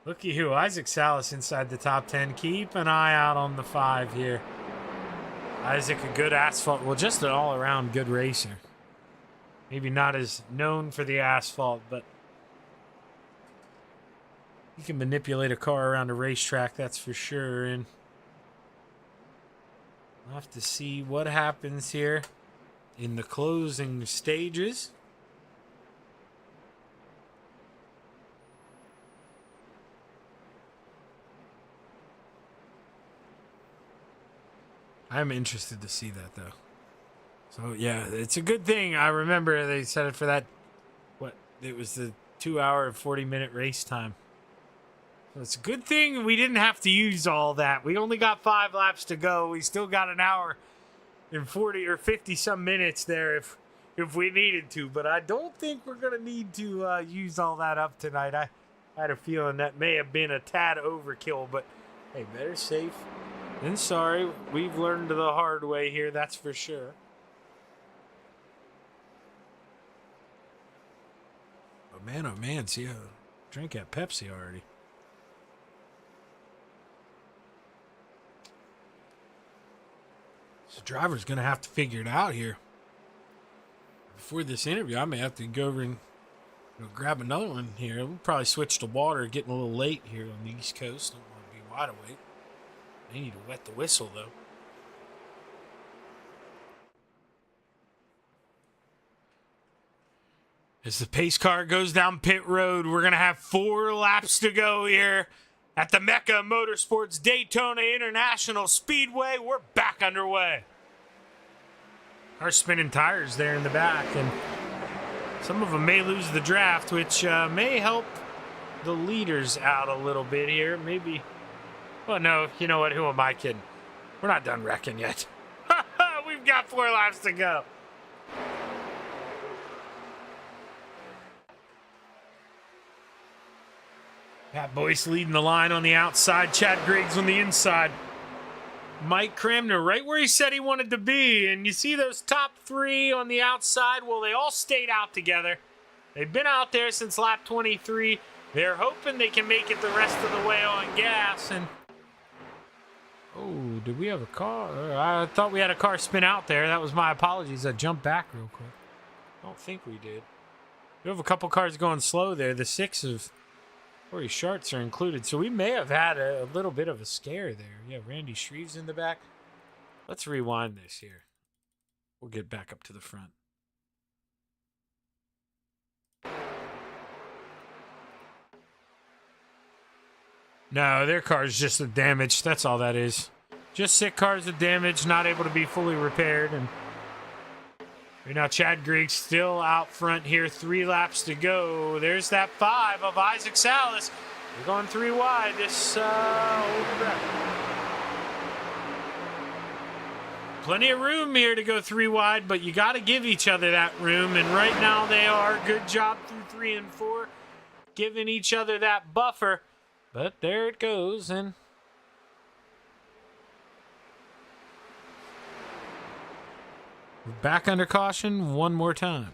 looky who. Isaac Salas inside the top 10. Keep an eye out on the 5 here. Isaac, a good asphalt, well, just an all-around good racer. Maybe not as known for the asphalt, but he can manipulate a car around a racetrack, that's for sure. And we'll have to see what happens here in the closing stages. I'm interested to see that, though. So, yeah, it's a good thing. I remember they said it for that, it was the 2-hour and 40-minute race time. So it's a good thing we didn't have to use all that. We only got 5 laps to go. We still got an hour and 40 or 50-some minutes there if we needed to. But I don't think we're going to need to use all that up tonight. I had a feeling that may have been a tad overkill, but, hey, better safe than sorry. We've learned the hard way here, that's for sure. Oh man, see, I drank that Pepsi already. So driver's going to have to figure it out here. Before this interview, I may have to go over and grab another one here. We'll probably switch to water, getting a little late here on the East Coast. Don't want to be wide awake. They need to wet the whistle, though. As the pace car goes down pit road, we're going to have 4 laps to go here at the Mecca Motorsports Daytona International Speedway. We're back underway. Our spinning tires there in the back, and some of them may lose the draft, which may help the leaders out a little bit here. Maybe. Well, no, you know what? Who am I kidding? We're not done wrecking yet. We've got 4 laps to go. Pat Boyce leading the line on the outside. Chad Griggs on the inside. Mike Cramner right where he said he wanted to be. And you see those top 3 on the outside? Well, they all stayed out together. They've been out there since lap 23. They're hoping they can make it the rest of the way on gas. And oh, did we have a car? I thought we had a car spin out there. That was my apologies. I jumped back real quick. I don't think we did. We have a couple cars going slow there. The 6 of Corey Sharts are included. So we may have had a little bit of a scare there. Yeah, Randy Shreve's in the back. Let's rewind this here. We'll get back up to the front. No, their car's just a damage. That's all that is. Just sick cars with damage, not able to be fully repaired. And right now Chad Griggs still out front here. 3 laps to go. There's that 5 of Isaac Salas. We're going 3 wide. This plenty of room here to go 3 wide, but you got to give each other that room. And right now they are. Good job through 3 and 4, giving each other that buffer. But there it goes, and we're back under caution one more time.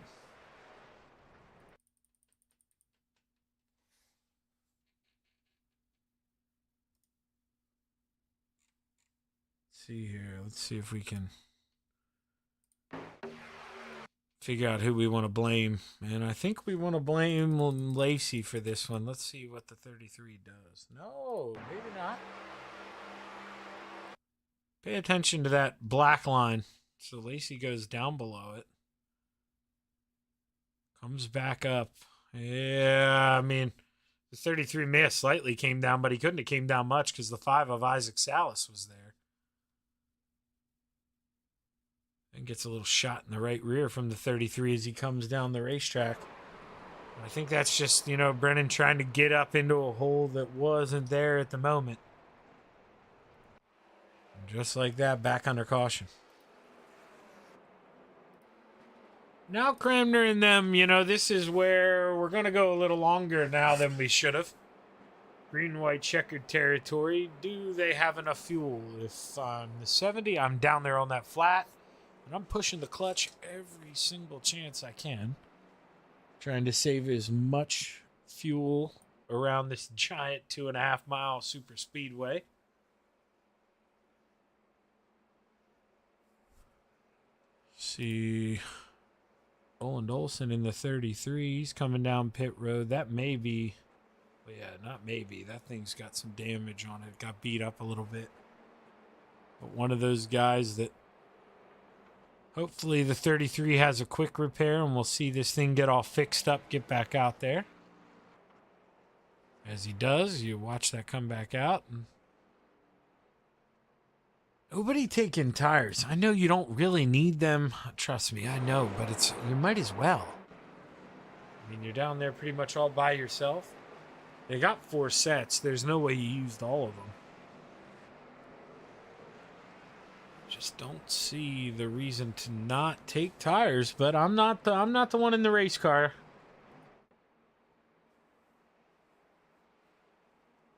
Let's see here. Let's see if we can figure out who we want to blame. And I think we want to blame Lacey for this one. Let's see what the 33 does. No, maybe not. Pay attention to that black line. So Lacey goes down below it. Comes back up. Yeah, I mean, the 33 may have slightly came down, but he couldn't have came down much because the 5 of Isaac Salas was there. And gets a little shot in the right rear from the 33 as he comes down the racetrack. I think that's just, you know, Brennan trying to get up into a hole that wasn't there at the moment. And just like that, back under caution. Now Cramner and them, you know, this is where we're going to go a little longer now than we should have. Green, white, checkered territory. Do they have enough fuel? If I'm the 70, I'm down there on that flat. And I'm pushing the clutch every single chance I can. Trying to save as much fuel around this giant 2.5 mile super speedway. See, Oland Olsen in the 33. He's coming down pit road. That may be, well, yeah, not maybe. That thing's got some damage on it. Got beat up a little bit. But one of those guys that hopefully the 33 has a quick repair and we'll see this thing get all fixed up, get back out there. As he does, you watch that come back out. And nobody taking tires. I know you don't really need them. Trust me, I know, but you might as well. I mean, you're down there pretty much all by yourself. They got 4 sets. There's no way you used all of them. Just don't see the reason to not take tires, but I'm not the one in the race car.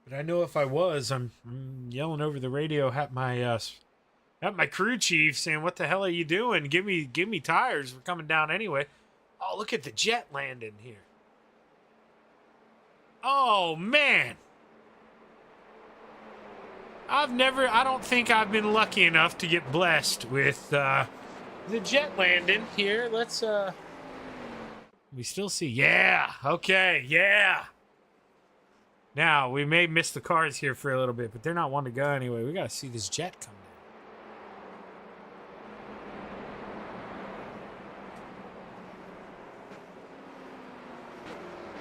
But I know if I was, I'm yelling over the radio at my crew chief saying, "What the hell are you doing? Give me tires. We're coming down anyway." Oh, look at the jet landing here. Oh man. I don't think I've been lucky enough to get blessed with the jet landing here. Let's we still see, yeah, okay, yeah. Now, we may miss the cars here for a little bit, but they're not one to go anyway. We got to see this jet come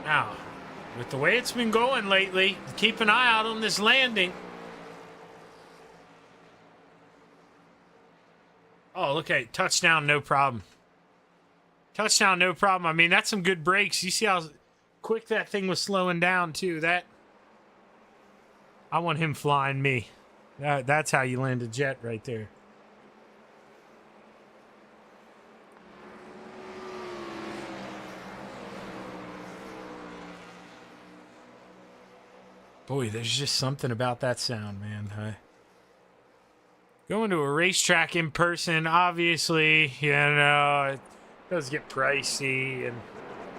down. Now, with the way it's been going lately, keep an eye out on this landing. Oh, look at it. Touchdown, no problem. Touchdown, no problem. I mean, that's some good brakes. You see how quick that thing was slowing down, too. I want him flying me. That's how you land a jet right there. Boy, there's just something about that sound, man. Going to a racetrack in person, obviously, you know, it does get pricey and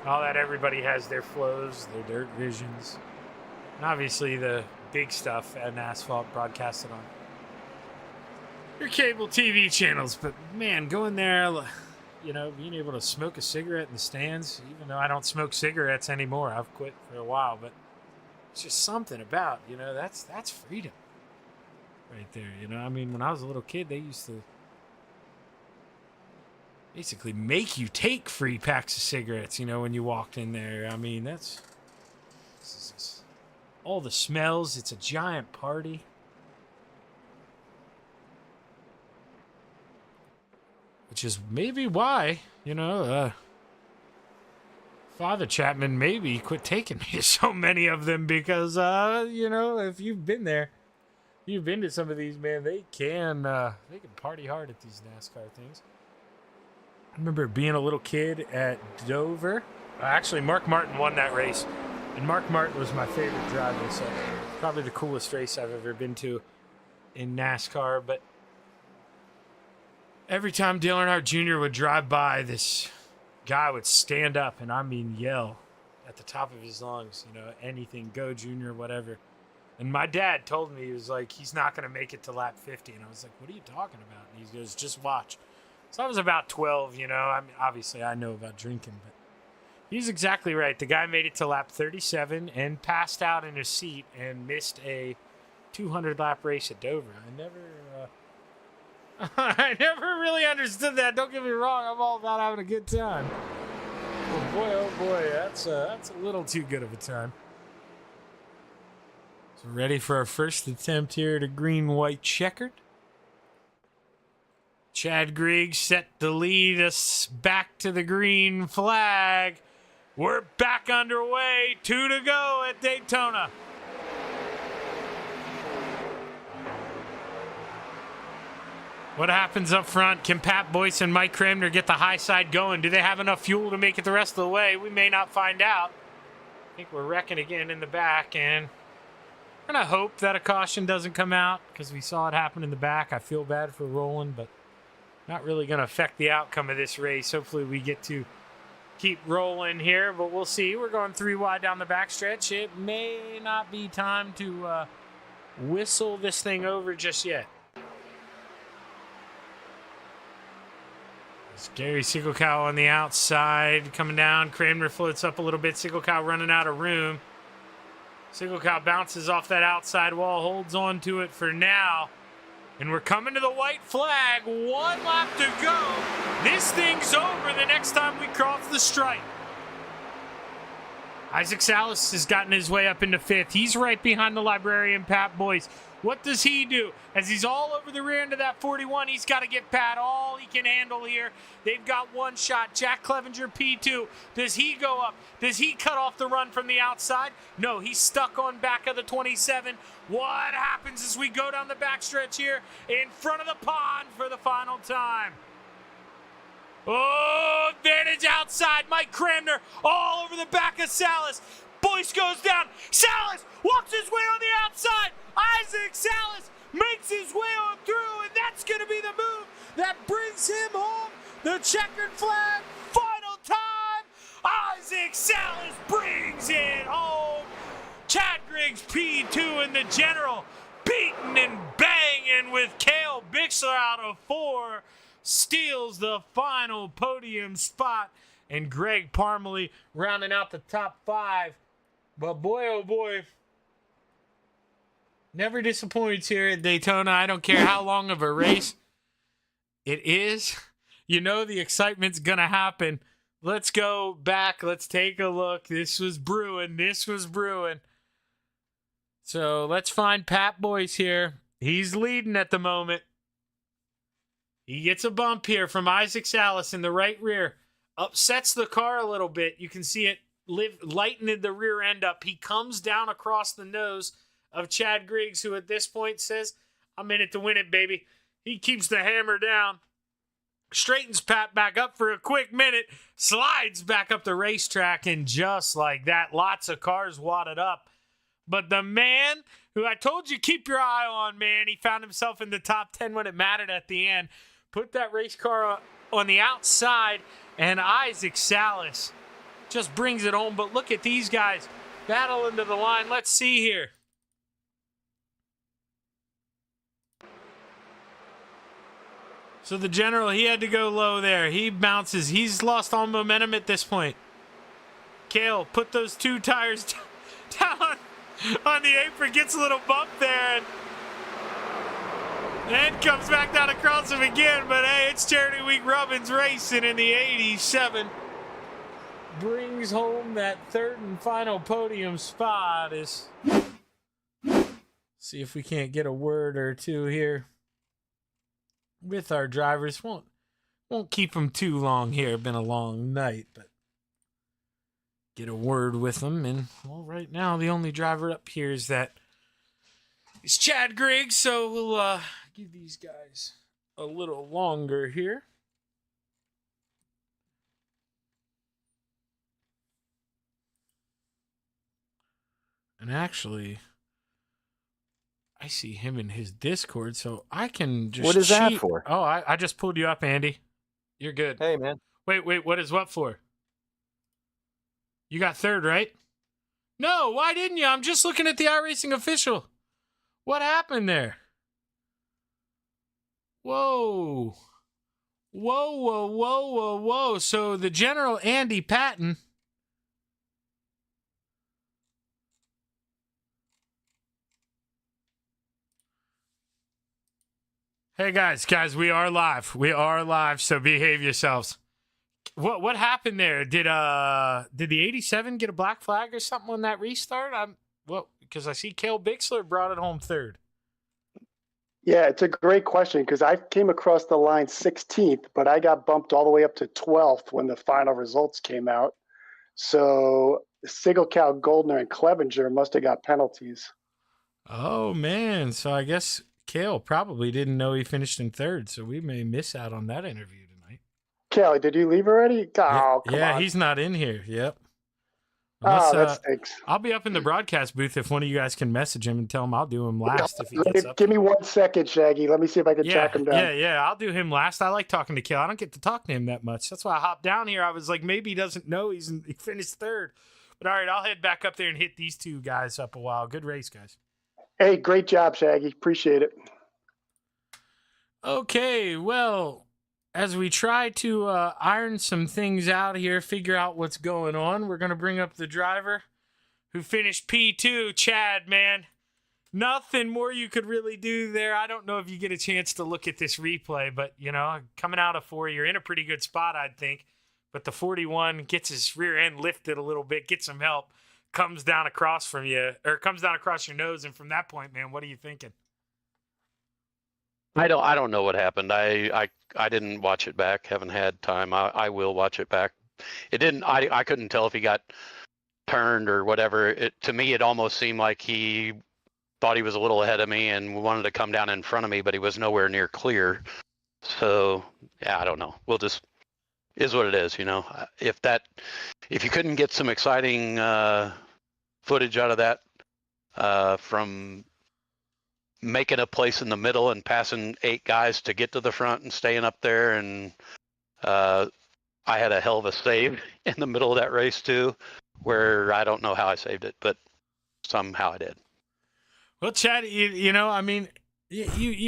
all that. Everybody has their flows, their dirt visions. And obviously the big stuff and asphalt broadcasted on your cable TV channels. But, man, going there, you know, being able to smoke a cigarette in the stands, even though I don't smoke cigarettes anymore. I've quit for a while, but it's just something about, you know, that's freedom. Right there, you know. I mean, when I was a little kid, they used to basically make you take free packs of cigarettes, you know, when you walked in there. I mean, this is all the smells. It's a giant party. Which is maybe why, you know, Father Chapman maybe quit taking me to so many of them because, you know, if you've been there, you've been to some of these, man, they can party hard at these NASCAR things. I remember being a little kid at Dover. Actually, Mark Martin won that race. And Mark Martin was my favorite driver, so probably the coolest race I've ever been to in NASCAR. But every time Dale Earnhardt Jr. would drive by, this guy would stand up and, I mean, yell at the top of his lungs, you know, anything, go Junior, whatever. And my dad told me, he was like, he's not going to make it to lap 50. And I was like, what are you talking about? And he goes, just watch. So I was about 12, you know. I mean, obviously, I know about drinking, but he's exactly right. The guy made it to lap 37 and passed out in his seat and missed a 200-lap race at Dover. I never really understood that. Don't get me wrong. I'm all about having a good time. Oh, boy, that's a little too good of a time. So ready for our first attempt here at a green-white checkered. Chad Griggs set to lead us back to the green flag. We're back underway. 2 to go at Daytona. What happens up front? Can Pat Boyce and Mike Cramner get the high side going? Do they have enough fuel to make it the rest of the way? We may not find out. I think we're wrecking again in the back, and we're going to hope that a caution doesn't come out because we saw it happen in the back. I feel bad for Roland, but not really going to affect the outcome of this race. Hopefully we get to keep rolling here, but we'll see. We're going 3 wide down the backstretch. It may not be time to whistle this thing over just yet. It's Gary Siegelkow on the outside coming down. Cramner floats up a little bit. Siegelkow running out of room. Siegelkow bounces off that outside wall, holds on to it for now. And we're coming to the white flag. 1 lap to go. This thing's over the next time we cross the stripe. Isaac Salas has gotten his way up into 5th. He's right behind the librarian, Pat Boyce. What does he do? As he's all over the rear end of that 41, he's got to get Pat all he can handle here. They've got 1 shot. Jack Clevenger, P2. Does he go up? Does he cut off the run from the outside? No, he's stuck on back of the 27. What happens as we go down the backstretch here in front of the pond for the final time? Oh, advantage outside. Mike Cramner all over the back of Salas. Boyce goes down. Salas walks his way on the outside. Isaac Salas makes his way on through, and that's going to be the move that brings him home. The checkered flag, final time. Isaac Salas brings it home. Chad Griggs, P2 in the general, beating and banging with Cale Bixler out of 4. Steals the final podium spot, and Greg Parmalee rounding out the top 5. But boy, oh boy, never disappoints here at Daytona. I don't care how long of a race it is. You know the excitement's going to happen. Let's go back. Let's take a look. This was brewing. So let's find Pat Boyce here. He's leading at the moment. He gets a bump here from Isaac Salas in the right rear. Upsets the car a little bit. You can see it lightening the rear end up. He comes down across the nose of Chad Griggs, who at this point says, I'm in it to win it, baby. He keeps the hammer down. Straightens Pat back up for a quick minute. Slides back up the racetrack, and just like that, lots of cars wadded up. But the man who I told you keep your eye on, man, he found himself in the top 10 when it mattered at the end. Put that race car on the outside, and Isaac Salas just brings it home. But look at these guys battling to the line. Let's see here. So the general, he had to go low there. He bounces. He's lost all momentum at this point. Cale, put those 2 tires down on the apron. Gets a little bump there, and comes back down across him again. But hey, it's Charity Week Robbins racing in the 87. Brings home that 3rd and final podium spot. See if we can't get a word or two here with our drivers. Won't keep them too long here. Been a long night, but get a word with them. And well, right now the only driver up here is Chad Griggs. So we'll give these guys a little longer here. And actually, I see him in his Discord, so I can just What is that cheat. for? Oh, I just pulled you up, Andy. You're good. Hey, man. Wait, what is what for? You got 3rd, right? No, why didn't you? I'm just looking at the iRacing official. What happened there? Whoa. So the general, Andy Patton. Hey guys, we are live. So behave yourselves. What happened there? Did the 87 get a black flag or something on that restart? Because I see Cale Bixler brought it home 3rd. Yeah, it's a great question because I came across the line 16th, but I got bumped all the way up to 12th when the final results came out. So Sigelcow, Goldner, and Clevenger must have got penalties. Oh, man. So I guess Kale probably didn't know he finished in third, so we may miss out on that interview tonight. Kelly, did you leave already? Oh, come yeah, on. he's not in here. Yep. Unless, that stinks. I'll be up in the broadcast booth if one of you guys can message him and tell him I'll do him last if he gets up. Give me 1 second, Shaggy. Let me see if I can track him down. Yeah. I'll do him last. I like talking to Kale. I don't get to talk to him that much. That's why I hopped down here. I was like, maybe he doesn't know he finished third. But all right, I'll head back up there and hit these two guys up a while. Good race, guys. Hey, great job, Shaggy. Appreciate it. Okay, well, as we try to iron some things out here, figure out what's going on, we're going to bring up the driver who finished P2, Chad, man. Nothing more you could really do there. I don't know if you get a chance to look at this replay, but, coming out of 4, you're in a pretty good spot, I'd think. But the 41 gets his rear end lifted a little bit, gets some help, comes down across from you, or comes down across your nose, and from that point, man, what are you thinking? I don't know what happened. I didn't watch it back. Haven't had time. I will watch it back. It didn't. I couldn't tell if he got turned or whatever. To me, it almost seemed like he thought he was a little ahead of me and wanted to come down in front of me, but he was nowhere near clear. So yeah, I don't know. We'll just is what it is. If you couldn't get some exciting footage out of that from making a place in the middle and passing 8 guys to get to the front and staying up there. And I had a hell of a save in the middle of that race too, where I don't know how I saved it, but somehow I did. Well, Chad, you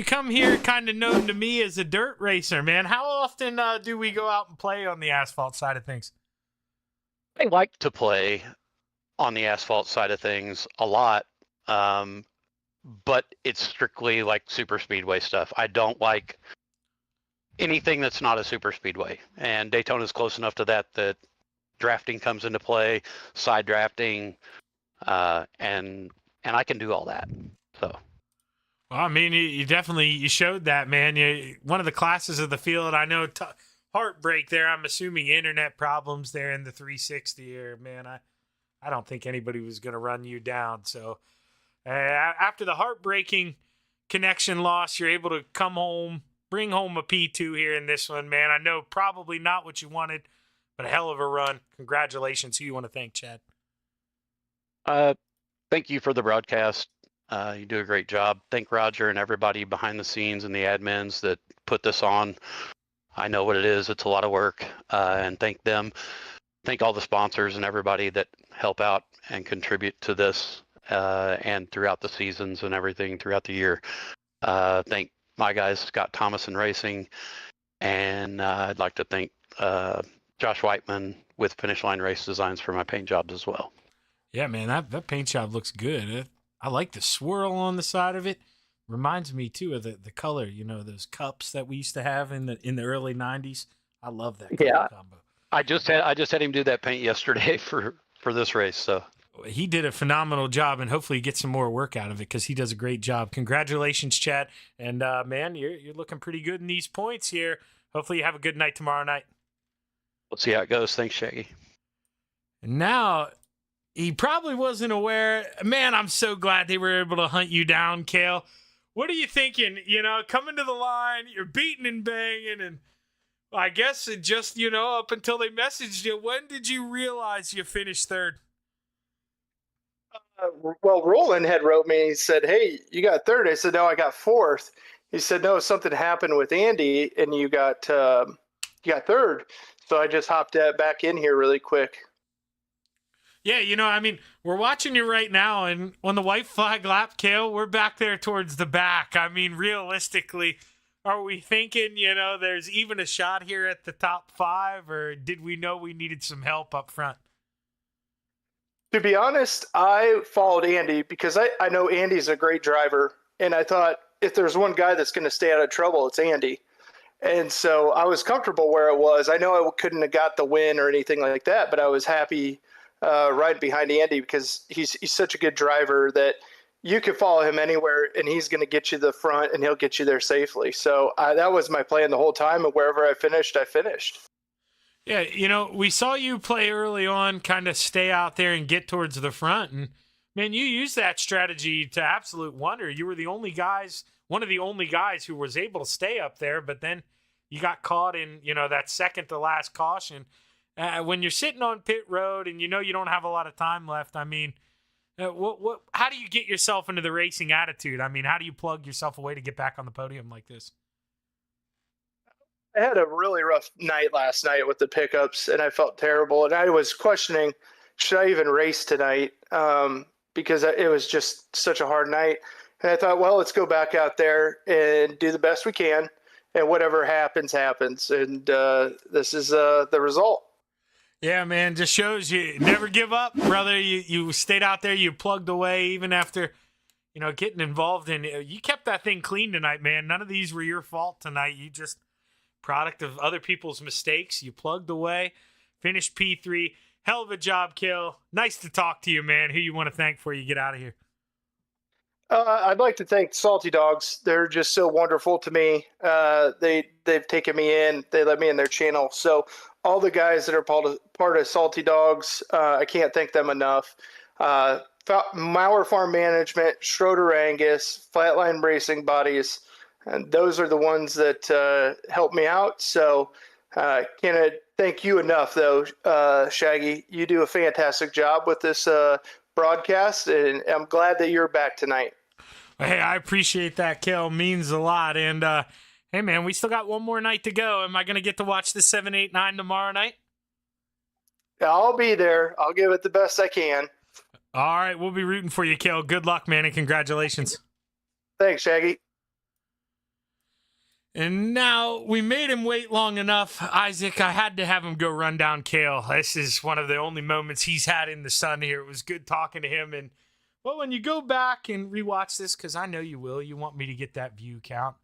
come here kind of known to me as a dirt racer, man. How often do we go out and play on the asphalt side of things? I like to play on the asphalt side of things a lot. But it's strictly like super speedway stuff. I don't like anything that's not a super speedway, and Daytona's close enough to that drafting comes into play, side drafting, and I can do all that. So, well, I mean, you showed that, man. One of the classes of the field. I know heartbreak there. I'm assuming internet problems there in the 360. Or man, I don't think anybody was going to run you down. So. After the heartbreaking connection loss, you're able to come home, bring home a P2 here in this one, man. I know probably not what you wanted, but a hell of a run. Congratulations. Who you want to thank, Chad? Thank you for the broadcast. You do a great job. Thank Roger and everybody behind the scenes and the admins that put this on. I know what it is. It's a lot of work, and thank them. Thank all the sponsors and everybody that help out and contribute to this. And throughout the seasons and everything throughout the year. Thank my guys, Scott Thomas and Racing. And I'd like to thank Josh Whiteman with Finish Line Race Designs for my paint jobs as well. Yeah, man, that paint job looks good. I like the swirl on the side of it. Reminds me, too, of the color, those cups that we used to have in the early 90s. I love that color combo. I just had him do that paint yesterday for this race, so. He did a phenomenal job, and hopefully you get some more work out of it because he does a great job. Congratulations, Chad. And, man, you're looking pretty good in these points here. Hopefully you have a good night tomorrow night. We'll see how it goes. Thanks, Shaggy. And now, he probably wasn't aware. Man, I'm so glad they were able to hunt you down, Kale. What are you thinking? Coming to the line, you're beating and banging, and I guess it just, up until they messaged you, when did you realize you finished third? Well, Roland had wrote me. He said, "Hey, you got third." I said, "No, I got fourth." He said, "No, something happened with Andy, and you got third." So I just hopped back in here really quick. Yeah, we're watching you right now, and on the white flag lap, Kale, we're back there towards the back. I mean, realistically, are we thinking, there's even a shot here at the top 5, or did we know we needed some help up front? To be honest, I followed Andy because I know Andy's a great driver, and I thought if there's one guy that's going to stay out of trouble, it's Andy. And so I was comfortable where it was. I know I couldn't have got the win or anything like that, but I was happy riding behind Andy because he's such a good driver that you can follow him anywhere, and he's going to get you the front, and he'll get you there safely. So that was my plan the whole time, and wherever I finished, I finished. Yeah, we saw you play early on, kind of stay out there and get towards the front, and man, you used that strategy to absolute wonder. You were one of the only guys who was able to stay up there, but then you got caught in, that second to last caution. When you're sitting on pit road and you don't have a lot of time left, I mean, how do you get yourself into the racing attitude? I mean, how do you plug yourself away to get back on the podium like this? I had a really rough night last night with the pickups, and I felt terrible. And I was questioning, should I even race tonight? Because it was just such a hard night. And I thought, well, let's go back out there and do the best we can, and whatever happens, happens. And this is the result. Yeah, man, just shows you never give up, brother. You stayed out there, you plugged away even after, getting involved in it. You kept that thing clean tonight, man. None of these were your fault tonight. You just product of other people's mistakes. You plugged away, finished P3. Hell of a job, Kill. Nice to talk to you, man. Who you want to thank before you get out of here? I'd like to thank Salty Dogs. They're just so wonderful to me. They've taken me in. They let me in their channel. So all the guys that are part of Salty Dogs, I can't thank them enough. Mauer Farm Management, Schroeder Angus, Flatline Racing Bodies, and those are the ones that help me out. So can't thank you enough, though, Shaggy. You do a fantastic job with this broadcast, and I'm glad that you're back tonight. Hey, I appreciate that, Kel. Means a lot. And, hey, man, we still got one more night to go. Am I going to get to watch the 7, 8, 9 tomorrow night? I'll be there. I'll give it the best I can. All right, we'll be rooting for you, Kel. Good luck, man, and congratulations. Thanks, Shaggy. And now we made him wait long enough. Isaac, I had to have him go run down Kale. This is one of the only moments he's had in the sun here. It was good talking to him. And, well, when you go back and rewatch this, because I know you will, you want me to get that view count.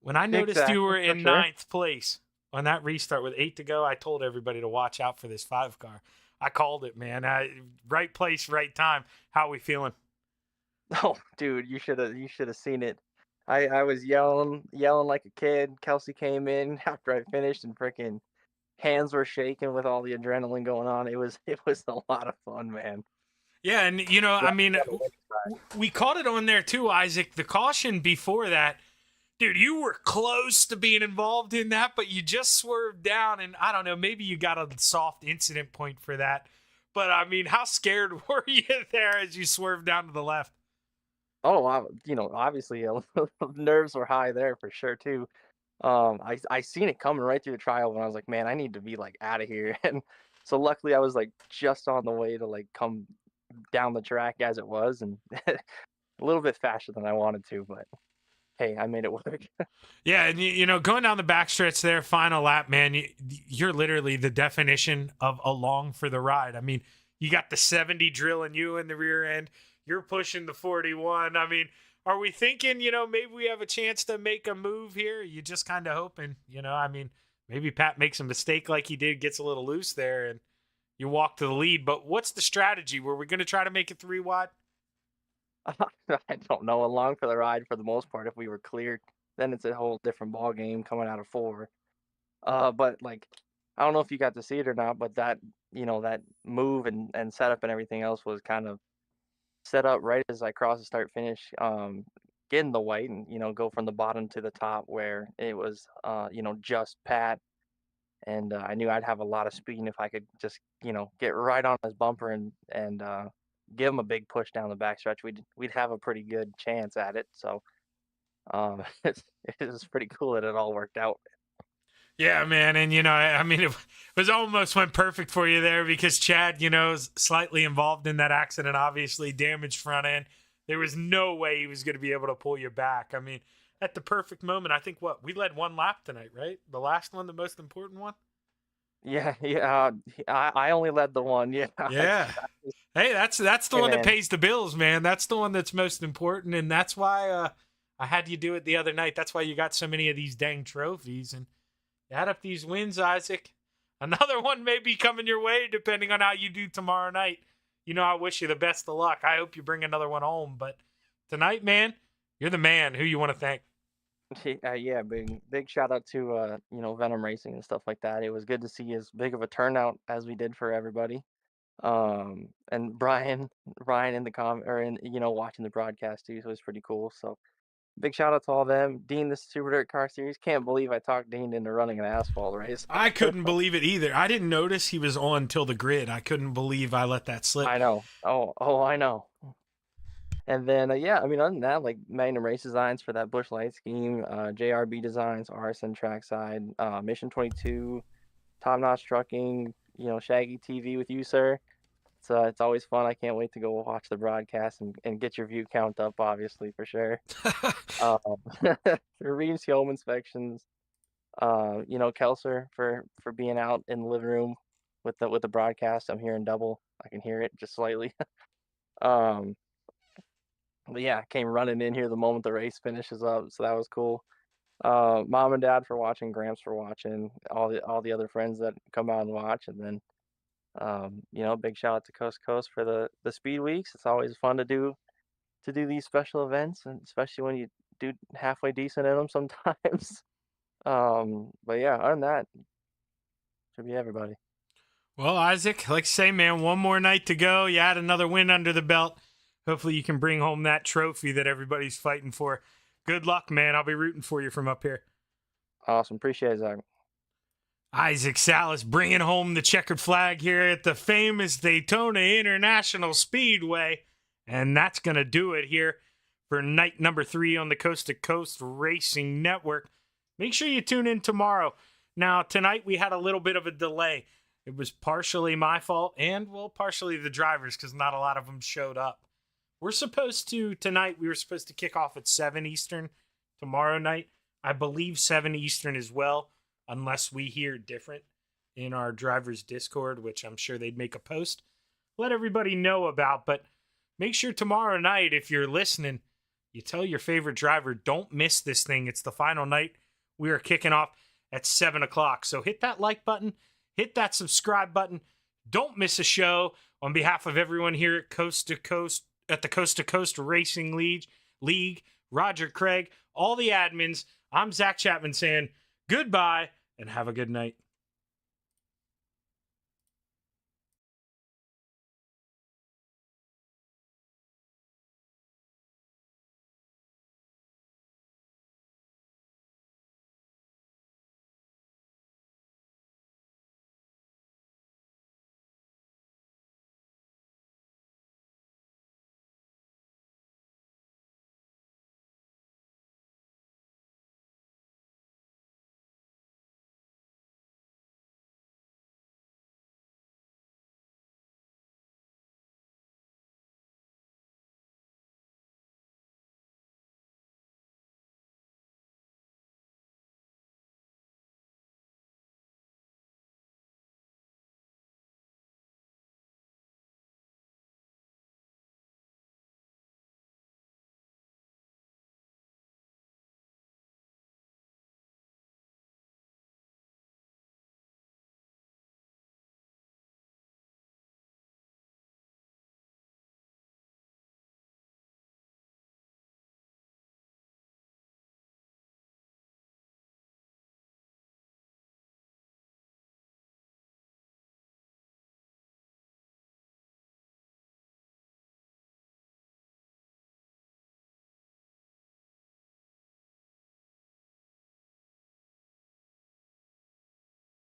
When I noticed you were in ninth place on that restart with 8 to go, I told everybody to watch out for this 5 car. I called it, man. Right place, right time. How are we feeling? Oh, dude, you should have seen it. I was yelling like a kid. Kelsey came in after I finished, and freaking hands were shaking with all the adrenaline going on. It was a lot of fun, man. Yeah, and I mean, we caught it on there too, Isaac. The caution before that, dude, you were close to being involved in that, but you just swerved down, and I don't know, maybe you got a soft incident point for that. But I mean, how scared were you there as you swerved down to the left? Oh, obviously, nerves were high there for sure too. I seen it coming right through the trial when I was like, man, I need to be like out of here. And so luckily I was like just on the way to like come down the track as it was, and a little bit faster than I wanted to, but hey, I made it work. Yeah, and going down the backstretch there, final lap, man, you're literally the definition of along for the ride. I mean, you got the 70 drilling you in the rear end. You're pushing the 41. I mean, are we thinking, maybe we have a chance to make a move here? You just kind of hoping, I mean, maybe Pat makes a mistake like he did, gets a little loose there, and you walk to the lead. But what's the strategy? Were we going to try to make it 3 wide? I don't know. Along for the ride for the most part. If we were cleared, then it's a whole different ball game coming out of 4. But like, I don't know if you got to see it or not, but that that move and setup and everything else was kind of set up right as I crossed the start finish, getting the white and go from the bottom to the top where it was just Pat, and I knew I'd have a lot of speed, and if I could just get right on his bumper and give him a big push down the backstretch, we'd have a pretty good chance at it. So it was pretty cool that it all worked out. Yeah, man, and I mean, it was almost went perfect for you there because Chad, is slightly involved in that accident, obviously damaged front end. There was no way he was going to be able to pull you back. I mean, at the perfect moment, I think we led 1 lap tonight, right? The last one, the most important one? Yeah, I only led the one, yeah. Yeah. Hey, that's the one that pays the bills, man. That's the one that's most important, and that's why I had you do it the other night. That's why you got so many of these dang trophies, and add up these wins, Isaac. Another one may be coming your way depending on how you do tomorrow night. I wish you the best of luck. I hope you bring another one home, but tonight, man, you're the man. Who you want to thank? Yeah, big shout out to Venom Racing and stuff like that. It was good to see as big of a turnout as we did for everybody. And Brian in the watching the broadcast too, so it was pretty cool. So big shout out to all of them. Dean, the Super Dirt Car Series. Can't believe I talked Dean into running an asphalt race. I couldn't believe it either. I didn't notice he was on till the grid. I couldn't believe I let that slip. I know. Oh, I know. And then, other than that, like Magnum Race Designs for that Bush Light scheme, JRB Designs, Arson Trackside, Mission 22, Top Notch Trucking, Shaggy TV with you, sir. It's always fun. I can't wait to go watch the broadcast and get your view count up, obviously, for sure. Reed's Home Inspections, Kelser for being out in the living room with the broadcast. I'm hearing double. I can hear it just slightly. But yeah, came running in here the moment the race finishes up, so that was cool. Mom and Dad for watching, Gramps for watching, all the other friends that come out and watch, and then big shout out to Coast to Coast for the Speed Weeks. It's always fun to do these special events, and especially when you do halfway decent in them sometimes. But yeah, other than that, should be everybody. Well, Isaac, like I say, man, one more night to go. You had another win under the belt. Hopefully you can bring home that trophy that everybody's fighting for. Good luck, man. I'll be rooting for you from up here. Awesome. Appreciate it, Zach. Isaac Salas bringing home the checkered flag here at the famous Daytona International Speedway. And that's going to do it here for night number 3 on the Coast to Coast Racing Network. Make sure you tune in tomorrow. Now, tonight we had a little bit of a delay. It was partially my fault and, well, partially the drivers because not a lot of them showed up. We were supposed to kick off at 7 Eastern tomorrow night. I believe 7 Eastern as well, unless we hear different in our drivers' Discord, which I'm sure they'd make a post. Let everybody know about, but make sure tomorrow night, if you're listening, you tell your favorite driver, don't miss this thing. It's the final night. We are kicking off at 7 o'clock. So hit that like button, hit that subscribe button. Don't miss a show. On behalf of everyone here at Coast to Coast, at the Coast to Coast Racing League, Roger Craig, all the admins, I'm Zach Chapman saying goodbye and have a good night.